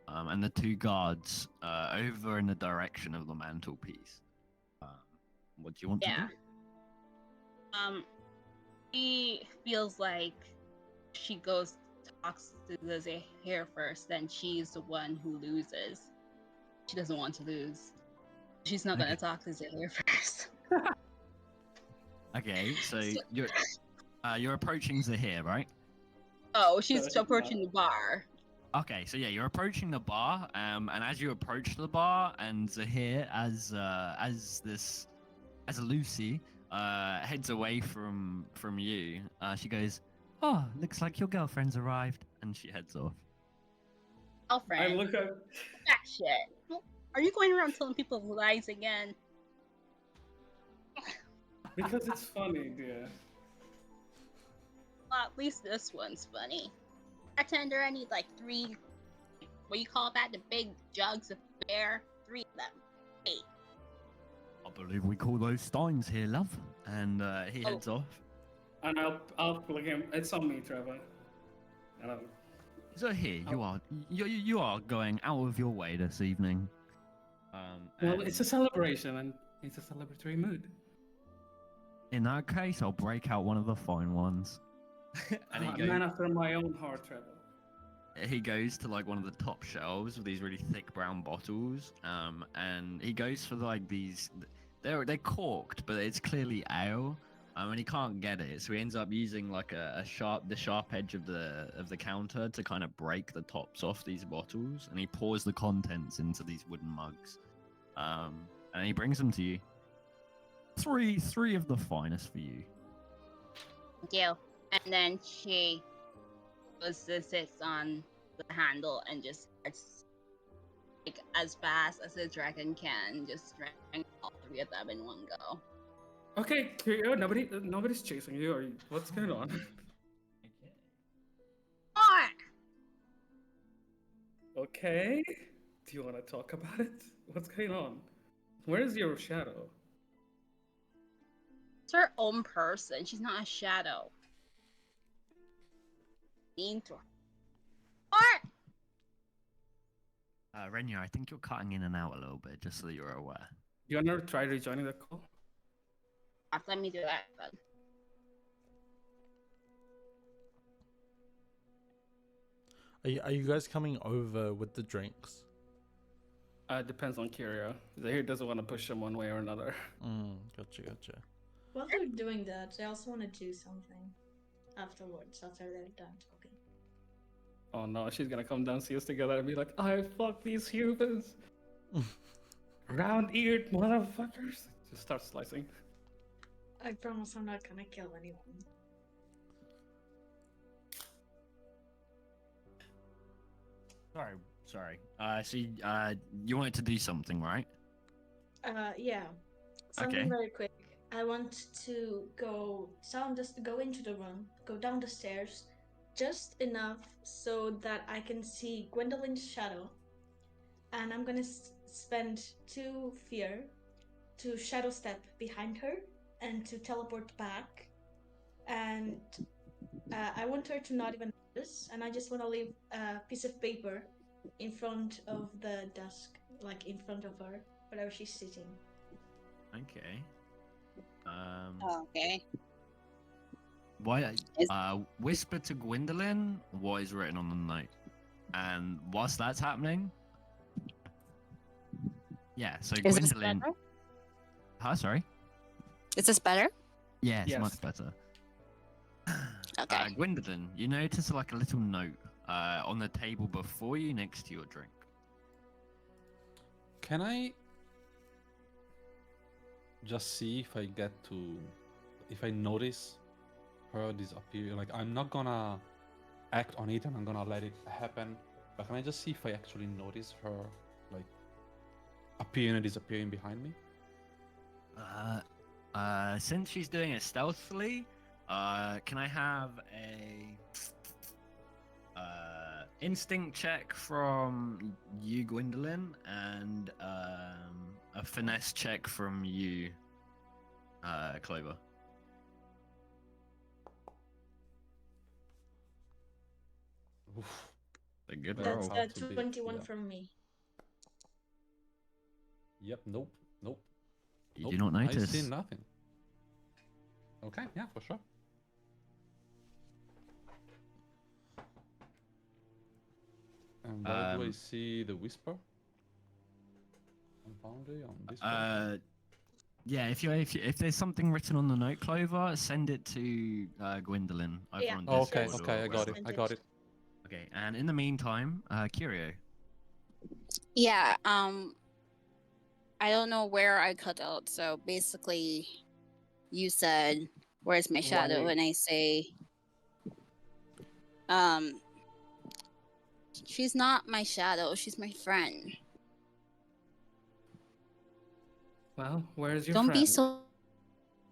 and the two guards over in the direction of the mantelpiece. What do you want to do? She feels like she goes talks to the Zahir first, then she's the one who loses. She doesn't want to lose. She's not gonna talk to Zahir first. Okay, so you're approaching Zahir, right? Oh, she's approaching the bar. Okay, so yeah, you're approaching the bar, and as you approach the bar, and Zahir, as Lucy, heads away from you, she goes, "Oh, looks like your girlfriend's arrived," and she heads off. Girlfriend. look at. That shit. Are you going around telling people lies again? Because it's funny, dear. Well, at least this one's funny. Bartender, I need like 3. What do you call that? The big jugs of beer. 3 of them. 8. I believe we call those steins here, love. And he heads off. And I'll plug him. It's on me, Trevor. And I'll, So here you are going out of your way this evening. well, and it's a celebration and it's a celebratory mood. in that case, I'll break out one of the fine ones. And he Man after my own heart, Trevor. he goes to like one of the top shelves with these really thick brown bottles, and he goes for like these. They're corked, but it's clearly ale. And he can't get it, so he ends up using like the sharp edge of the counter to kind of break the tops off these bottles, and he pours the contents into these wooden mugs, and he brings them to you. Three of the finest for you. Thank you. And then she sits on the handle and just starts, like, as fast as a dragon can, just drank all 3 of them in one go. Okay, nobody's chasing you. Or what's going on? Okay. Do you want to talk about it? What's going on? Where is your shadow? It's her own person. She's not a shadow. Mean to her. Renya, I think you're cutting in and out a little bit, just so that you're aware. You want to try rejoining the call? Let me do that then. Are you guys coming over with the drinks? Depends on Kyria. Zahir doesn't want to push him one way or another. Gotcha. While they're doing that, I also want to do something afterwards, after they're done talking. Oh no, she's gonna come down, see us together, and be like, I fuck these humans. Round-eared motherfuckers. Just start slicing. I promise I'm not gonna kill anyone. Sorry. So you wanted to do something, right? Yeah. Something Okay. very quick. I want to go into the room, go down the stairs, just enough so that I can see Gwendolyn's shadow, and I'm gonna spend 2 fear to shadow step behind her and to teleport back, and I want her to not even notice, and I just want to leave a piece of paper in front of the desk, like in front of her, wherever she's sitting. Okay. Okay. Why? Whisper to Gwendolyn what is written on the note, and whilst that's happening, yeah. So Is this Gwendolyn. better? Huh? Sorry. Is this better? Yeah, it's Yes. much better. Okay. Gwendolyn, you notice like a little note on the table before you next to your drink. Can I just see if I notice her disappear? Like, I'm not gonna act on it and I'm gonna let it happen. But can I just see if I actually notice her, like, appearing and disappearing behind me? Since she's doing it stealthily, can I have a instinct check from you, Gwendolyn, and a finesse check from you, Clover? Oof. A good Well, That's roll. How to be- 21 yeah. from me. Yep, nope. You do not notice. I see nothing. Okay, yeah, for sure. And where do I see the whisper? On Foundry, on this one? Yeah, if there's something written on the note, Clover, send it to Gwendolyn over Yeah. on Oh, Discord. okay, I or got it. wherever. I got it. Okay, and in the meantime, Curio. Yeah, I don't know where I cut out, so basically you said, where's my shadow? Right. And I say, She's not my shadow. She's my friend. Well, where's your Don't friend? be so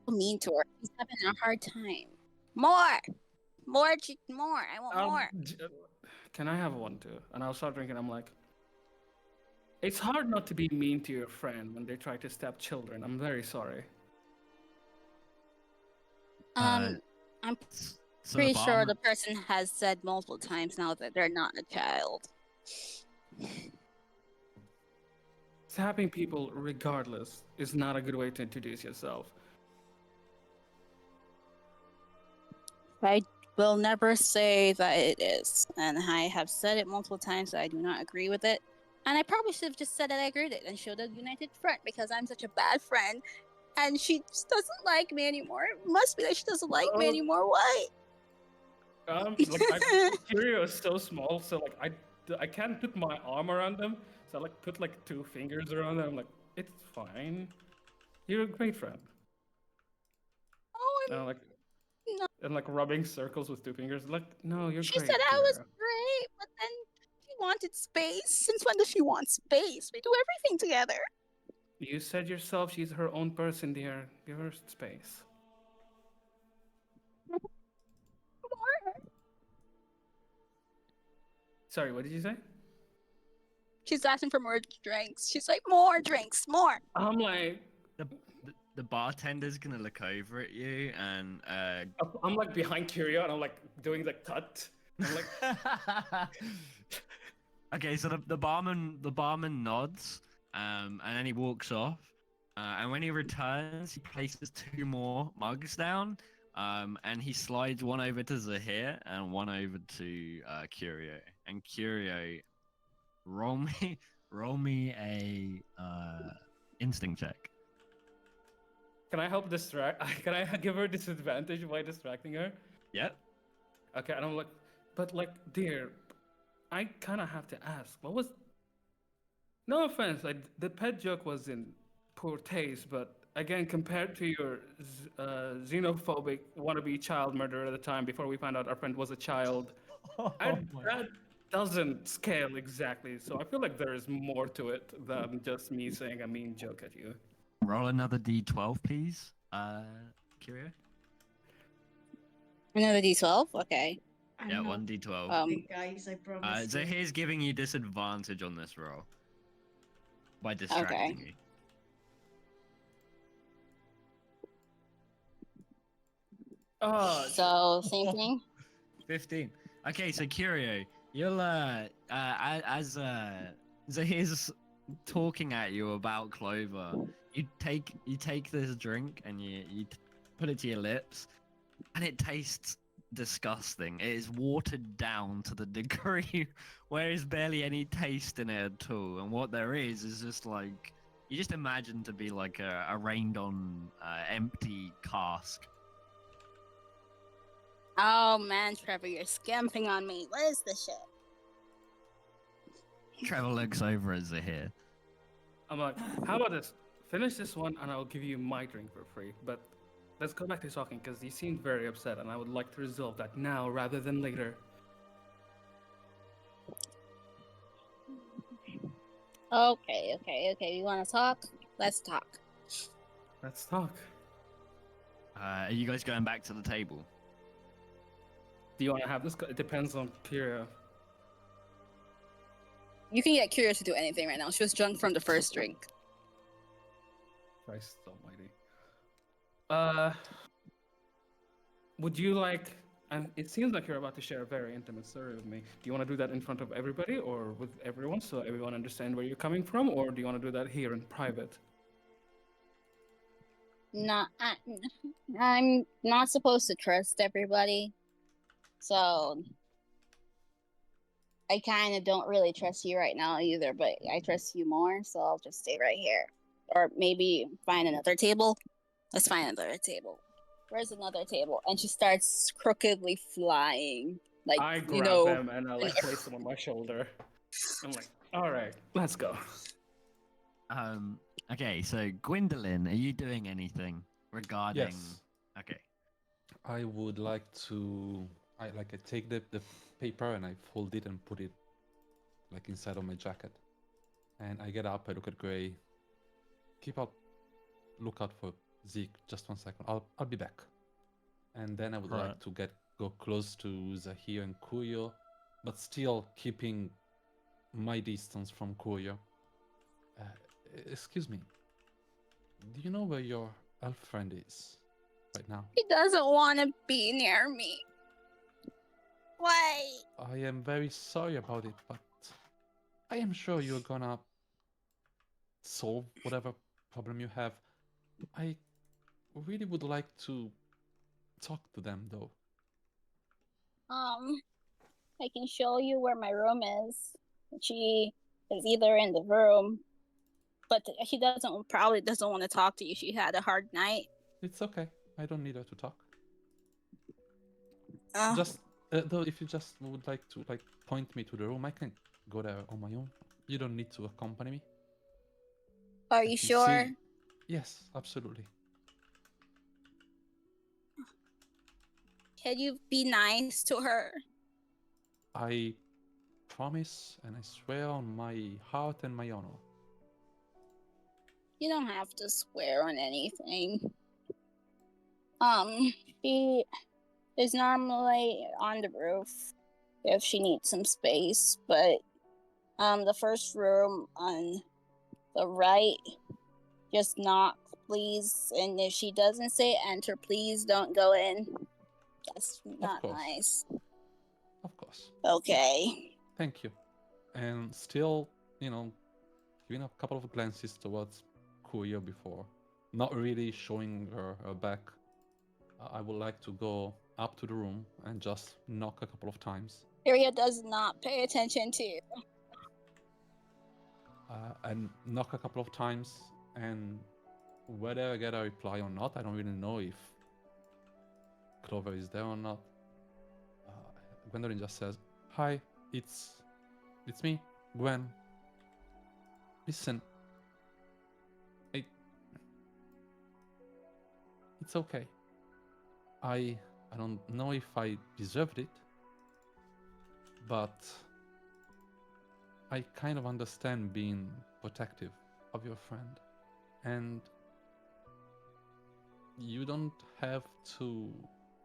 mean to her. She's having a hard time. More, more. I want more. Can I have one too? And I'll start drinking. I'm like, it's hard not to be mean to your friend when they try to stab children. I'm very sorry. I'm So pretty the sure barman- the person has said multiple times now that they're not a child. Stabbing people, regardless, is not a good way to introduce yourself. I will never say that it is, and I have said it multiple times that I do not agree with it. And I probably should have just said that I agreed with it and showed a united front because I'm such a bad friend, and she just doesn't like me anymore. It must be that she doesn't like me Oh. anymore. Why? Curio is so small, so like I can't put my arm around them. So I like put like 2 fingers around them. I'm like, it's fine. You're a great friend. Oh, And like No. and like rubbing circles with 2 fingers. Like, no, you're She great. said I was Curio. great, but then she wanted space. Since when does she want space? We do everything together. You said yourself she's her own person, dear. Give her space. More. Sorry, what did you say? She's asking for more drinks. She's like, more drinks, more. I'm like, the bartender's gonna look over at you and I'm like behind Curio and I'm like doing the cut. I'm like, okay, so the barman nods, and then he walks off. And when he returns, he places 2 more mugs down, and he slides one over to Zahir and one over to Curio. And Curio, roll me a instinct check. can I help distract? Can I give her disadvantage by distracting her? Yep. Okay, and I'm like, but like, dear, I kind of have to ask. What was? No offense, like the pet joke was in poor taste, but again, compared to your xenophobic wannabe child murderer at the time, before we found out our friend was a child, that doesn't scale exactly. So I feel like there is more to it than just me saying a mean joke at you. Roll another d12, please. Curio. Another D12? Okay. I'm Yeah, not 1d12. big, guys, I promise. you. Zahir's giving you disadvantage on this roll by distracting you. Oh, So, same thing? 15. Okay, so Curio, you'll as Zahir's talking at you about Clover, you take this drink and you put it to your lips, and it tastes disgusting. It is watered down to the degree where there's barely any taste in it at all, and what there is just like you just imagine to be like a rained on empty cask. Oh man, Trevor, you're skimping on me. What is this shit? Trevor looks over at Zahir. I'm like, how about this? Finish this one and I'll give you my drink for free. But let's go back to talking because you seemed very upset and I would like to resolve that now rather than later. Okay. You want to talk? Let's talk. Let's talk. Are you guys going back to the table? Do you want to have this? It depends on Kira. You can get curious to do anything right now. She was drunk from the first drink. Christ almighty. Would you like, and it seems like you're about to share a very intimate story with me. Do you want to do that in front of everybody or with everyone so everyone understand where you're coming from, or do you want to do that here in private? No, I'm not supposed to trust everybody. So I kind of don't really trust you right now either, but I trust you more, so I'll just stay right here. Or maybe find another table. Let's find another table. Where's another table? And she starts crookedly flying. Like, I grab you know, them and I like place them on my shoulder. I'm like, all right, let's go. Okay, so Gwendolyn, are you doing anything regarding? Yes. Okay. I would like to. I take the paper and I fold it and put it like inside of my jacket. And I get up, I look at Gray. Look out for Zeke, just 1 second. I'll be back. And then I would like Right. to go close to Zahir and Kuyo, but still keeping my distance from Kuyo. Excuse me. Do you know where your elf friend is right now? He doesn't want to be near me. Why? I am very sorry about it, but I am sure you're gonna solve whatever problem you have. I really would like to talk to them, though. I can show you where my room is. She is either in the room, but she probably doesn't want to talk to you. She had a hard night. It's okay. I don't need her to talk. Uh, Just though, if you just would like to point me to the room, I can go there on my own. You don't need to accompany me. Are I you can sure? see- Yes, absolutely. Can you be nice to her? I promise and I swear on my heart and my honor. You don't have to swear on anything. She is normally on the roof if she needs some space, but the first room on the right, just knock, please. And if she doesn't say enter, please don't go in. That's not course. nice. Of course. Okay. Thank you. And still, giving a couple of glances towards Kuya before, not really showing her back. I would like to go up to the room and just knock a couple of times. Iria does not pay attention to you. And knock a couple of times, and whether I get a reply or not, I don't really know if Clover is there or not. Gwendolyn just says, "Hi, it's me, Gwen. Listen, it's okay. I don't know if I deserved it, but I kind of understand being protective of your friend, and you don't have to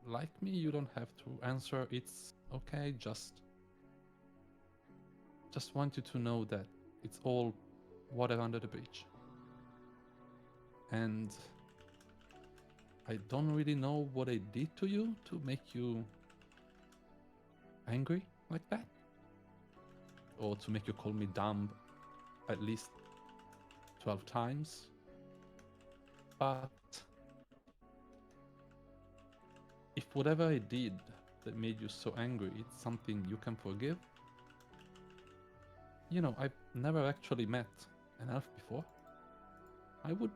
like me, you don't have to answer. It's okay. Just want you to know that it's all water under the bridge, and I don't really know what I did to you to make you angry like that, or to make you call me dumb at least 12 times, but if whatever I did that made you so angry, it's something you can forgive. I've never actually met an elf before. I would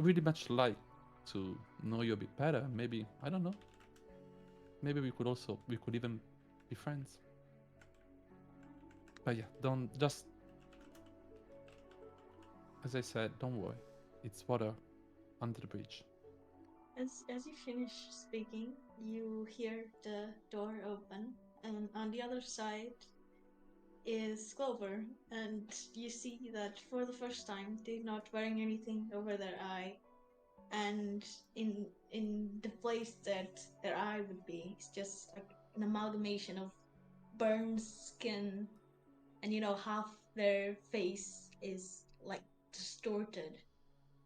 really much like to know you a bit better. Maybe, I don't know. Maybe we could even be friends. But yeah, as I said, don't worry. It's water under the bridge. As you finish speaking, you hear the door open, and on the other side is Clover, and you see that for the first time they're not wearing anything over their eye, and in the place that their eye would be, it's just like an amalgamation of burned skin, and half their face is like distorted.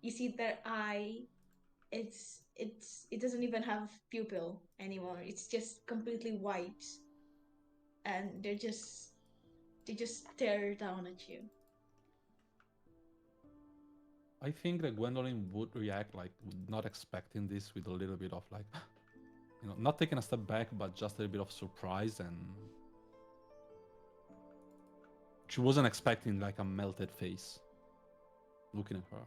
You see their eye, it doesn't even have pupil anymore. It's just completely white, and they just stare down at you. I think that Gwendolyn would react not expecting this, with a little bit of not taking a step back, but just a little bit of surprise, and she wasn't expecting a melted face looking at her.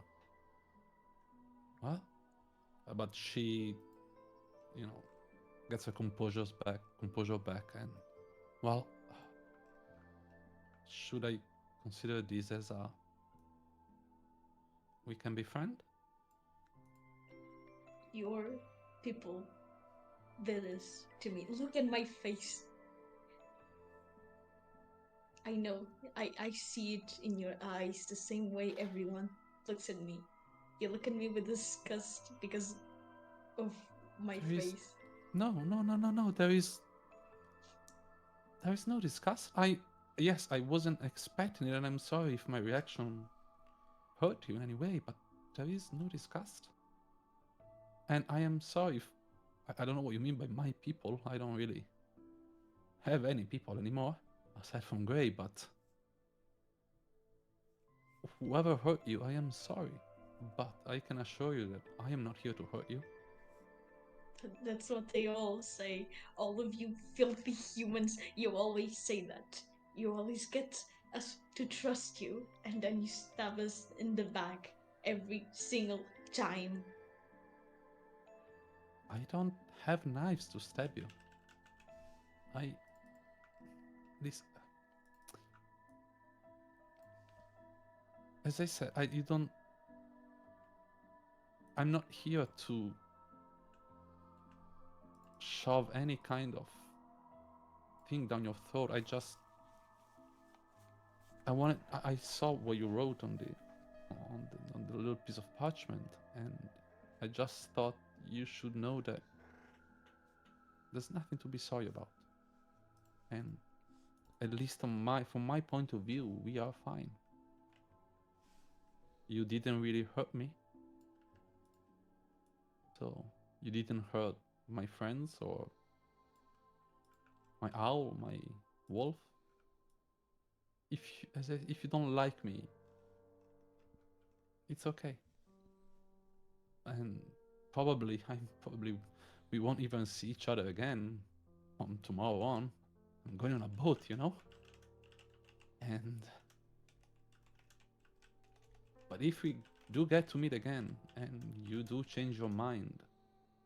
What? But she, gets her composure back, and well, should I consider this as we can be friends? Your people did this to me. Look at my face. I know. I see it in your eyes the same way everyone looks at me. You look at me with disgust because of my There is- face. No. There is no disgust. Yes, I wasn't expecting it, and I'm sorry if my reaction hurt you in any way, but there is no disgust. And I am sorry if I don't know what you mean by my people. I don't really have any people anymore, aside from Gray, but whoever hurt you, I am sorry. But I can assure you that I am not here to hurt you. That's what they all say. All of you filthy humans, you always say that. You always get us to trust you, and then you stab us in the back every single time. I don't have knives to stab you. This, as I said, you don't. I'm not here to shove any kind of thing down your throat. I saw what you wrote on the little piece of parchment, and I just thought you should know that there's nothing to be sorry about. And at least from my point of view, we are fine. You didn't really hurt me. So you didn't hurt my friends or my owl, my wolf. If you don't like me, it's okay. And probably we won't even see each other again from tomorrow on. I'm going on a boat, you know? But if we do get to meet again and you do change your mind,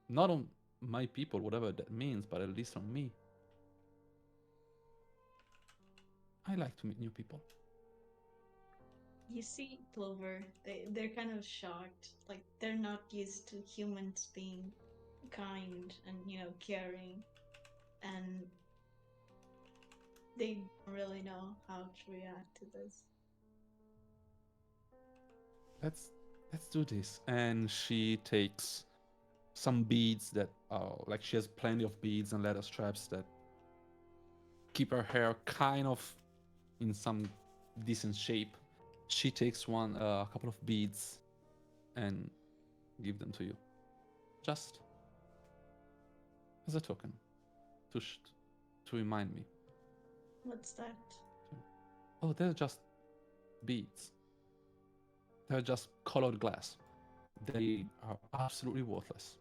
not on my people, whatever that means, but at least on me, I like to meet new people. You see, Clover, they're kind of shocked. Like, they're not used to humans being kind and, caring. And they don't really know how to react to this. Let's do this. And she takes some beads that are like, she has plenty of beads and leather straps that keep her hair kind of in some decent shape. She takes a couple of beads and give them to you, just as a token, to remind me. What's that? Oh, they're just beads. They're just colored glass. They are absolutely worthless.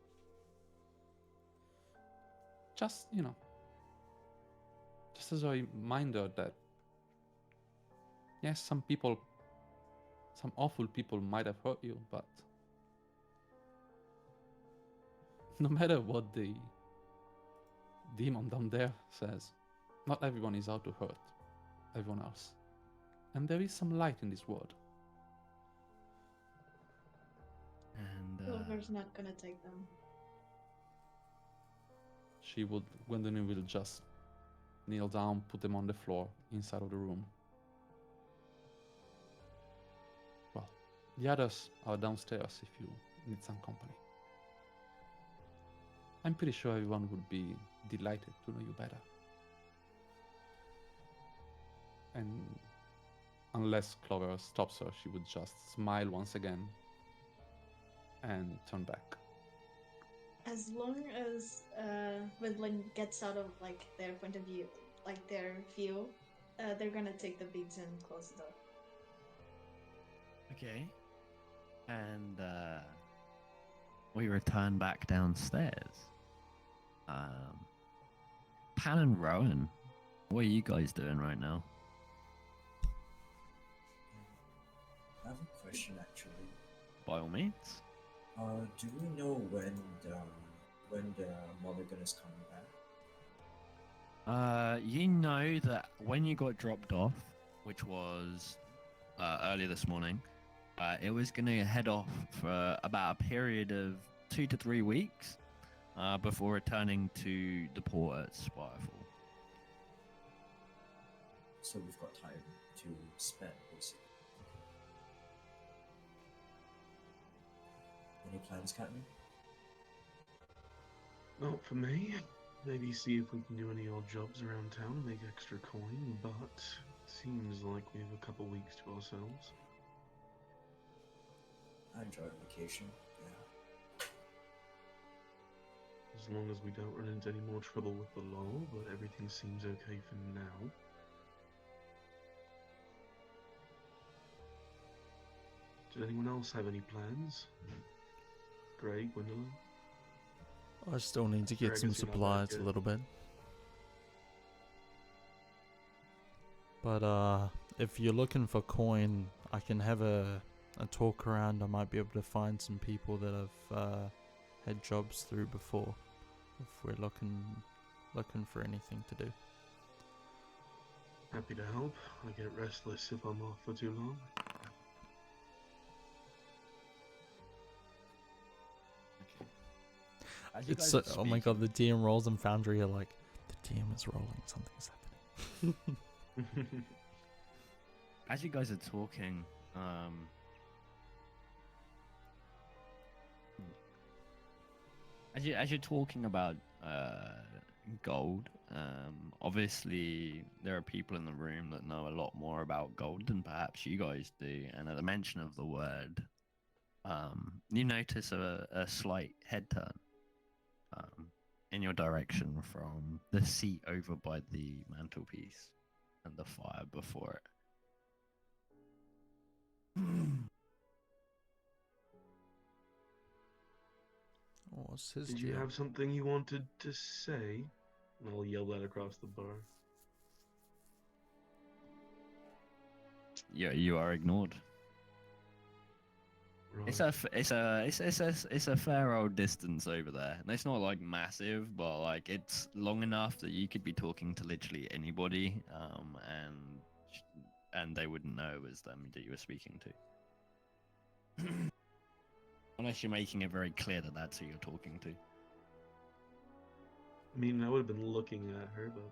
Just, just as a reminder that, yes, some awful people might have hurt you, but no matter what the demon down there says, not everyone is out to hurt everyone else. And there is some light in this world. And Clover's not gonna take them. Gwendolyn will just kneel down, put them on the floor inside of the room. Well, the others are downstairs if you need some company. I'm pretty sure everyone would be delighted to know you better. And unless Clover stops her, she would just smile once again and turn back. As long as Gwendolyn gets out of their point of view, their view, they're gonna take the beads and close the door. okay. And we return back downstairs. Pan and Rowan, what are you guys doing right now? I have a question actually. By all means. Do we know when the Mulligan is coming back? You know that when you got dropped off, which was earlier this morning, it was going to head off for about a period of 2 to 3 weeks before returning to the port at Spirefall. so we've got time to spend, basically. Any plans, Captain? Not for me. Maybe see if we can do any odd jobs around town and make extra coin, but seems like we have a couple weeks to ourselves. I enjoy vacation. Yeah. As long as we don't run into any more trouble with the law, but everything seems okay for now. Did anyone else have any plans? Greg, Gwendolyn? I still need to Sure, get I some guess you're not that supplies a good. little bit. But if you're looking for coin, I can have a talk around. I might be able to find some people that have had jobs through before. If we're looking for anything to do. Happy to help. I get restless if I'm off for too long. As you It's guys so, are oh my god, speaking- the DM rolls and Foundry are like, the DM is rolling, something's happening. As you guys are talking, as you're talking about gold, obviously there are people in the room that know a lot more about gold than perhaps you guys do, and at the mention of the word, you notice a slight head turn in your direction from the seat over by the mantelpiece and the fire before it. What's his Did you deal? have something you wanted to say? And I'll yell that across the bar. Yeah, you are ignored. Right. It's a fair old distance over there, and it's not like massive, but like it's long enough that you could be talking to literally anybody, and they wouldn't know it was them that you were speaking to, unless you're making it very clear that that's who you're talking to. I mean, I would have been looking at her, but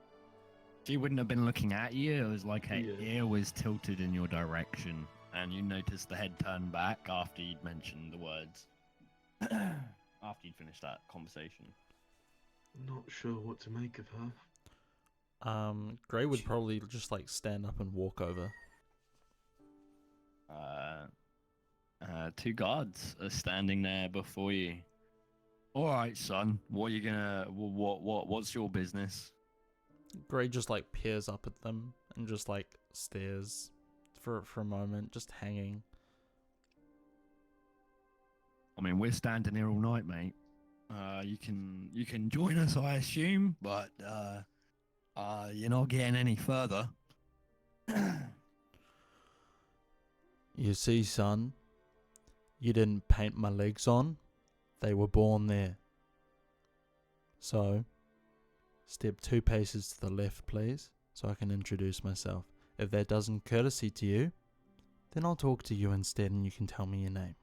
She wouldn't have been looking at you. It was like her Yeah. ear was tilted in your direction, and you noticed the head turn back after you'd mentioned the words. After you'd finished that conversation. I'm not sure what to make of her. Gray would probably just like stand up and walk over. Two guards are standing there before you. All right, son. What are you gonna? What's your business? Gray just like peers up at them and just like stares for a moment, just hanging. I mean, we're standing here all night, mate. You can join us, I assume, but you're not getting any further. You see, son, you didn't paint my legs on. They were born there. So, step 2 paces to the left, please, so I can introduce myself. If that doesn't courtesy to you, then I'll talk to you instead and you can tell me your name.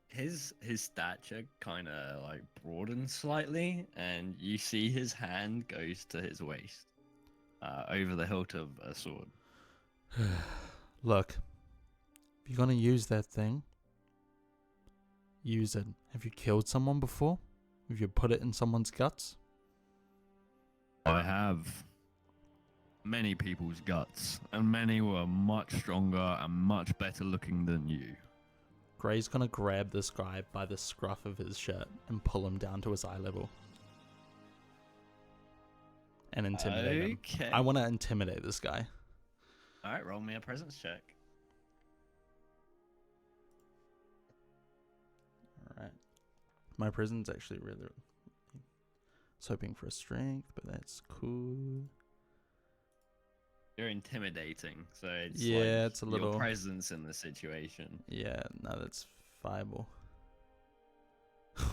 His stature kind of like broadens slightly, and you see his hand goes to his waist, over the hilt of a sword. Look, if you're gonna use that thing, use it. Have you killed someone before? Have you put it in someone's guts? I have many people's guts, and many were much stronger and much better looking than you. Gray's gonna grab this guy by the scruff of his shirt and pull him down to his eye level. And intimidate him. Okay. I want to intimidate this guy. All right, roll me a presence check. Alright. My prison's actually really... I was hoping for a strength, but that's cool. You're intimidating, so it's Yeah, like it's a little- your presence in the situation. Yeah, no, that's viable.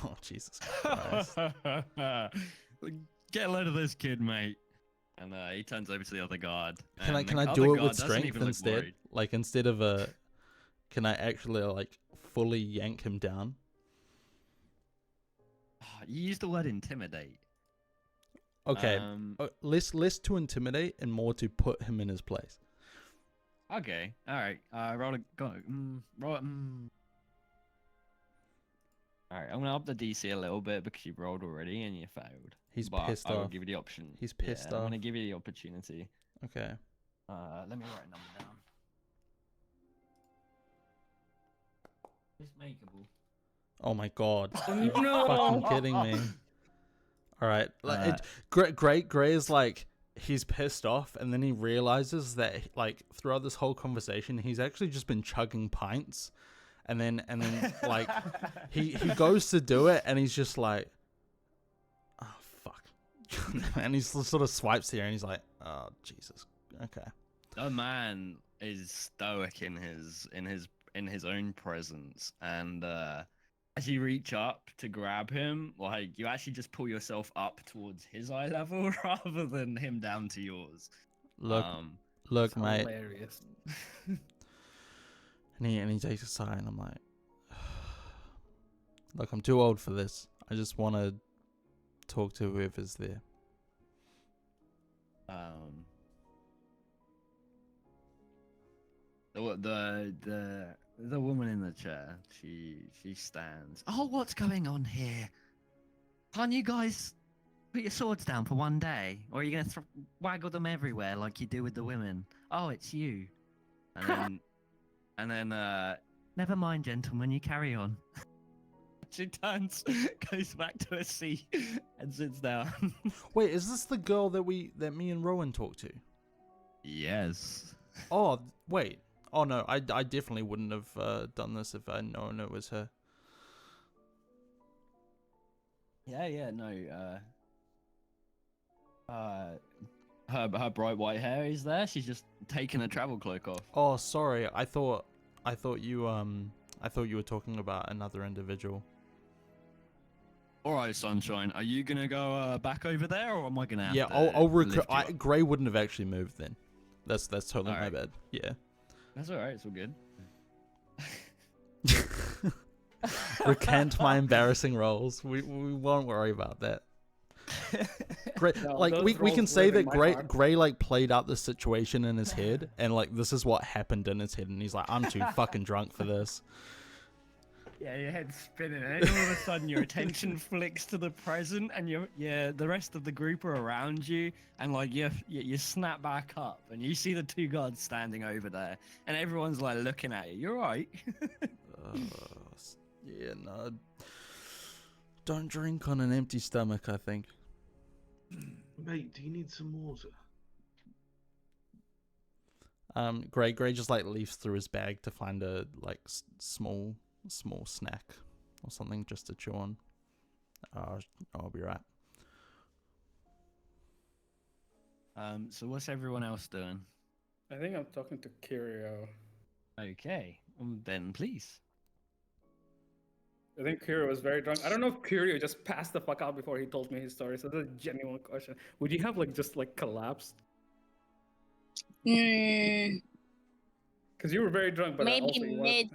Oh, Jesus Christ. Get a load of this kid, mate. And he turns over to the other guard. Can I and can the I other do it guard with doesn't strength even look instead? worried. Like instead of a, can I actually like fully yank him down? You used the word intimidate. Okay. Less to intimidate and more to put him in his place. Okay. All right. Roll a go. Roll. All right. I'm gonna up the DC a little bit because you rolled already and you failed. He's but pissed I will off. give you the option. He's pissed I'm off. gonna give you the opportunity. Okay. Let me write a number down. It's makeable. Oh my god. No. You're fucking kidding me. All right. Gray is like, he's pissed off, and then he realizes that like throughout this whole conversation, he's actually just been chugging pints, and then like he goes to do it, and he's just like, oh fuck, and he sort of swipes here, and he's like, oh Jesus, okay. The man is stoic in his own presence, and as you reach up to grab him, like you actually just pull yourself up towards his eye level rather than him down to yours. Look, mate. Hilarious. And he takes a sigh, and I'm like, look, I'm too old for this. I just want to talk to whoever's there. The woman in the chair, she stands. Oh, what's going on here? Can't you guys put your swords down for one day? Or are you going to waggle them everywhere like you do with the women? Oh, it's you. And then Never mind, gentlemen, you carry on. she turns, goes back to her seat, and sits down. Wait, is this the girl that me and Rowan talked to? Yes. Oh, wait. Oh no, I definitely wouldn't have done this if I'd known it was her. Yeah, no. Her bright white hair is there. She's just taken a travel cloak off. Oh, sorry. I thought you were talking about another individual. All right, Sunshine. Are you gonna go back over there, or am I gonna have Yeah, to I'll lift you up? Gray wouldn't have actually moved then. That's totally my Alright. bad. Yeah. That's all right. It's all good. Recant my embarrassing roles. We won't worry about that. Gray, No, like those we can roles say live in that my heart. Gray like played out the situation in his head, and like this is what happened in his head, and he's like, I'm too fucking drunk for this. Yeah, your head's spinning, and all of a sudden your attention flicks to the present, and the rest of the group are around you, and like you snap back up, and you see the two guards standing over there, and everyone's like looking at you. You're right. Yeah, no. Don't drink on an empty stomach, I think. Mate, do you need some water? Gray just like leafs through his bag to find a like small snack or something just to chew on. I'll be right. So what's everyone else doing? I think I'm talking to Kirio. Okay, then please. I think Kirio was very drunk. I don't know if Kirio just passed the fuck out before he told me his story. So that's a genuine question. Would you have like just like collapsed? Mm, Because you were very drunk, but maybe also you weren't- mid.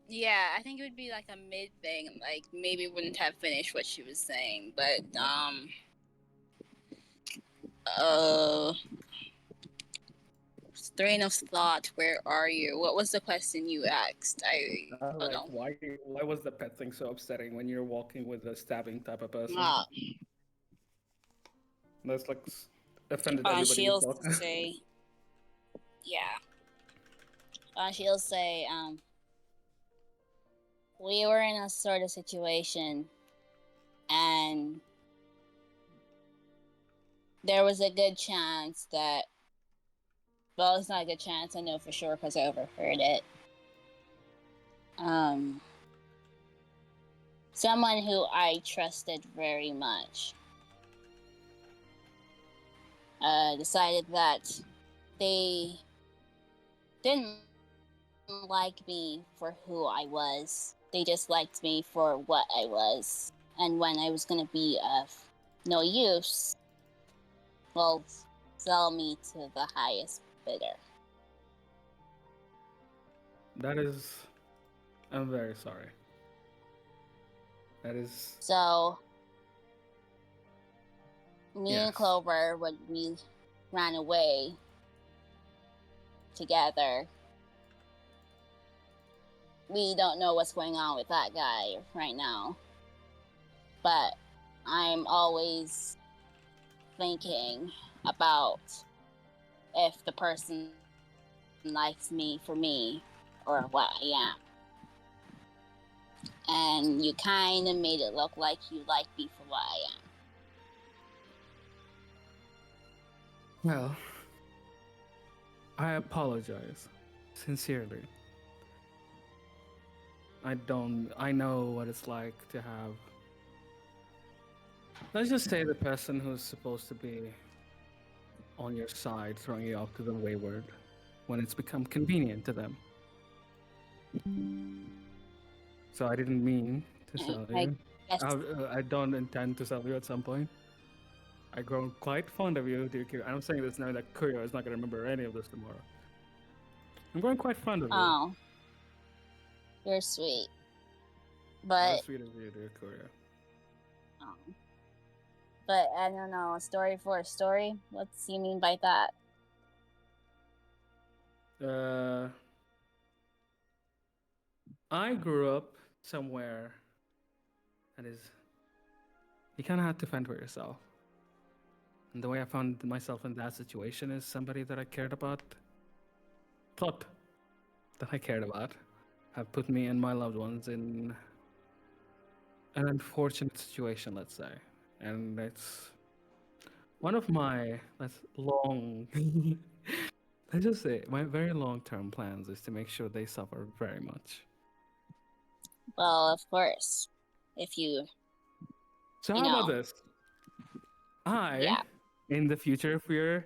Yeah, I think it would be like a mid thing. Like maybe wouldn't have finished what she was saying, but strain of thought. Where are you? What was the question you asked? I don't like, know. why was the pet thing so upsetting when you're walking with a stabbing type of person? Ah, That's like offended everybody. you she'll talk- say, yeah. She'll say, we were in a sort of situation, and there was a good chance that. Well, it's not a good chance. I know for sure because I overheard it. Someone who I trusted very much decided that they didn't like me for who I was. They just liked me for what I was. And when I was going to be of no use, well, sell me to the highest bidder. That is, I'm very sorry. That is. So, Me Yes. and Clover, when we ran away together, we don't know what's going on with that guy right now. But I'm always thinking about if the person likes me for me or what I am. And you kind of made it look like you like me for what I am. Well, I apologize sincerely. I know what it's like to have. Let's just say the person who's supposed to be on your side throwing you off to the wayward when it's become convenient to them. So I didn't mean to sell I you. guess I don't intend to sell you at some point. I've grown quite fond of you, dear Kira. I'm saying this knowing that Kuyo is not going to remember any of this tomorrow. I'm growing quite fond of you. Oh, you're sweet. How But sweet of you, dear Kuyo. but I don't know, a story for a story? What do you mean by that? I grew up somewhere that is. You kind of had to fend for yourself. And the way I found myself in that situation is somebody that I cared about, thought that I cared about, have put me and my loved ones in an unfortunate situation, let's say. And it's one of my let's just say my very long-term plans is to make sure they suffer very much. Well, of course. If you So You how about know. this? I, Yeah. in the future, if we're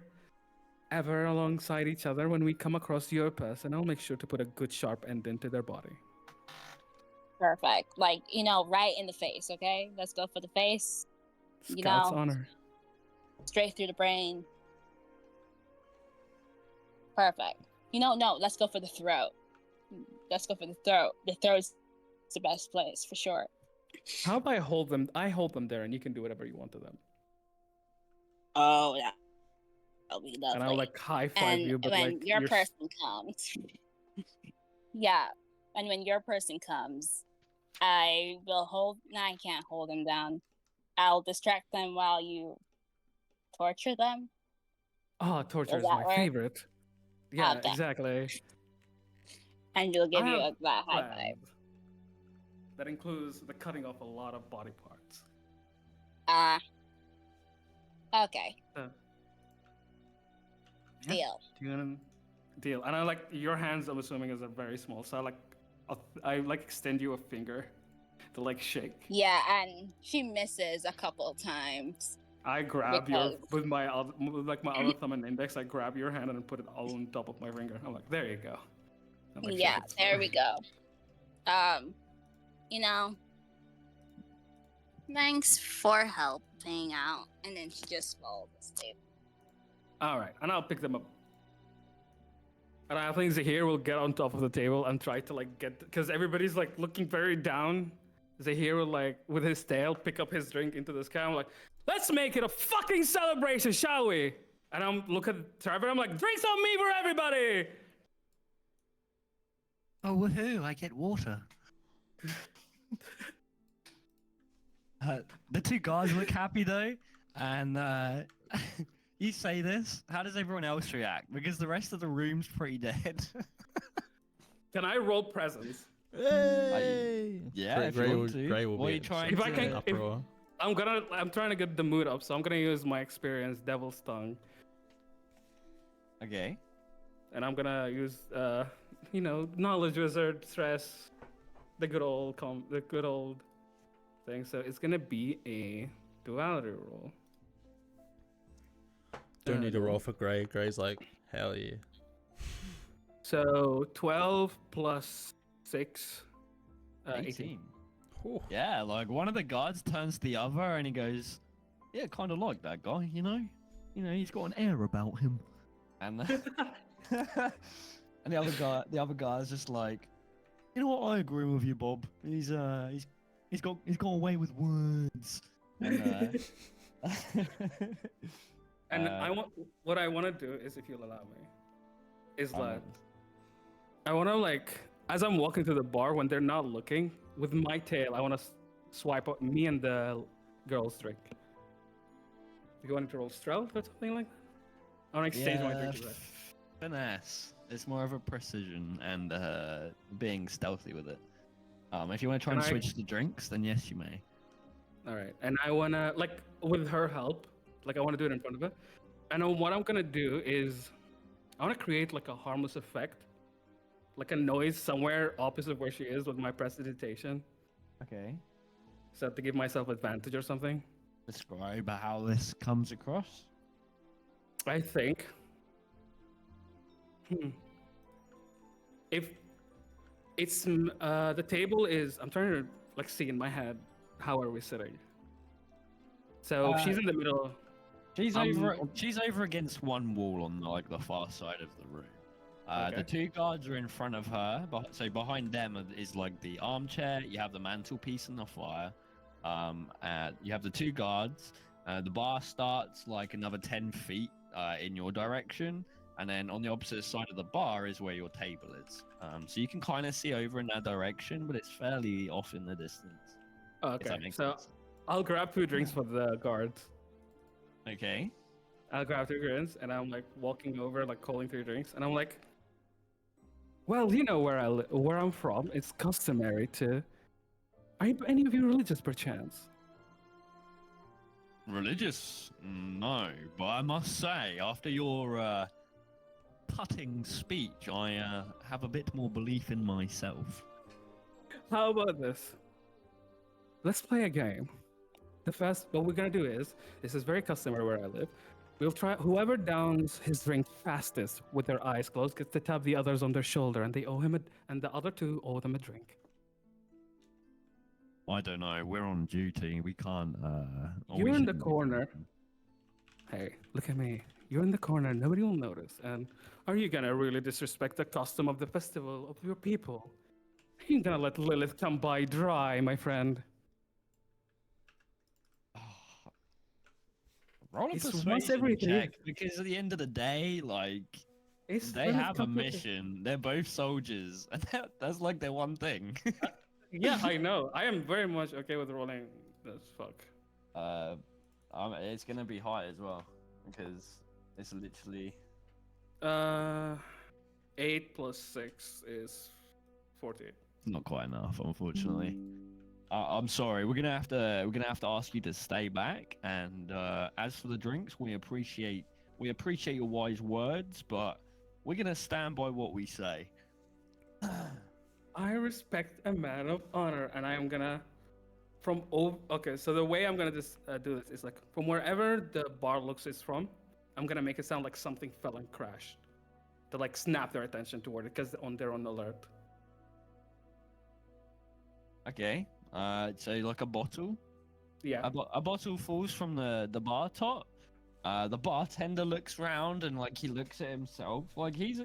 ever alongside each other, when we come across your person, I'll make sure to put a good sharp end into their body. Perfect. Like, right in the face, okay? Let's go for the face. Scout's honor. Straight through the brain. Perfect. No, let's go for the throat. Let's go for the throat. The throat's the best place, for sure. How about I hold them there and you can do whatever you want to them. Oh, yeah. That'll be lovely. And I'll high five And you, but when your you're person comes, yeah, and when your person comes, I will hold. No, I can't hold them down. I'll distract them while you torture them. torture Does is that my work? favorite. Yeah, Okay. exactly. And you'll give I you have that high plans five. that includes the cutting off a lot of body parts. Okay. Yeah. Deal. Do you want to deal? And I your hands. I'm assuming is very small, so I extend you a finger to shake. Yeah, and she misses a couple of times. I grab Because- with my other thumb and index. I grab your hand and put it all on top of my finger. I'm like, there you go. I'm like, Yeah, sure, it's there fine. we go. Thanks for helping out. And then she just follows this table. All right, and I'll pick them up. And I think Zahir will get on top of the table and try to get, because everybody's looking very down. Zahir will with his tail pick up his drink into the sky. I'm like, let's make it a fucking celebration, shall we? And I'm looking at Trevor. I'm like, drinks on me for everybody. Oh, woohoo, I get water. The two guys look happy though, and you say this, how does everyone else react? Because the rest of the room's pretty dead. Can I roll presence? Hey! Yeah, if you want to. Gray will What are be you trying If I to- can- if- uproar. I'm trying to get the mood up, so I'm gonna use my experience, Devil's Tongue, Okay. and I'm gonna use knowledge wizard, stress, the good old thing. So it's gonna be a duality roll. Don't need to roll for Gray. Gray's like, hell yeah. So 12 plus 6, 18. Whew. Yeah, one of the guards turns to the other and he goes, "Yeah, kind of like that guy, he's got an air about him." And and the other guy's just like, "You know what? I agree with you, Bob. He's got away with words." And And what I want to do is, if you'll allow me, is that I want to like, as I'm walking to the bar when they're not looking, with my tail, I want to swipe up me and the girl's drink. You want to roll stealth or something like that? I want to exchange my drink with that. Finesse. It's more of a precision and being stealthy with it. If you want to try and switch the drinks, then yes, you may. All right, and I wanna like with her help, like I want to do it in front of her, and what I'm gonna do is I want to create like a harmless effect, like a noise somewhere opposite where she is with my prestidigitation. Okay. So to give myself advantage or something. Describe how this comes across. I think. If it's the table is, I'm trying to like see in my head how are we sitting. So she's in the middle. She's over against one wall on like the far side of the room. Okay. The two guards are in front of her, so behind them is like the armchair. You have the mantelpiece and the fire. You have the two guards. The bar starts like another 10 feet in your direction, and then on the opposite side of the bar is where your table is. So you can kind of see over in that direction, but it's fairly off in the distance. Okay, so I'll grab 2 drinks for the guards. Okay. I'll grab 2 drinks, and I'm like walking over, like calling 3 drinks, and I'm like, well, you know where I'm from. It's customary to. Are any of you religious, perchance? Religious? No, but I must say, after your cutting speech, I have a bit more belief in myself. How about this? Let's play a game. What we're gonna do is, this is very customary where I live. We'll try, whoever downs his drink fastest with their eyes closed gets to tap the others on their shoulder, and they owe him and the other 2 owe them a drink. I don't know. We're on duty. We can't. You're in the corner. Hey, look at me. You're in the corner. Nobody will notice. And are you gonna really disrespect the custom of the festival of your people? Are you gonna let Lilith come by dry, my friend? Roll a It's once persuasion every check, because at the end of the day, like, they have a mission. They're both soldiers, and that's like their one thing. Yeah, I know. I am very much okay with rolling this. Fuck. It's gonna be high as well, because it's literally. 8 plus 6 is 48. Not quite enough, unfortunately. I'm sorry. We're gonna have to ask you to stay back. And as for the drinks, we appreciate your wise words, but we're gonna stand by what we say. I respect a man of honor, and I am gonna okay. So the way I'm gonna just do this is like from wherever the bar looks is from, I'm gonna make it sound like something fell and crashed, to like snap their attention toward it because they're on alert. Okay. So like a bottle. Yeah. A bottle falls from the bar top. The bartender looks round and like he looks at himself. Like he's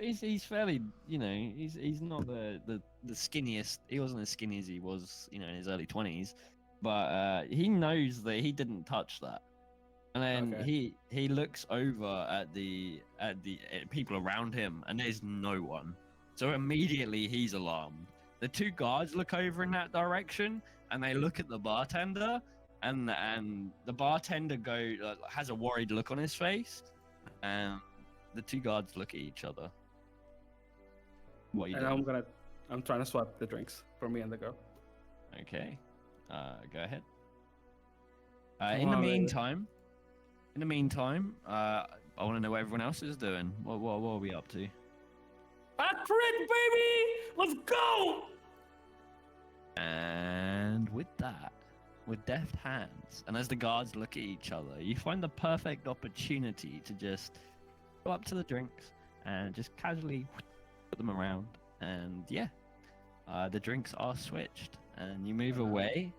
fairly, he's not the skinniest. He wasn't as skinny as he was, in his early 20s. But he knows that he didn't touch that. And then he looks over at the people around him, and there's no one. So immediately he's alarmed. The 2 guards look over in that direction, and they look at the bartender, and the bartender has a worried look on his face, and the 2 guards look at each other. What are you doing? And I'm trying to swap the drinks for me and the girl. Okay, go ahead. In the meantime, I want to know what everyone else is doing. What are we up to? A crit, baby! Let's go! And with that, with deft hands, and as the guards look at each other, you find the perfect opportunity to just go up to the drinks and just casually put them around. And yeah, the drinks are switched, and you move away.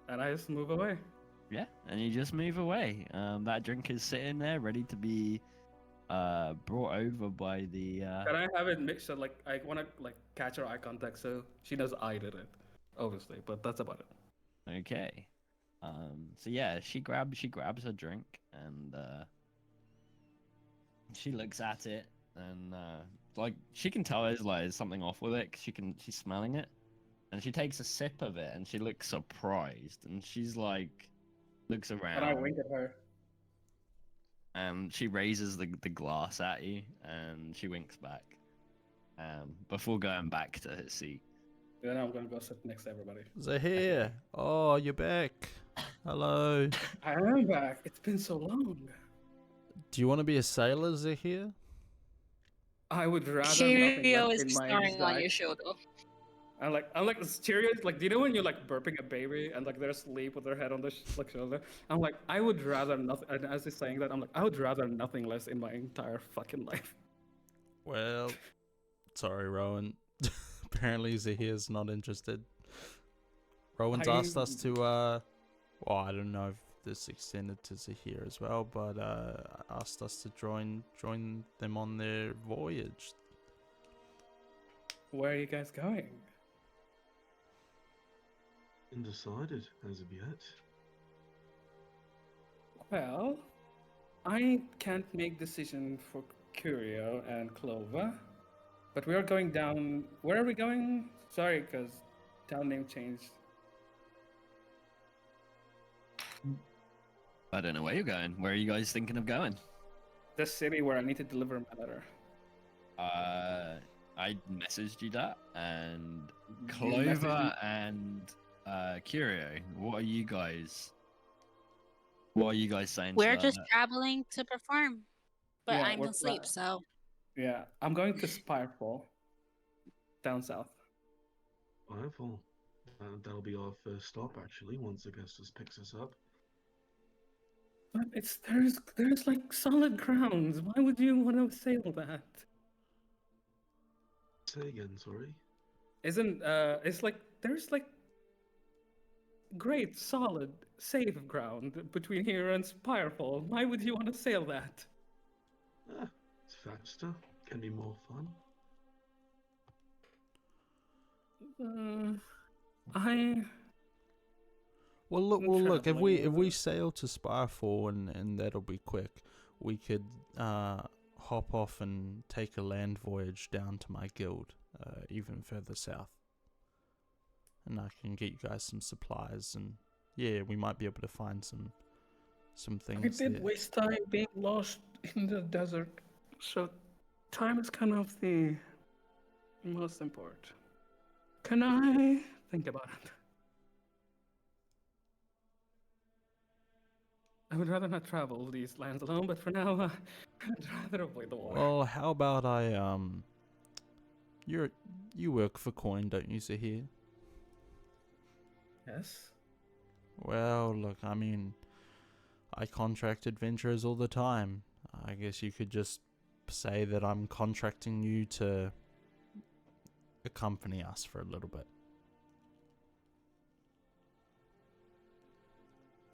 And I just move away. Yeah, and you just move away. That drink is sitting there, ready to be brought over by the. Can I have it mixed? So like I want to like catch her eye contact, so she knows I did it, obviously. But that's about it. Okay. So yeah, she grabs her drink and she looks at it and like she can tell there's something off with it. 'Cause she's smelling it, and she takes a sip of it and she looks surprised and she's like looks And I around wink at her. and she raises the glass at you and she winks back before going back to her seat. Then I'm gonna go sit next to everybody. Zahir, oh, you're back. Hello. I am back. It's been so long. Do you want to be a sailor, Zahir? I would rather nothing Cheerio less is in my snoring on exact- your shoulder. I'm like Cheerios. Like, do you know when you're like burping a baby and like they're asleep with their head on the shoulder? I'm like, I would rather nothing. And as he's saying that, I'm like, I would rather nothing less in my entire fucking life. Well, sorry, Rowan. Apparently Zahir's not interested. Rowan's asked us to, well, I don't know if this extended to Zahir as well, but asked us to join them on their voyage. Where are you guys going? Undecided as of yet. Well, I can't make decision for Curio and Clover, but we are going down. Where are we going? Sorry, because town name changed. I don't know where you're going. Where are you guys thinking of going? The city where I need to deliver my letter. I messaged you that, and You messaged Clover me? and Curio, what are you guys saying? We're to just that? traveling to perform, but Yeah, I'm we're asleep, so Yeah, I'm going to Spirefall, down south. Wonderful. That'll be our first stop, actually, once Augustus picks us up. But there's like solid grounds. Why would you want to sail that? Say again, sorry. It's like there's like great solid safe ground between here and Spirefall. Why would you want to sail that? It's faster. Can be more fun. Well, look. If traveling we with- sail to Spirefall and that'll be quick, we could hop off and take a land voyage down to my guild, even further south, and I can get you guys some supplies, and yeah, we might be able to find some things. I did there. waste time being lost in the desert, so time is kind of the most important. Can I think about it? I would rather not travel these lands alone, but for now, I'd rather avoid the war. Well, how about you work for coin, don't you, Zahir? Yes. Well, look, I mean, I contract adventurers all the time. I guess you could just say that I'm contracting you to accompany us for a little bit.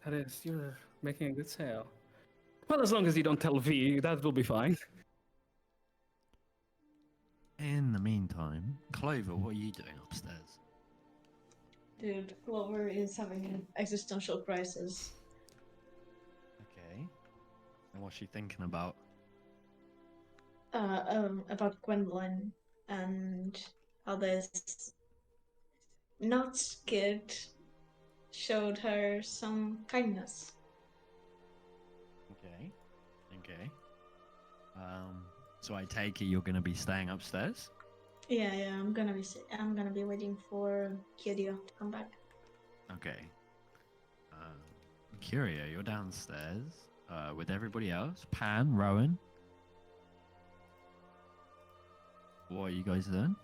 That is, you're making a good sale. Well, as long as you don't tell V, that will be fine. In the meantime, Clover, what are you doing upstairs? Dude, Clover is having an existential crisis. Okay. And what's she thinking about? About Gwendolyn and how this not kid showed her some kindness. Okay. So I take it you're gonna be staying upstairs? Yeah, I'm gonna be waiting for Curio to come back. Okay. Curio, you're downstairs with everybody else. Pan, Rowan. What are you guys doing?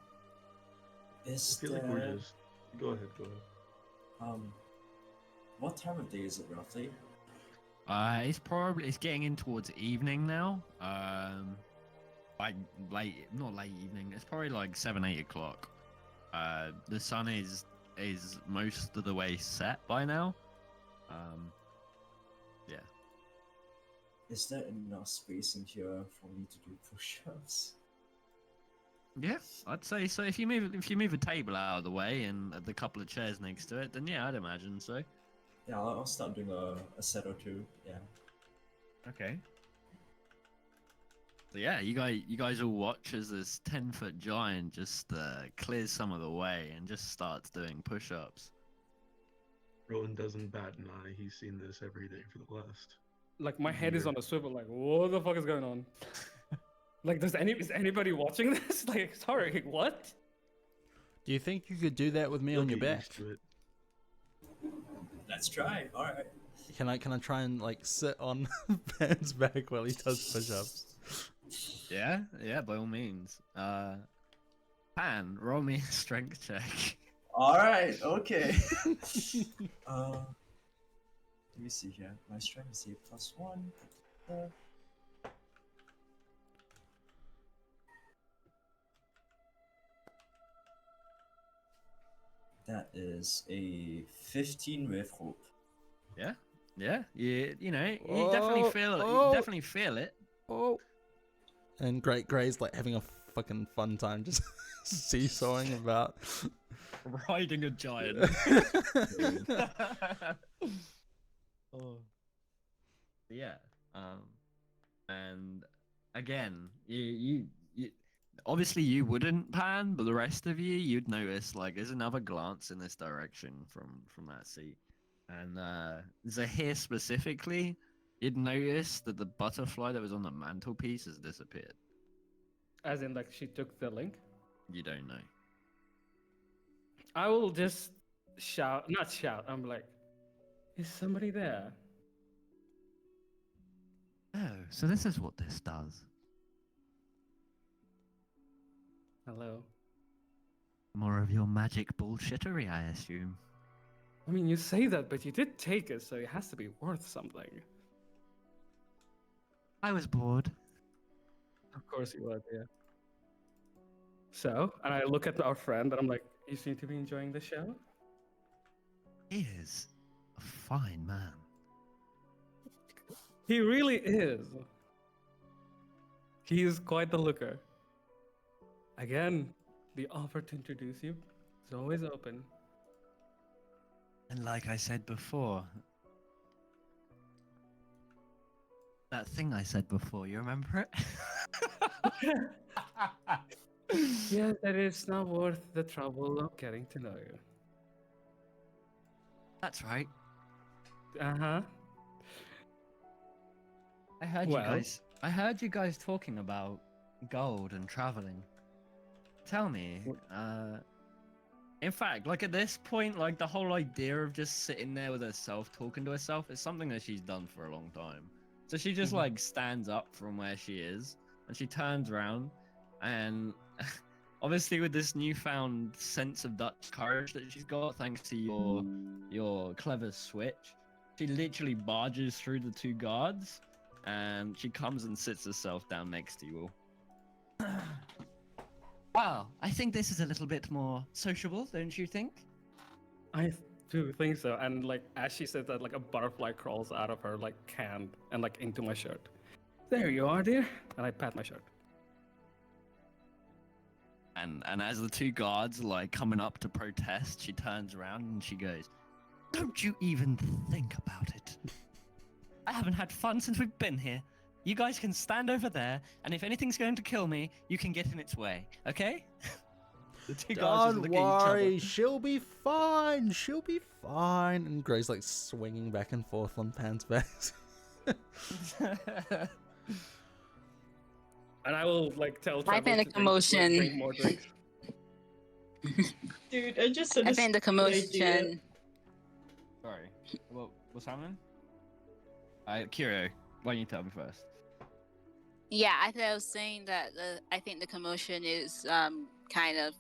I Is feel like we're there, just... Go ahead. what time of day is it roughly? It's getting in towards evening now. Like not late evening. It's probably like 7-8 o'clock. The sun is most of the way set by now. Yeah. Is there enough space in here for me to do push-ups? Yeah, I'd say so. If you move a table out of the way and the couple of chairs next to it, then yeah, I'd imagine so. Yeah, I'll start doing a set or two. Yeah. Okay. So yeah, you guys all watch as this 10-foot giant just clears some of the way and just starts doing push-ups. Rowan doesn't bat an eye. He's seen this every day for the last. Like my head is year. on a swivel. Like, what the fuck is going on? Like, is anybody watching this? Like, sorry, what? Do you think you could do that with me You'll on your get back? used to it. Let's try. All right. Can I try and like sit on Pan's back while he does push-ups? Yeah, by all means. Pan, roll me a strength check. All right. Okay. Let me see here. My strength is a +1. That is a 15 with hope. Yeah, you know, you definitely feel it. You definitely feel it. Oh. And Gray's like having a fucking fun time just seesawing about. Riding a giant. Oh. Yeah. And again, you obviously you wouldn't, Pan, but the rest of you'd notice like there's another glance in this direction from that seat. And Zahir specifically, you'd notice that the butterfly that was on the mantelpiece has disappeared. As in, like, she took the link? You don't know. I will just not shout. I'm like, is somebody there? Oh, so this is what this does. Hello. More of your magic bullshittery, I assume. I mean, you say that, but you did take it, so it has to be worth something. I was bored. Of course you would, yeah. So, and I look at our friend, and I'm like, you seem to be enjoying the show? He is a fine man. He really is. He is quite the looker. Again, the offer to introduce you is always open. And like I said before, that thing I said before, you remember it? Yeah, that is not worth the trouble of getting to know you. That's right. Uh-huh. I heard Well- you guys. I heard you guys talking about gold and traveling. Tell me, In fact, like at this point, like the whole idea of just sitting there with herself, talking to herself, is something that she's done for a long time. So she just like stands up from where she is and she turns around, and obviously with this newfound sense of Dutch courage that she's got, thanks to your clever switch, she literally barges through the two guards, and she comes and sits herself down next to you all. Wow, I think this is a little bit more sociable, don't you think? I do think so. And like as she says that, like a butterfly crawls out of her like can and like into my shirt. There you are, dear. And I pat my shirt. And as the two guards like coming up to protest, she turns around and she goes, Don't you even think about it. I haven't had fun since we've been here. You guys can stand over there, and if anything's going to kill me, you can get in its way, okay? the two guards just Don't look at worry, each she'll be fine. She'll be fine. And Gray's like swinging back and forth on Pan's back. other. And I will like tell I Trevor think the to commotion. drink more drinks. Dude, I just said I think the commotion. Sorry, what's happening? Kiro, why don't you tell me first? Yeah, I was saying that I think the commotion is kind of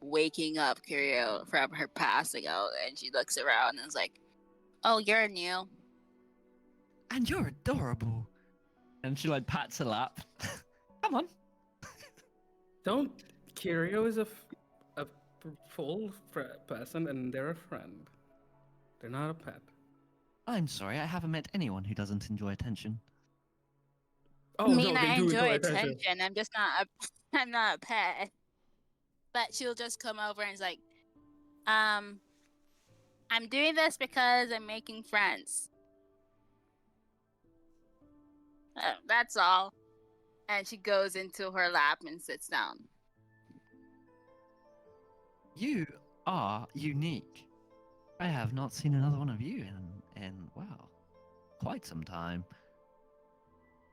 waking up Curio from her passing out, and she looks around and is like, "Oh, you're new." And you're adorable. And she like pats her lap. Come on. Don't. Kirio is a full person, and they're a friend. They're not a pet. I'm sorry, I haven't met anyone who doesn't enjoy attention. Oh, I mean, no, they I do enjoy attention. attention. I'm just not I'm not a pet. But she'll just come over and is like, I'm doing this because I'm making friends. That's all. And she goes into her lap and sits down. You are unique. I have not seen another one of you in well, quite some time.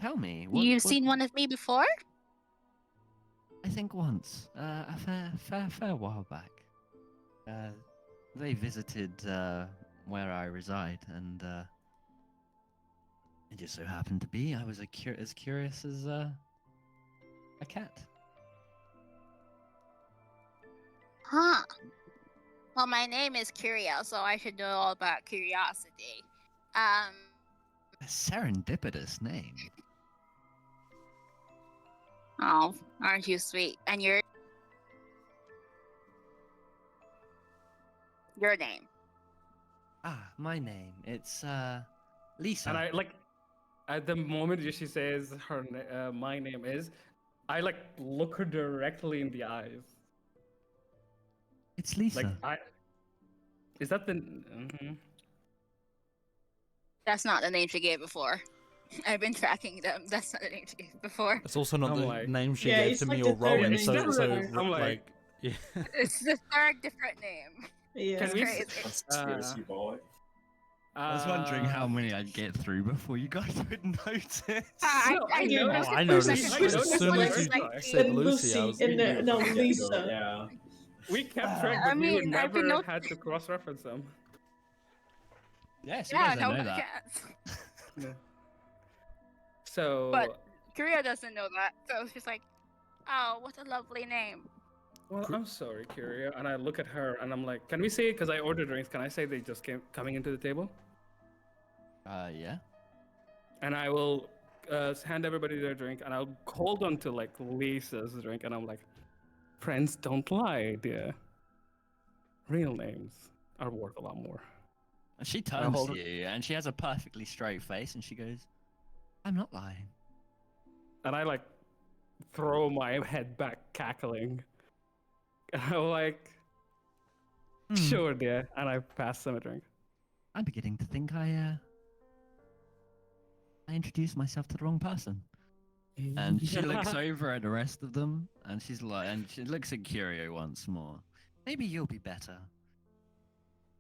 Tell me, You've seen one of me before? I think once, a fair while back. They visited where I reside, and it just so happened to be I was as curious as a cat. Huh. Well, my name is Curio, so I should know all about curiosity. A serendipitous name. Oh, aren't you sweet? And your name. Ah, my name. It's Lisa. And I like, at the moment she says my name is, I like look her directly in the eyes. It's Lisa. Like is that the? Mhm. That's not the name she gave before. I've been tracking them. That's not the name she gave before. It's also not I'm the like- name she Yeah, gave it's to like me the or third Rowan. name. So I'm like- like, yeah. It's the third different name. Yeah. Can we? crazy. Conspiracy boy. I was wondering how many I'd get through before you guys would notice. I Yeah. noticed Oh, I it noticed for a as second. I noticed This soon one as is you like said And Lucy, I Lucy was and yeah. no, Yeah, Lisa. Yeah. We kept track, I but we mean, I've been never had to cross-reference them. Yes, you Yeah, guys no, know I that. can't. So, But Curio doesn't know that, so she's like, "Oh, what a lovely name." well, I'm sorry, Curio. And I look at her and I'm like, can we say, because I ordered drinks, can I say they just came coming into the table? Yeah. And I will hand everybody their drink, and I'll hold on to like Lisa's drink, and I'm like, friends don't lie, dear. Real names are worth a lot more. And she turns hold to on. you, and she has a perfectly straight face, and she goes, "I'm not lying." And I like throw my head back, cackling. And I'm like, Hmm, sure, dear. And I pass them a drink. I'm beginning to think I introduced myself to the wrong person. And she looks over at the rest of them, and she's like, and she looks at Curio once more. Maybe you'll be better.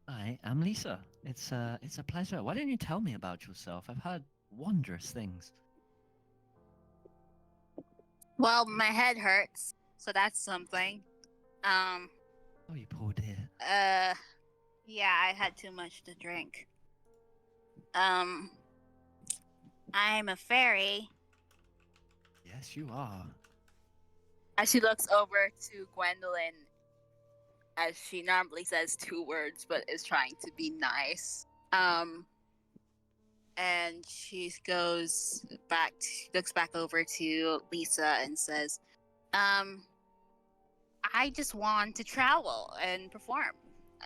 I am Lisa. It's a pleasure. Why don't you tell me about yourself? I've heard wondrous things. Well, my head hurts, so that's something. Oh, you poor dear. Yeah, I had too much to drink. I'm a fairy. Yes, you are. As she looks over to Gwendolyn, as she normally says 2 words, but is trying to be nice. And she goes back, looks back over to Lisa and says, I just want to travel and perform.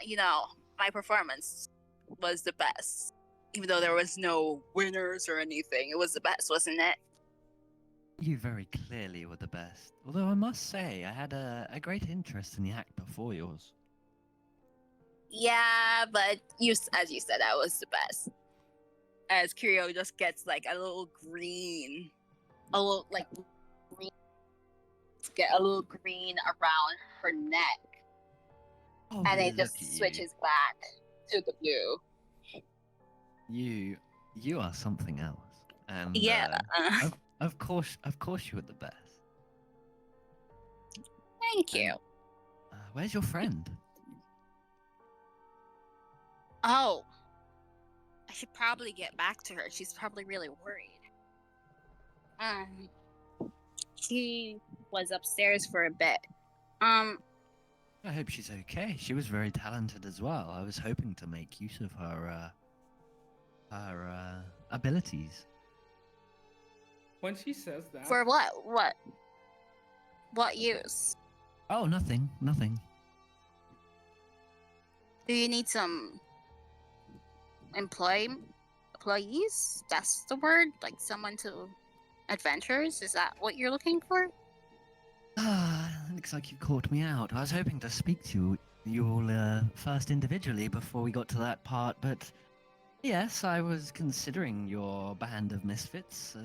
You know, my performance was the best. Even though there was no winners or anything, it was the best, wasn't it? You very clearly were the best. Although I must say, I had a great interest in the act before yours. Yeah, but as you said, that was the best. As Curio just gets like a little green, get a little green around her neck, Oh, and it look just at switches back to the blue. you. You are something else. And Yeah. of course, you were the best. Thank you. Where's your friend? Oh, I should probably get back to her. She's probably really worried. She was upstairs for a bit. I hope she's okay. She was very talented as well. I was hoping to make use of her abilities. When she says that, For what? What use? Oh, nothing. Do you need some employees? That's the word? Like someone to adventures? Is that what you're looking for? Looks like you caught me out. I was hoping to speak to you you all first individually before we got to that part, but yes, I was considering your band of misfits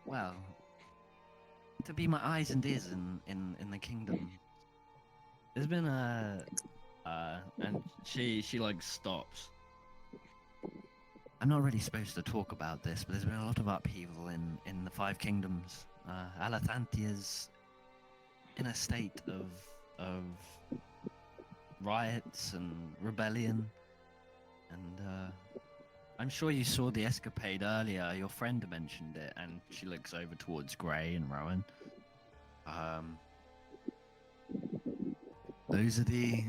well, to be my eyes and ears in the kingdom. There's been and she like stops. I'm not really supposed to talk about this, but there's been a lot of upheaval in the Five Kingdoms. Alathantia's in a state of riots and rebellion, and I'm sure you saw the escapade earlier. Your friend mentioned it, and she looks over towards Gray and Rowan. Those are the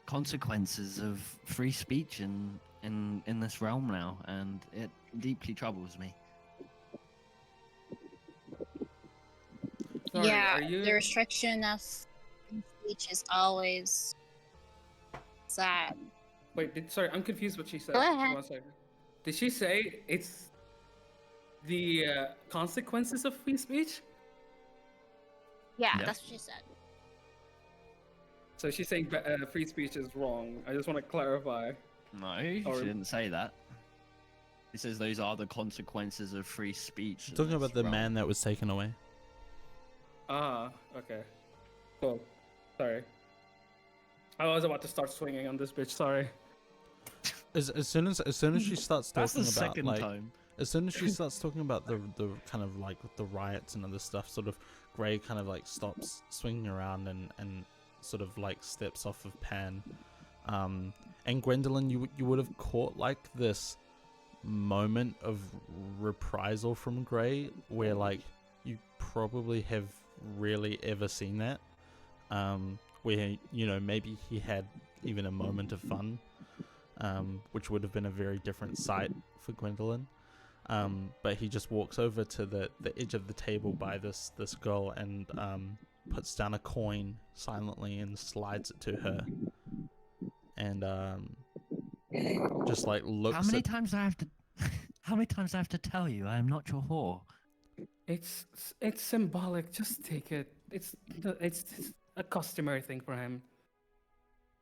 consequences of free speech in this realm now, and it deeply troubles me. Sorry, yeah, are you? the restriction of speech is always sad. Wait, sorry, I'm confused what she said. Go ahead. 1 second. Did she say it's the consequences of free speech? Yeah, Yep. that's what she said. So she's saying free speech is wrong. I just want to clarify. No, she Or- didn't say that. He says those are the consequences of free speech. in Talking this about the realm. man that was taken away. Ah, okay. Cool. Sorry. I was about to start swinging on this bitch. Sorry. As soon as she starts That's talking the about second like time. as soon as she starts talking about the kind of like the riots and other stuff, sort of Gray kind of like stops swinging around and sort of like steps off of Pan. And Gwendolyn, you would have caught like this moment of reprisal from Gray where like you probably have rarely ever seen that. Where, you know, maybe he had even a moment of fun, which would have been a very different sight for Gwendolyn. But he just walks over to the edge of the table by this girl and puts down a coin silently and slides it to her. And just like looks How many at... times I have to? How many times I have to tell you I am not your whore? It's symbolic. Just take it. It's a customary thing for him.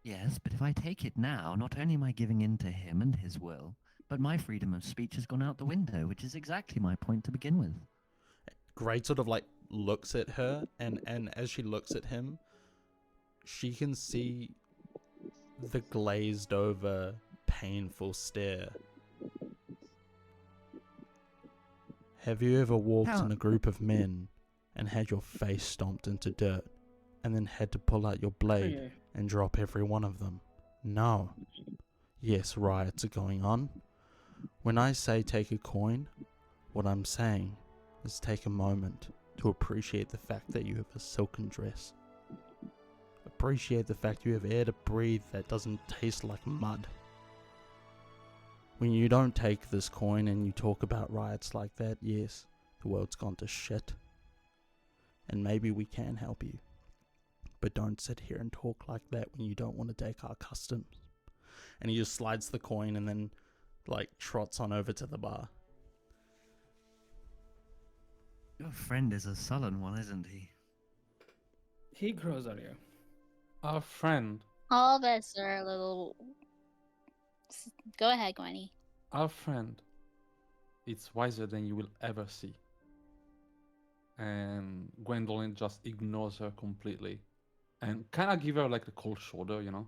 Yes, but if I take it now, not only am I giving in to him and his will, but my freedom of speech has gone out the window, which is exactly my point to begin with. Gray sort of like looks at her, and as she looks at him, she can see the glazed over, painful stare. Have you ever walked in a group of men and had your face stomped into dirt and then had to pull out your blade Okay. and drop every one of them? No. Yes, riots are going on. When I say take a coin, what I'm saying is take a moment to appreciate the fact that you have a silken dress. Appreciate the fact you have air to breathe that doesn't taste like mud. When you don't take this coin and you talk about riots like that, yes, the world's gone to shit. And maybe we can help you. But don't sit here and talk like that when you don't want to take our customs. And he just slides the coin and then like trots on over to the bar. Your friend is a sullen one, isn't he? He grows on you. Our friend, All of us are a little. Go ahead, Gwenny. our friend, it's wiser than you will ever see. And Gwendolyn just ignores her completely and kind of give her like the cold shoulder, you know?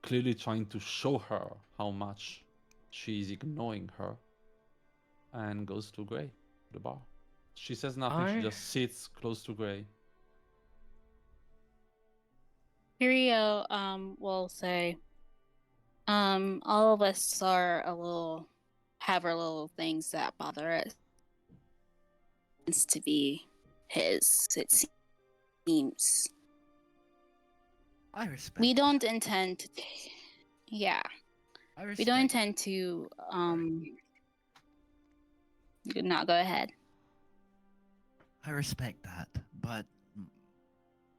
Clearly trying to show her how much she's ignoring her, and goes to Gray, the bar. She says nothing, she just sits close to Gray. Curio will say, all of us are have our little things that bother us. It's to be his, it seems. I respect. We don't intend to, yeah, I respect. we don't intend to, you could not go ahead. I respect that, but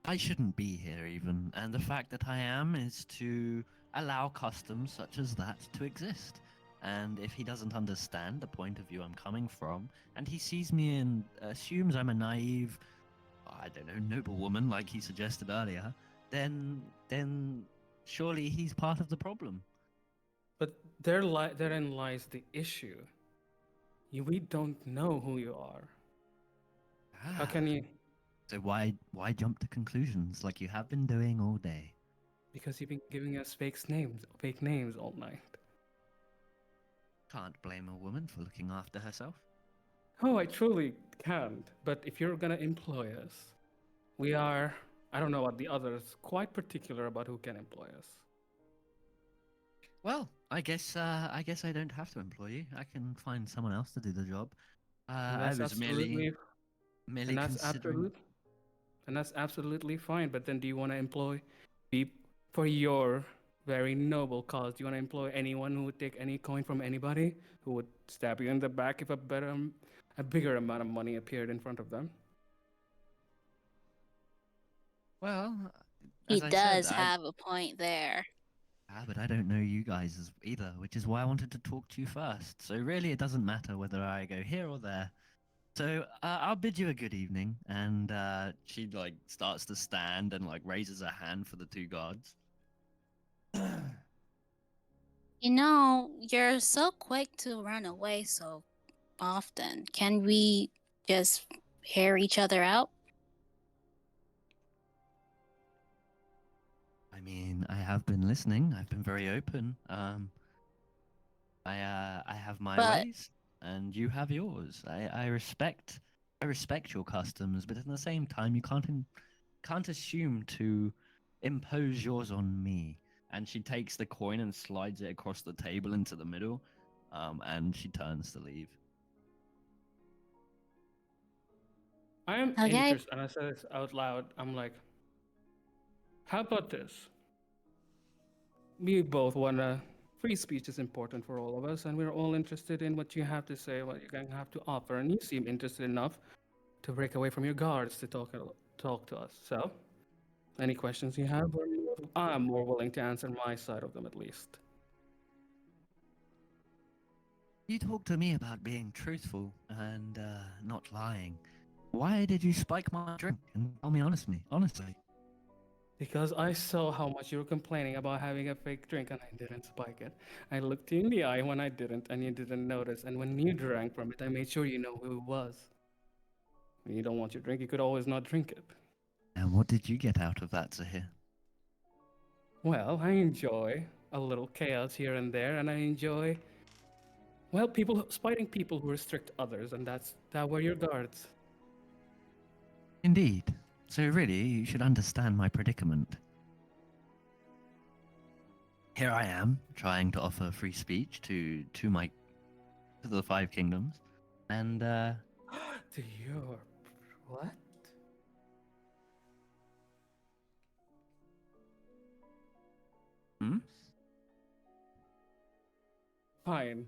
I shouldn't be here even, and the fact that I am is to allow customs such as that to exist. And if he doesn't understand the point of view I'm coming from, and he sees me and assumes I'm a naive, I don't know, noblewoman like he suggested earlier, then surely he's part of the problem. But therein lies the issue. We don't know who you are. How can you? So why jump to conclusions like you have been doing all day? Because you've been giving us fake names all night. Can't blame a woman for looking after herself. Oh, I truly can't. But if you're gonna employ us, we are, I don't know what the others, quite particular about who can employ us. Well, I guess I don't have to employ you. I can find someone else to do the job. And I that's was merely and that's considering. absolutely fine. But then, do you want to employ, for your very noble cause? Do you want to employ anyone who would take any coin from anybody, who would stab you in the back if a bigger amount of money appeared in front of them? Well, He as I does said, have a point there. but I don't know you guys either, which is why I wanted to talk to you first. So really, it doesn't matter whether I go here or there. So I'll bid you a good evening, and she like starts to stand and like raises her hand for the two guards. You know, you're so quick to run away so often. Can we just hear each other out? I mean, I have been listening. I've been very open. I have my But- ways, and you have yours. I respect your customs, but at the same time, you can't assume to impose yours on me. And she takes the coin and slides it across the table into the middle, and she turns to leave. I am Okay. interested, and I said this out loud. I'm like, how about this? We both wanna. Free speech is important for all of us, and we're all interested in what you have to say, what you're going to have to offer. And you seem interested enough to break away from your guards to talk to us. So, any questions you have, I'm more willing to answer my side of them at least. You talked to me about being truthful and not lying. Why did you spike my drink and tell me honestly? Because I saw how much you were complaining about having a fake drink and I didn't spike it. I looked you in the eye when I didn't and you didn't notice. And when you drank from it, I made sure you know who it was. When you don't want your drink, you could always not drink it. And what did you get out of that, Zahir? Well, I enjoy a little chaos here and there, and I enjoy, well, spiting people who restrict others, and that were your guards. Indeed. So really, you should understand my predicament. Here I am, trying to offer free speech to the Five Kingdoms, and To your what? hmm? Fine.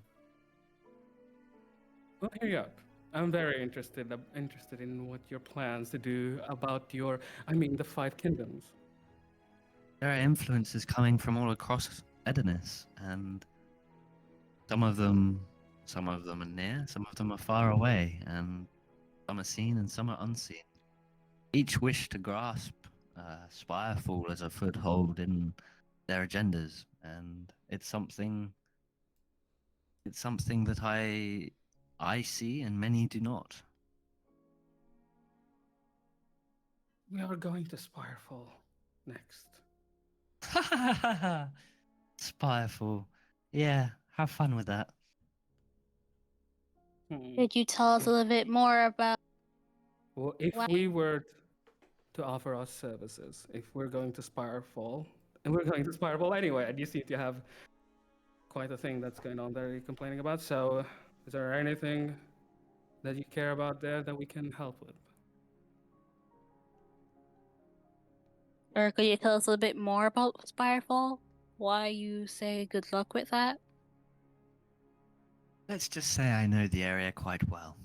Well, hear you out. I'm very interested in what your plans to do about the Five Kingdoms. There are influences coming from all across Edonys, and some of them are near, some of them are far away, and some are seen and some are unseen. Each wish to grasp Spirefall as a foothold in their agendas, and it's something that I see and many do not. We are going to Spirefall next. Spirefall. Yeah, have fun with that. Could you tell us a little bit more about? Well, if Why- we were to offer our services, if we're going to Spirefall, and we're going to Spirefall anyway, and you seem to have quite a thing that's going on there you're complaining about, so is there anything that you care about there that we can help with? Or could you tell us a little bit more about Spirefall? Why you say good luck with that? Let's just say I know the area quite well.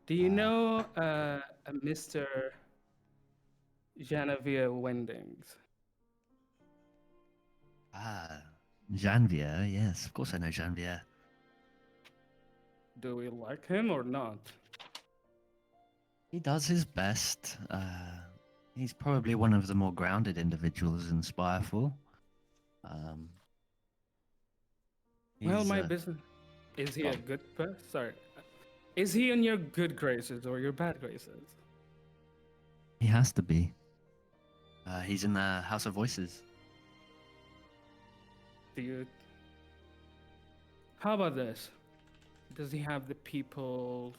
Do you know a Mr. Genevieve Wendings? Janvier, yes, of course I know Janvier. Do we like him or not? He does his best. He's probably one of the more grounded individuals in Spireful. Well, He's, my business. Is he a good person? Sorry. Is he in your good graces or your bad graces? he has to be. He's in the House of Voices. Do you. How about this? Does he have the people's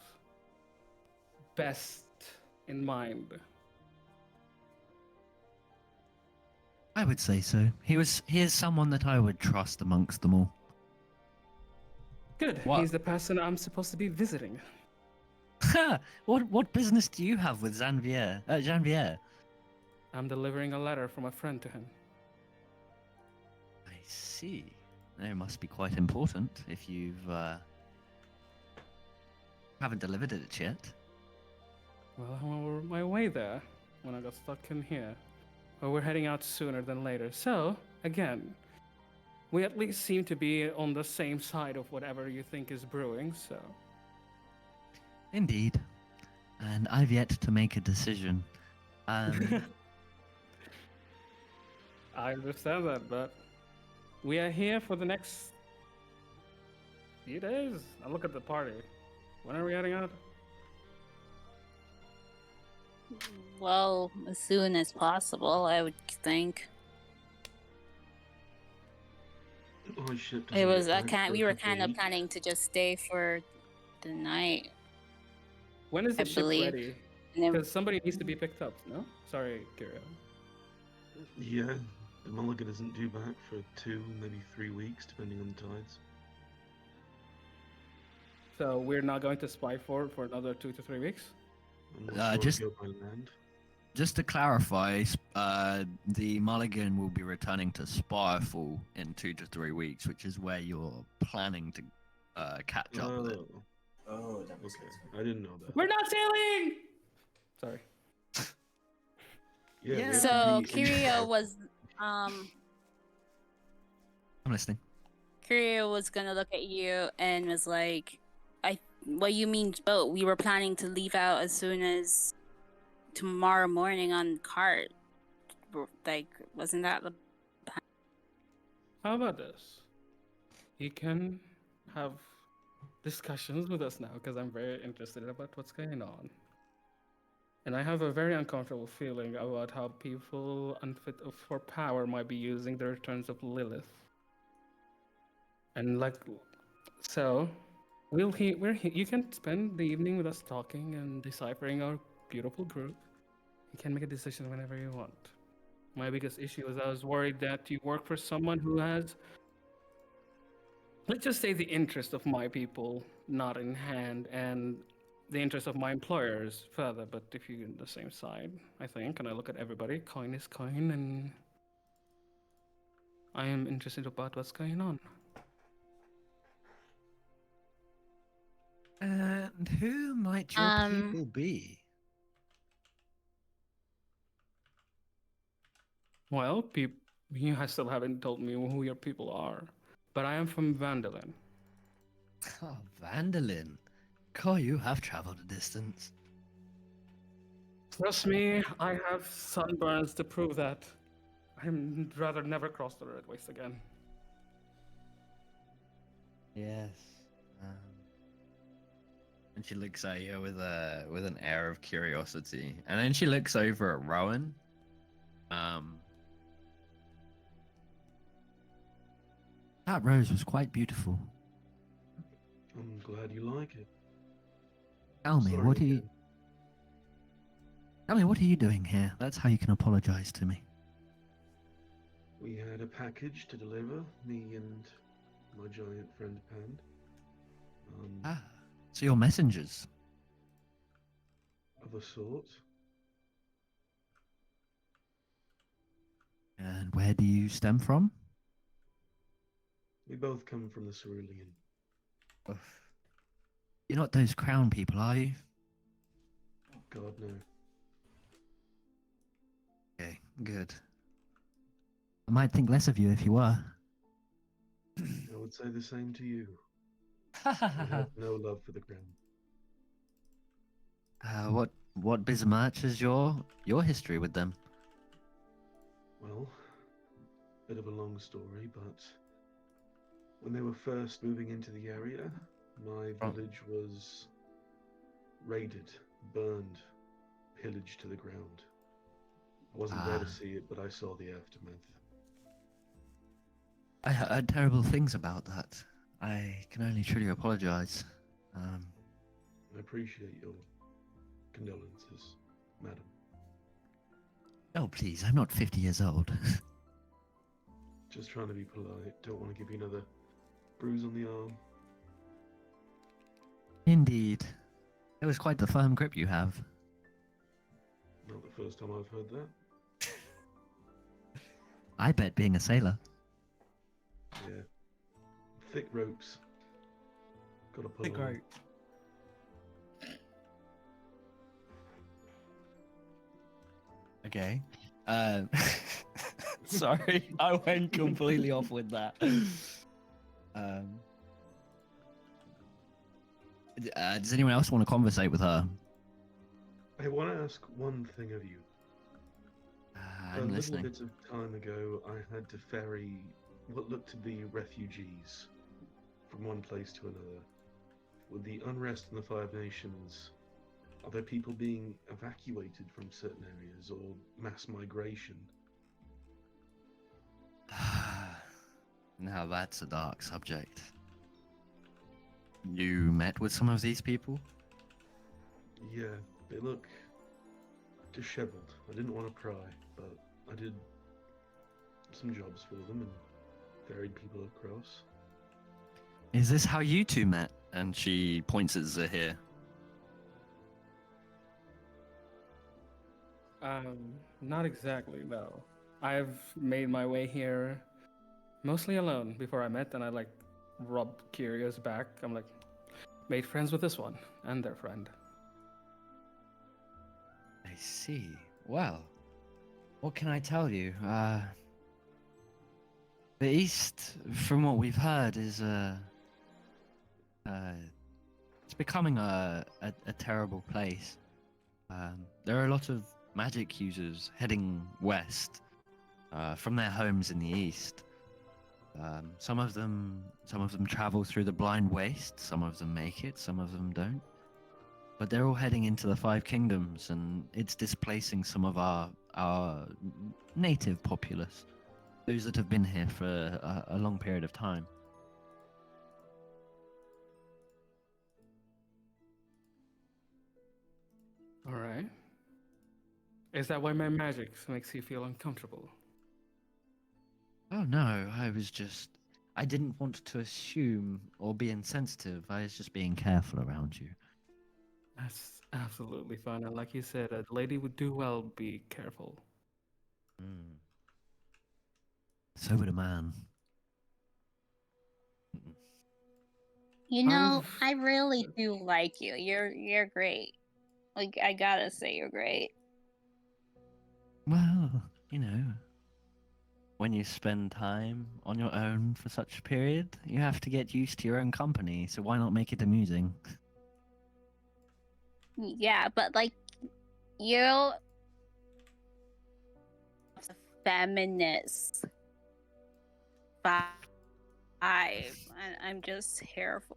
best in mind? I would say so. He is someone that I would trust amongst them all. Good. What? He's the person I'm supposed to be visiting. What business do you have with Janvier? I'm delivering a letter from a friend to him. I see. It must be quite important if you've haven't delivered it yet. Well, I'm on my way there when I got stuck in here. Well, we're heading out sooner than later. So, again, we at least seem to be on the same side of whatever you think is brewing, so. Indeed. And I've yet to make a decision. I understand that, but we are here for the next few days. I look at the party. When are we heading out? Well, as soon as possible, I would think. Oh shit! It was we were a kind of planning to just stay for the night. When is the I ship believe. ready? And then, Because somebody needs to be picked up, no? Sorry, Kira. Yeah, the Mulligan isn't due back for 2, maybe 3 weeks, depending on the tides. So we're not going to spy for another 2 to 3 weeks? I'm not sure just- it'll go by land. Just to clarify, the Mulligan will be returning to Spireful in 2 to 3 weeks, which is where you're planning to catch up with it. Oh, that makes Okay. sense. I didn't know that. We're not sailing! Sorry. Yeah, we have to so be in Kirio Spire. was I'm listening. Kirio was gonna look at you and was like, what you mean boat? We were planning to leave out as soon as tomorrow morning on cart. Like, wasn't that the How about this? You can have discussions with us now because I'm very interested about what's going on. And I have a very uncomfortable feeling about how people unfit for power might be using the returns of Lilith. And like, so you can spend the evening with us talking and deciphering our beautiful group. You can make a decision whenever you want. My biggest issue is I was worried that you work for someone who has, let's just say, the interest of my people not in hand and the interest of my employers further. But if you're on the same side, I think, and I look at everybody, coin is coin, and I am interested about what's going on. And who might your people be? Well, you still haven't told me who your people are, but I am from Vandalin. Oh, Vandalin. God, you have traveled a distance. Trust me, I have sunburns to prove that. I'd rather never cross the Red Waste again. Yes. And she looks at you with an air of curiosity, and then she looks over at Rowan. That rose was quite beautiful. I'm glad you like it. Tell me, Sorry what are you? again. Tell me, what are you doing here? That's how you can apologize to me. We had a package to deliver, me and my giant friend Pand. Ah, so you're messengers. Of a sort. And where do you stem from? We both come from the Cerulean. Ugh. You're not those crown people, are you? God, no. Okay, good. I might think less of you if you were. I would say the same to you. I have no love for the crown. what besmirch is your history with them? Well, bit of a long story, but when they were first moving into the area, my Oh. village was raided, burned, pillaged to the ground. I wasn't there to see it, but I saw the aftermath. I heard terrible things about that. I can only truly apologize. I appreciate your condolences, madam. Oh, please, I'm not 50 years old. Just trying to be polite. Don't want to give you another bruise on the arm. Indeed. It was quite the firm grip you have. Not the first time I've heard that. I bet being a sailor. Yeah. Thick ropes. Gotta pull Thick on. rope. Okay. Sorry, I went completely off with that. Does anyone else want to conversate with her? I want to ask one thing of you. I'm a listening. little bit of time ago, I had to ferry what looked to be refugees from one place to another. With the unrest in the Five Nations, are there people being evacuated from certain areas or mass migration? Now that's a dark subject. You met with some of these people? Yeah, they look disheveled. I didn't want to pry, but I did some jobs for them and ferried people across. Is this how you two met? And she points at Zahir. Not exactly, no. I've made my way here mostly alone before I met, and I like rubbed Kirio's back. I'm like, made friends with this one and their friend. I see. Well, what can I tell you? The East, from what we've heard, is it's becoming a terrible place. There are a lot of magic users heading west from their homes in the east. Some of them travel through the blind waste. Some of them make it. Some of them don't. But they're all heading into the Five Kingdoms, and it's displacing some of our native populace, those that have been here for a long period of time. All right. Is that why my magic makes you feel uncomfortable? Oh no, I didn't want to assume or be insensitive. I was just being careful around you. That's absolutely fine. And like you said, a lady would do well be careful. So would a man. You know, I've- I really do like you. You're great. Like, I gotta say, you're great. Well, you know, when you spend time on your own for such a period, you have to get used to your own company, so why not make it amusing? Yeah, but like, you're a feminist vibe. I'm just here for.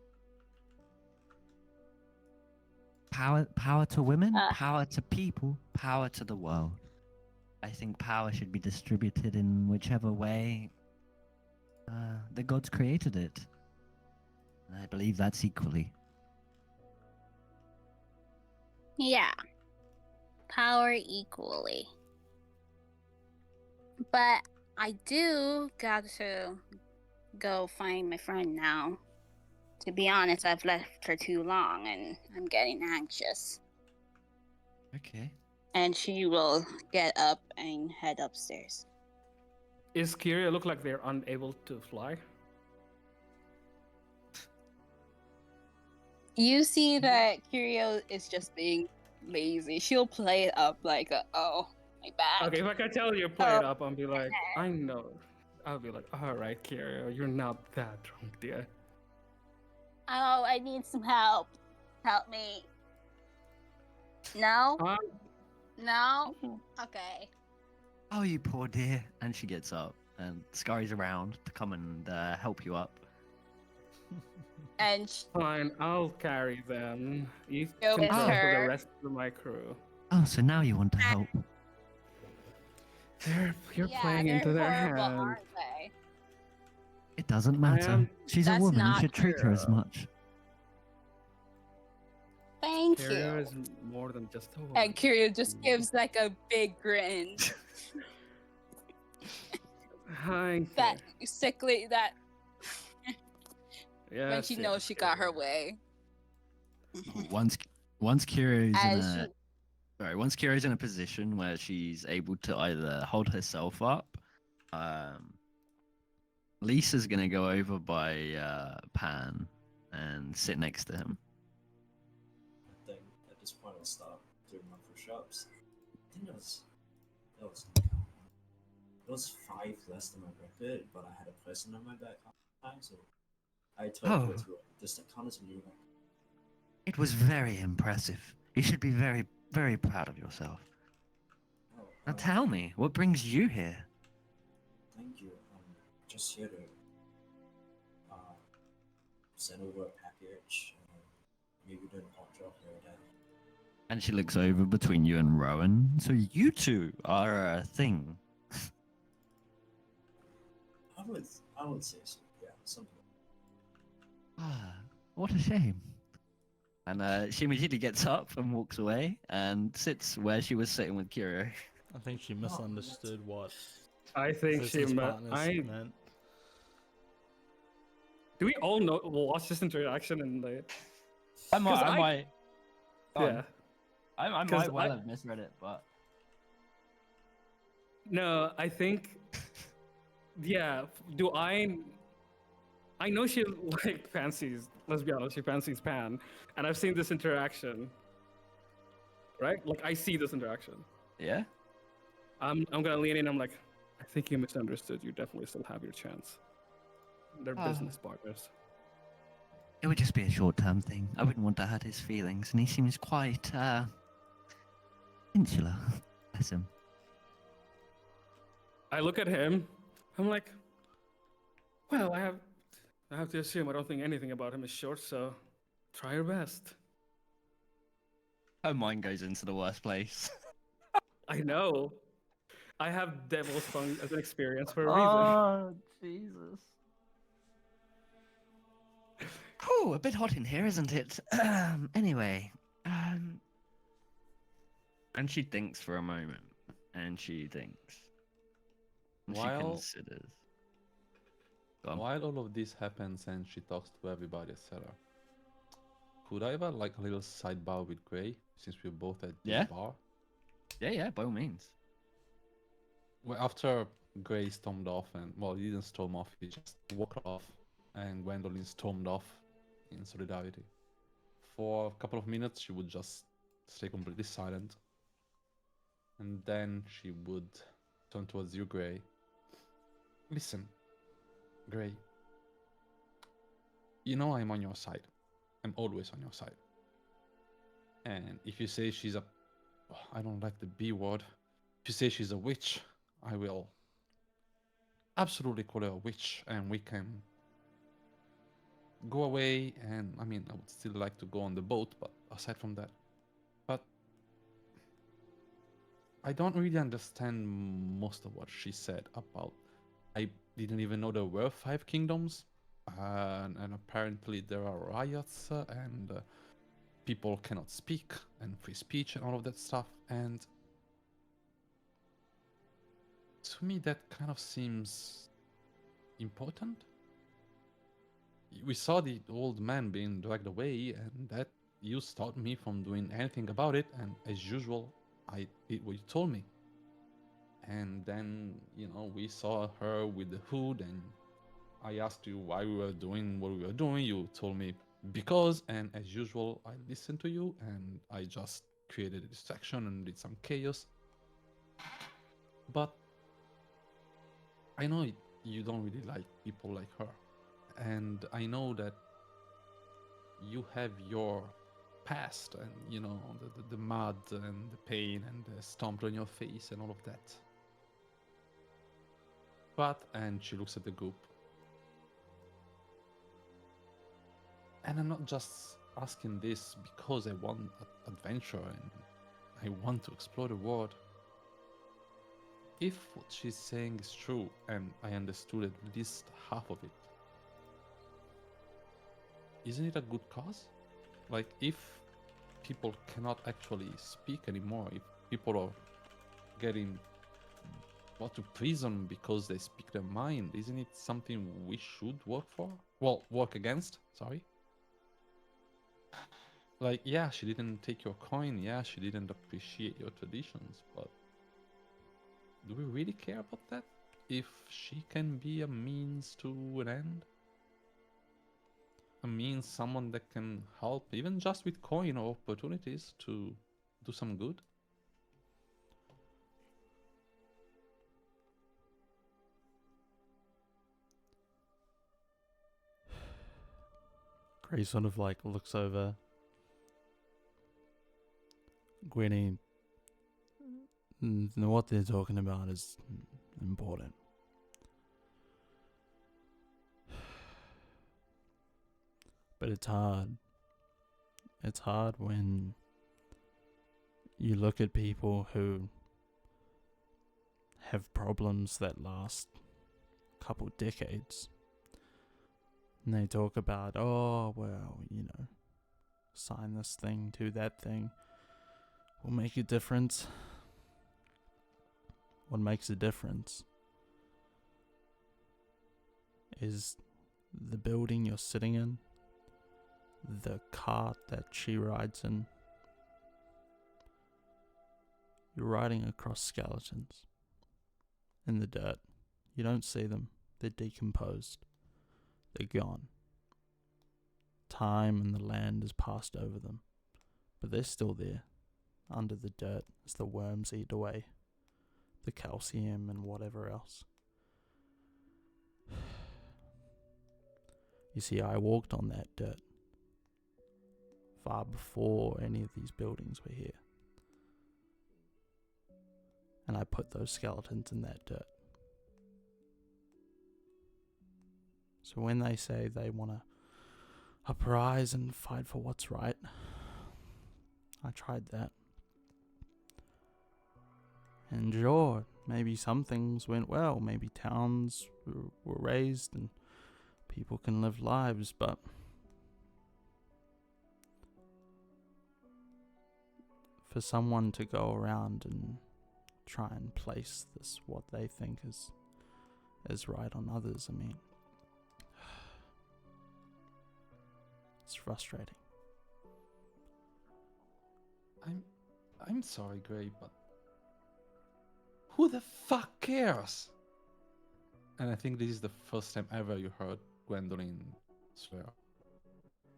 Power to women, Uh. power to people, power to the world. I think power should be distributed in whichever way the gods created it. And I believe that's equally. Yeah. Power equally. But I do got to go find my friend now. To be honest, I've left for too long and I'm getting anxious. Okay. And she will get up and head upstairs. Is Kirio look like they're unable to fly? You see that Curio is just being lazy. She'll play it up like, oh, my back. Okay, if I can tell you, play it up, I'll be like, I know. I'll be like, all right, Kirio, you're not that drunk, dear. Oh, I need some help. Help me. No? Uh, No? Okay. Oh, you poor dear. And she gets up and scurries around to come and help you up. And Fine, I'll carry them. You Go can with care for the her. rest of my crew. Oh, so now you want to help. You're yeah, playing they're into their horrible, hands. aren't they? It doesn't matter. am- She's a That's woman. You not should treat her as true. much. Thank Kyria you. is more than just a woman. And Kiryu just gives like a big grin. Thank That sickly that you. when Yes, she yes, knows she got her Kyria. way. Once Kira's in As a once Kira's in a position where she's able to either hold herself up, Lisa's gonna go over by Pan and sit next to him. I think at this point I'll stop doing my push-ups. I think it was 5 less than my record, but I had a present on my back half the time, so I told her to just count as a new record. It was very impressive. You should be very, very proud of yourself. Oh, Now tell me, what brings you here? thank you. I'm just here to send over a package. Maybe do an odd job here or there. And she looks over between you and Rowan. So you two are a thing. I would say so. Yeah, something. Ah, what a shame. And she immediately gets up and walks away and sits where she was sitting with Kiro. I think she misunderstood what I think she business meant. partners meant. Do we all know? Watch this interaction and like. I might. Yeah. I 'Cause might well I- have misread it, but No, I think. Yeah. Do I? I know she like fancies. Let's be honest. She fancies Pan, and I've seen this interaction. Right? Like I see this interaction. yeah. I'm gonna lean in. I'm like, I think you misunderstood. You definitely still have your chance. They're business partners. It would just be a short-term thing. I wouldn't want to hurt his feelings, and he seems quite insular. Bless him. I look at him. I'm like, well, I have to assume I don't think anything about him is short. So, try your best. Her mind goes into the worst place. I know. I have Devil's Tongue as an experience for a reason. Oh, Jesus. Oh, a bit hot in here, isn't it? Anyway, And she thinks for a moment. And she thinks. And she While- considers. Go on. While all of this happens and she talks to everybody, etc., could I have like a little sidebar with Gray since we're both at this Yeah. bar? Yeah, by all means. Well, after Gray stormed off, and well, he didn't storm off, he just walked off, and Gwendolyn stormed off in solidarity. For a couple of minutes, she would just stay completely silent, and then she would turn towards you, Gray. Listen, Gray. You know I'm on your side. I'm always on your side. And if you say she's a... I don't like the B word. If you say she's a witch, I will absolutely call her a witch, and we can go away. And I mean, I would still like to go on the boat, but aside from that, but I don't really understand most of what she said about. I didn't even know there were 5 kingdoms, and apparently there are riots and people cannot speak and free speech and all of that stuff. And to me, that kind of seems important. We saw the old man being dragged away, and that you stopped me from doing anything about it. And as usual, I did what you told me. And then, you know, we saw her with the hood, and I asked you why we were doing what we were doing. You told me because, and as usual, I listened to you, and I just created a distraction and did some chaos. But I know you don't really like people like her, and I know that you have your past, and you know, the mud and the pain and the stomp on your face and all of that. But, and she looks at the goop. And I'm not just asking this because I want adventure and I want to explore the world. If what she's saying is true, and I understood at least half of it, isn't it a good cause? Like, if people cannot actually speak anymore, if people are getting brought to prison because they speak their mind, isn't it something we should work for? Well, work against, sorry. Like, yeah, she didn't take your coin, yeah, she didn't appreciate your traditions, but do we really care about that? If she can be a means to an end? A means, someone that can help, even just with coin or opportunities to do some good? Gray sort of like looks over. Gwynny, what they're talking about is important. But it's hard. It's hard when you look at people who have problems that last a couple decades. And they talk about, oh, well, you know, sign this thing, do that thing. Will make a difference. What makes a difference is the building you're sitting in, the cart that she rides in. You're riding across skeletons in the dirt. You don't see them. They're decomposed. They're gone. Time and the land has passed over them, but they're still there, under the dirt as the worms eat away the calcium and whatever else. You see, I walked on that dirt far before any of these buildings were here. And I put those skeletons in that dirt. So when they say they want to uprise and fight for what's right, I tried that. And sure, maybe some things went well, maybe towns were raised and people can live lives, but for someone to go around and try and place this, what they think is right on others, I mean, it's frustrating. I'm sorry, Gray, but who the fuck cares? And I think this is the first time ever you heard Gwendolyn swear.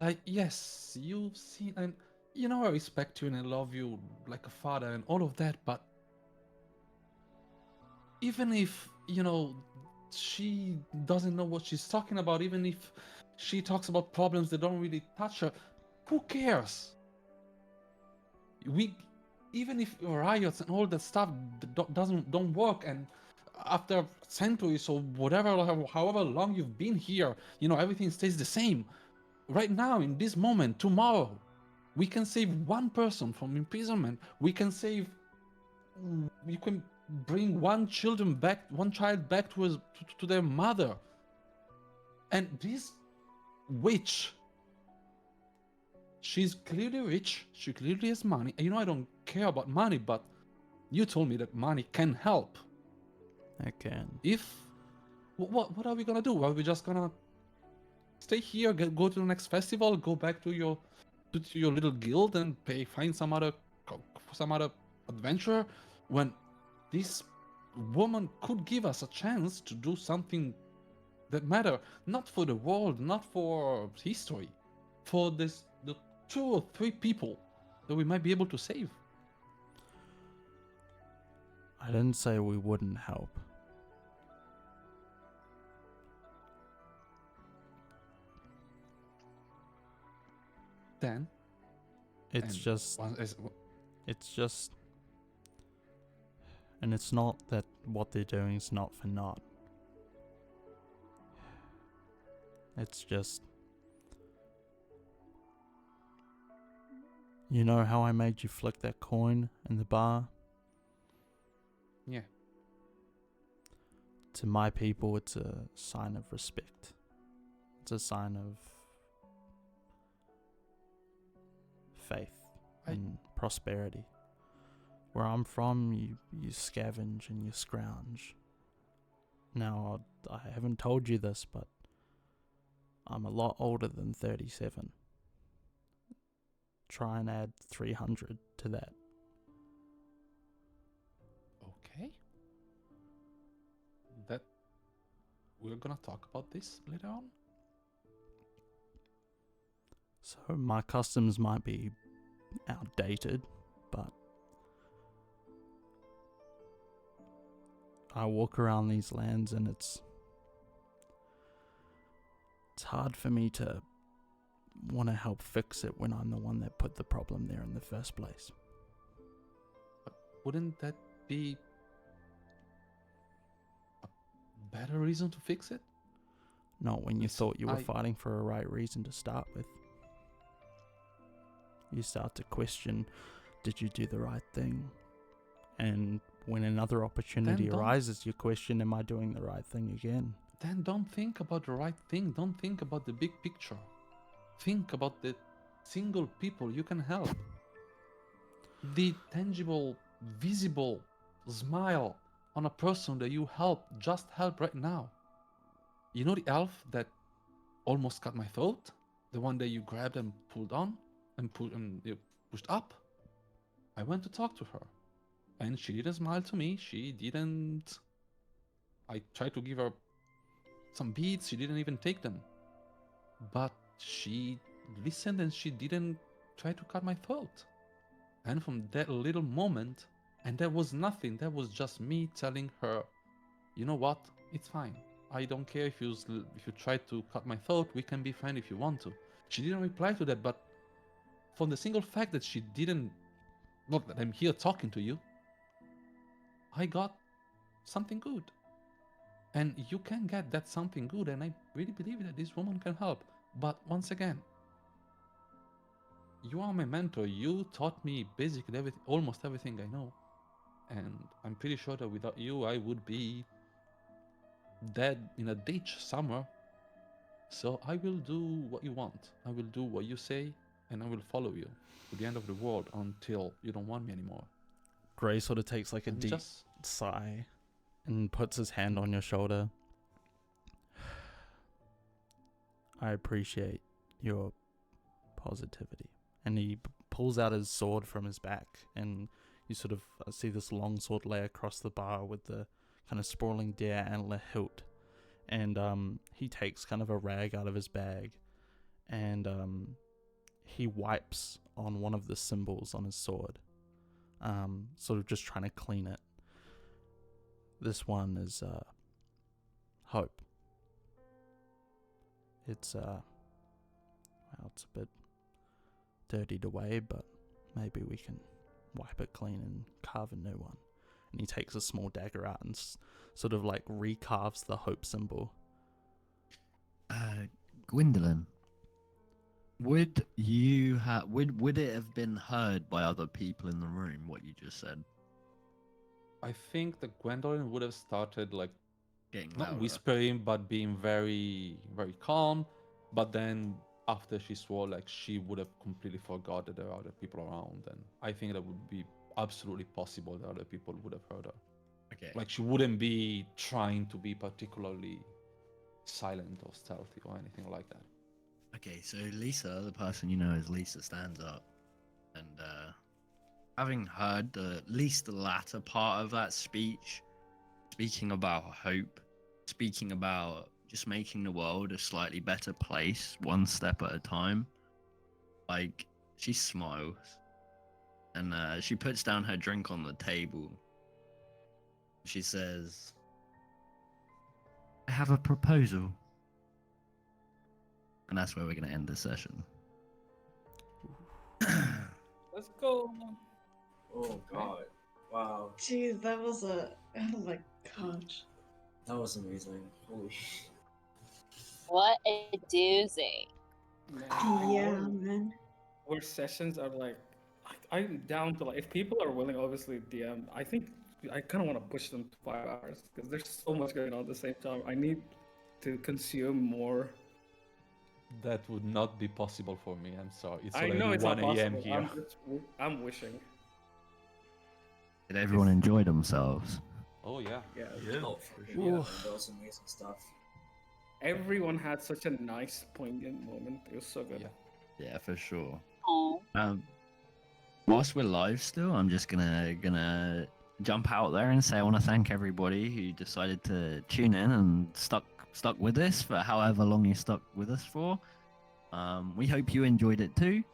Like, yes, you've seen, and you know I respect you and I love you like a father and all of that, but even if, you know, she doesn't know what she's talking about, even if she talks about problems that don't really touch her, who cares? Even if riots and all that stuff don't work, and after centuries or whatever, however long you've been here, you know, everything stays the same. Right now, in this moment, tomorrow, we can save one person from imprisonment. We can bring one child back to their mother. And this witch, she's clearly rich, she clearly has money. And you know, I don't care about money, but you told me that money can help. I can. What are we gonna do? Are we just gonna stay here, go to the next festival, go back to your little guild and find some other adventure, when this woman could give us a chance to do something that matter, not for the world, not for history, for the 2 or 3 people that we might be able to save? I didn't say we wouldn't help. Then It's And just, one is- and it's not that what they're doing is not for naught. It's just, you know how I made you flick that coin in the bar? Yeah. To my people, it's a sign of respect. It's a sign of faith and prosperity. Where I'm from, you scavenge and you scrounge. Now, I haven't told you this, but I'm a lot older than 37. Try and add 300 to that. Okay. That we're gonna talk about this later on. So my customs might be outdated, but I walk around these lands and it's hard for me to want to help fix it when I'm the one that put the problem there in the first place. But wouldn't that be a better reason to fix it? Not when you Listen, thought you were fighting for a right reason to start with. You start to question, did you do the right thing? And when another opportunity Then don't- arises, you question, am I doing the right thing again? Then don't think about the right thing. Don't think about the big picture. Think about the single people you can help. The tangible, visible smile on a person that you just help right now. You know the elf that almost cut my throat? The one that you grabbed and pulled on and you pushed up? I went to talk to her. And she didn't smile to me. She didn't. I tried to give her some beads. She didn't even take them. But she listened and she didn't try to cut my throat. And from that little moment, and that was nothing. That was just me telling her, you know what? It's fine. I don't care if you try to cut my throat. We can be fine if you want to. She didn't reply to that, but from the single fact that she didn't, not that I'm here talking to you, I got something good. And you can get that something good, and I really believe that this woman can help. But once again, you are my mentor. You taught me basically almost everything I know. And I'm pretty sure that without you, I would be dead in a ditch somewhere. So I will do what you want. I will do what you say, and I will follow you to the end of the world until you don't want me anymore. Gray sort of takes like a And deep sigh and puts his hand on your shoulder. I appreciate your positivity. And he pulls out his sword from his back, and you sort of see this long sword lay across the bar with the kind of sprawling deer antler hilt. And he takes kind of a rag out of his bag, and he wipes on one of the symbols on his sword, sort of just trying to clean it. This one is hope. It's well, it's a bit dirtied away, but maybe we can wipe it clean and carve a new one. And he takes a small dagger out and sort of like recarves the hope symbol. Gwendolyn, would it have been heard by other people in the room what you just said? I think that Gwendolyn would have started like Getting not louder. whispering, but being very, very calm. But then after she swore, like she would have completely forgot that there are other people around, and I think that would be absolutely possible that other people would have heard her. Okay. Like she wouldn't be trying to be particularly silent or stealthy or anything like that. Okay, so Lisa, the person you know as Lisa, stands up, and having heard at least the latter part of that speech, speaking about hope, speaking about just making the world a slightly better place, one step at a time, like, she smiles, and she puts down her drink on the table. She says, I have a proposal. And that's where we're going to end this session. Let's go. Oh god. Wow. Jeez, that was a. Oh my gosh. That was amazing. Holy. What a doozy. Man, Yeah, man. our sessions are like, I'm down to like, if people are willing, obviously DM. I think I kind of want to push them to 5 hours because there's so much going on at the same time. I need to consume more. That would not be possible for me. I'm sorry. It's I already know it's 1 not a.m. possible. here. I'm wishing. Did everyone enjoy themselves? Oh yeah. Yeah. Yeah, Oh, for yeah, sure. man, that was amazing stuff. Everyone had such a nice, poignant moment. It was so good. Yeah. Yeah, for sure. Oh. Whilst we're live still, I'm just gonna jump out there and say I want to thank everybody who decided to tune in and stuck with us for however long you stuck with us for. We hope you enjoyed it too.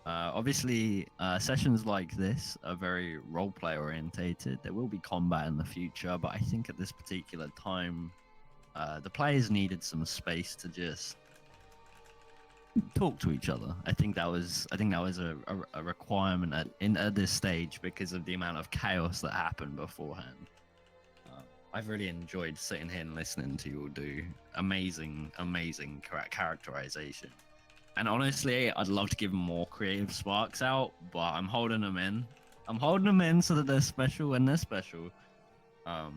Obviously, sessions like this are very roleplay orientated. There will be combat in the future, but I think at this particular time, the players needed some space to just talk to each other. I think that was a requirement at this stage because of the amount of chaos that happened beforehand. I've really enjoyed sitting here and listening to you all do amazing characterization. And honestly, I'd love to give more creative sparks out, but I'm holding them in. I'm holding them in so that they're special when they're special. Oh.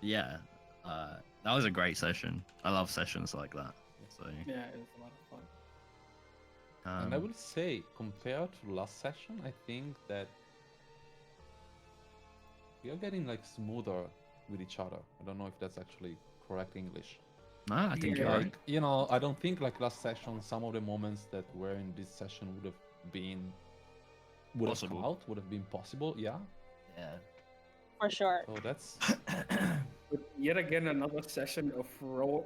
Yeah. That was a great session. I love sessions like that. So, Yeah, it was a lot of fun. And I will say, compared to last session, I think that we are getting like smoother with each other. I don't know if that's actually correct English. no, I think you're Yeah. right. Like, you know, I don't think like last session, some of the moments that were in this session would have been Possible. would have been possible. Yeah. Yeah. For sure. So that's But yet again, another session of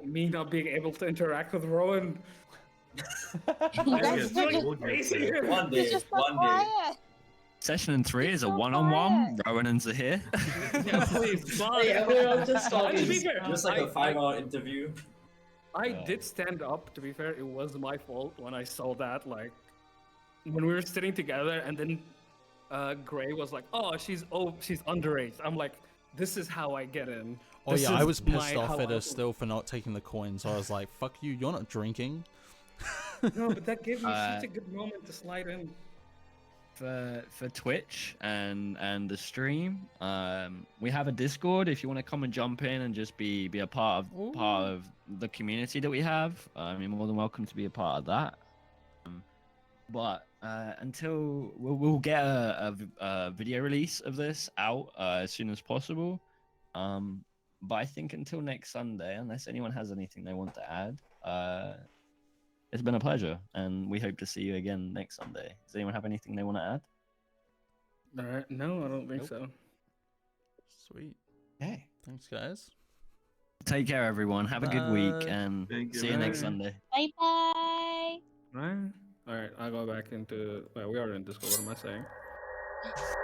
me not being able to interact with Rowan. That's It's freaking- really We'll get crazy. there. One He's day, just so one day. quiet. Session 3 is a so one-on-one. quiet. Rowan and Zahir. Yeah, please. Oh, yeah, we're all just To be talking. fair, Just like a 5-hour interview. I did stand up. To be fair, it was my fault when I saw that. Like when we were sitting together, and then Gray was like, "Oh, she's underage." I'm like, "This is how I get in." Oh This yeah, I is was pissed my- off how at I- her still for not taking the coins. I was like, "Fuck you! You're not drinking." No, but that gave me Uh, such a good moment to slide in. For Twitch and the stream, we have a Discord if you want to come and jump in and just be a part of the community that we have. You're more than welcome to be a part of that. But until we'll get a video release of this out as soon as possible. But I think until next Sunday, unless anyone has anything they want to add, it's been a pleasure, and we hope to see you again next Sunday. Does anyone have anything they want to add? All right. No, I don't think Nope. so. Sweet. Okay. Thanks, guys. Take care, everyone. Have a good week, Bye. and Thank you, see you next bye. Sunday. Bye bye. Right. All right. I'll go back into. Well, we are in Discord. What am I saying?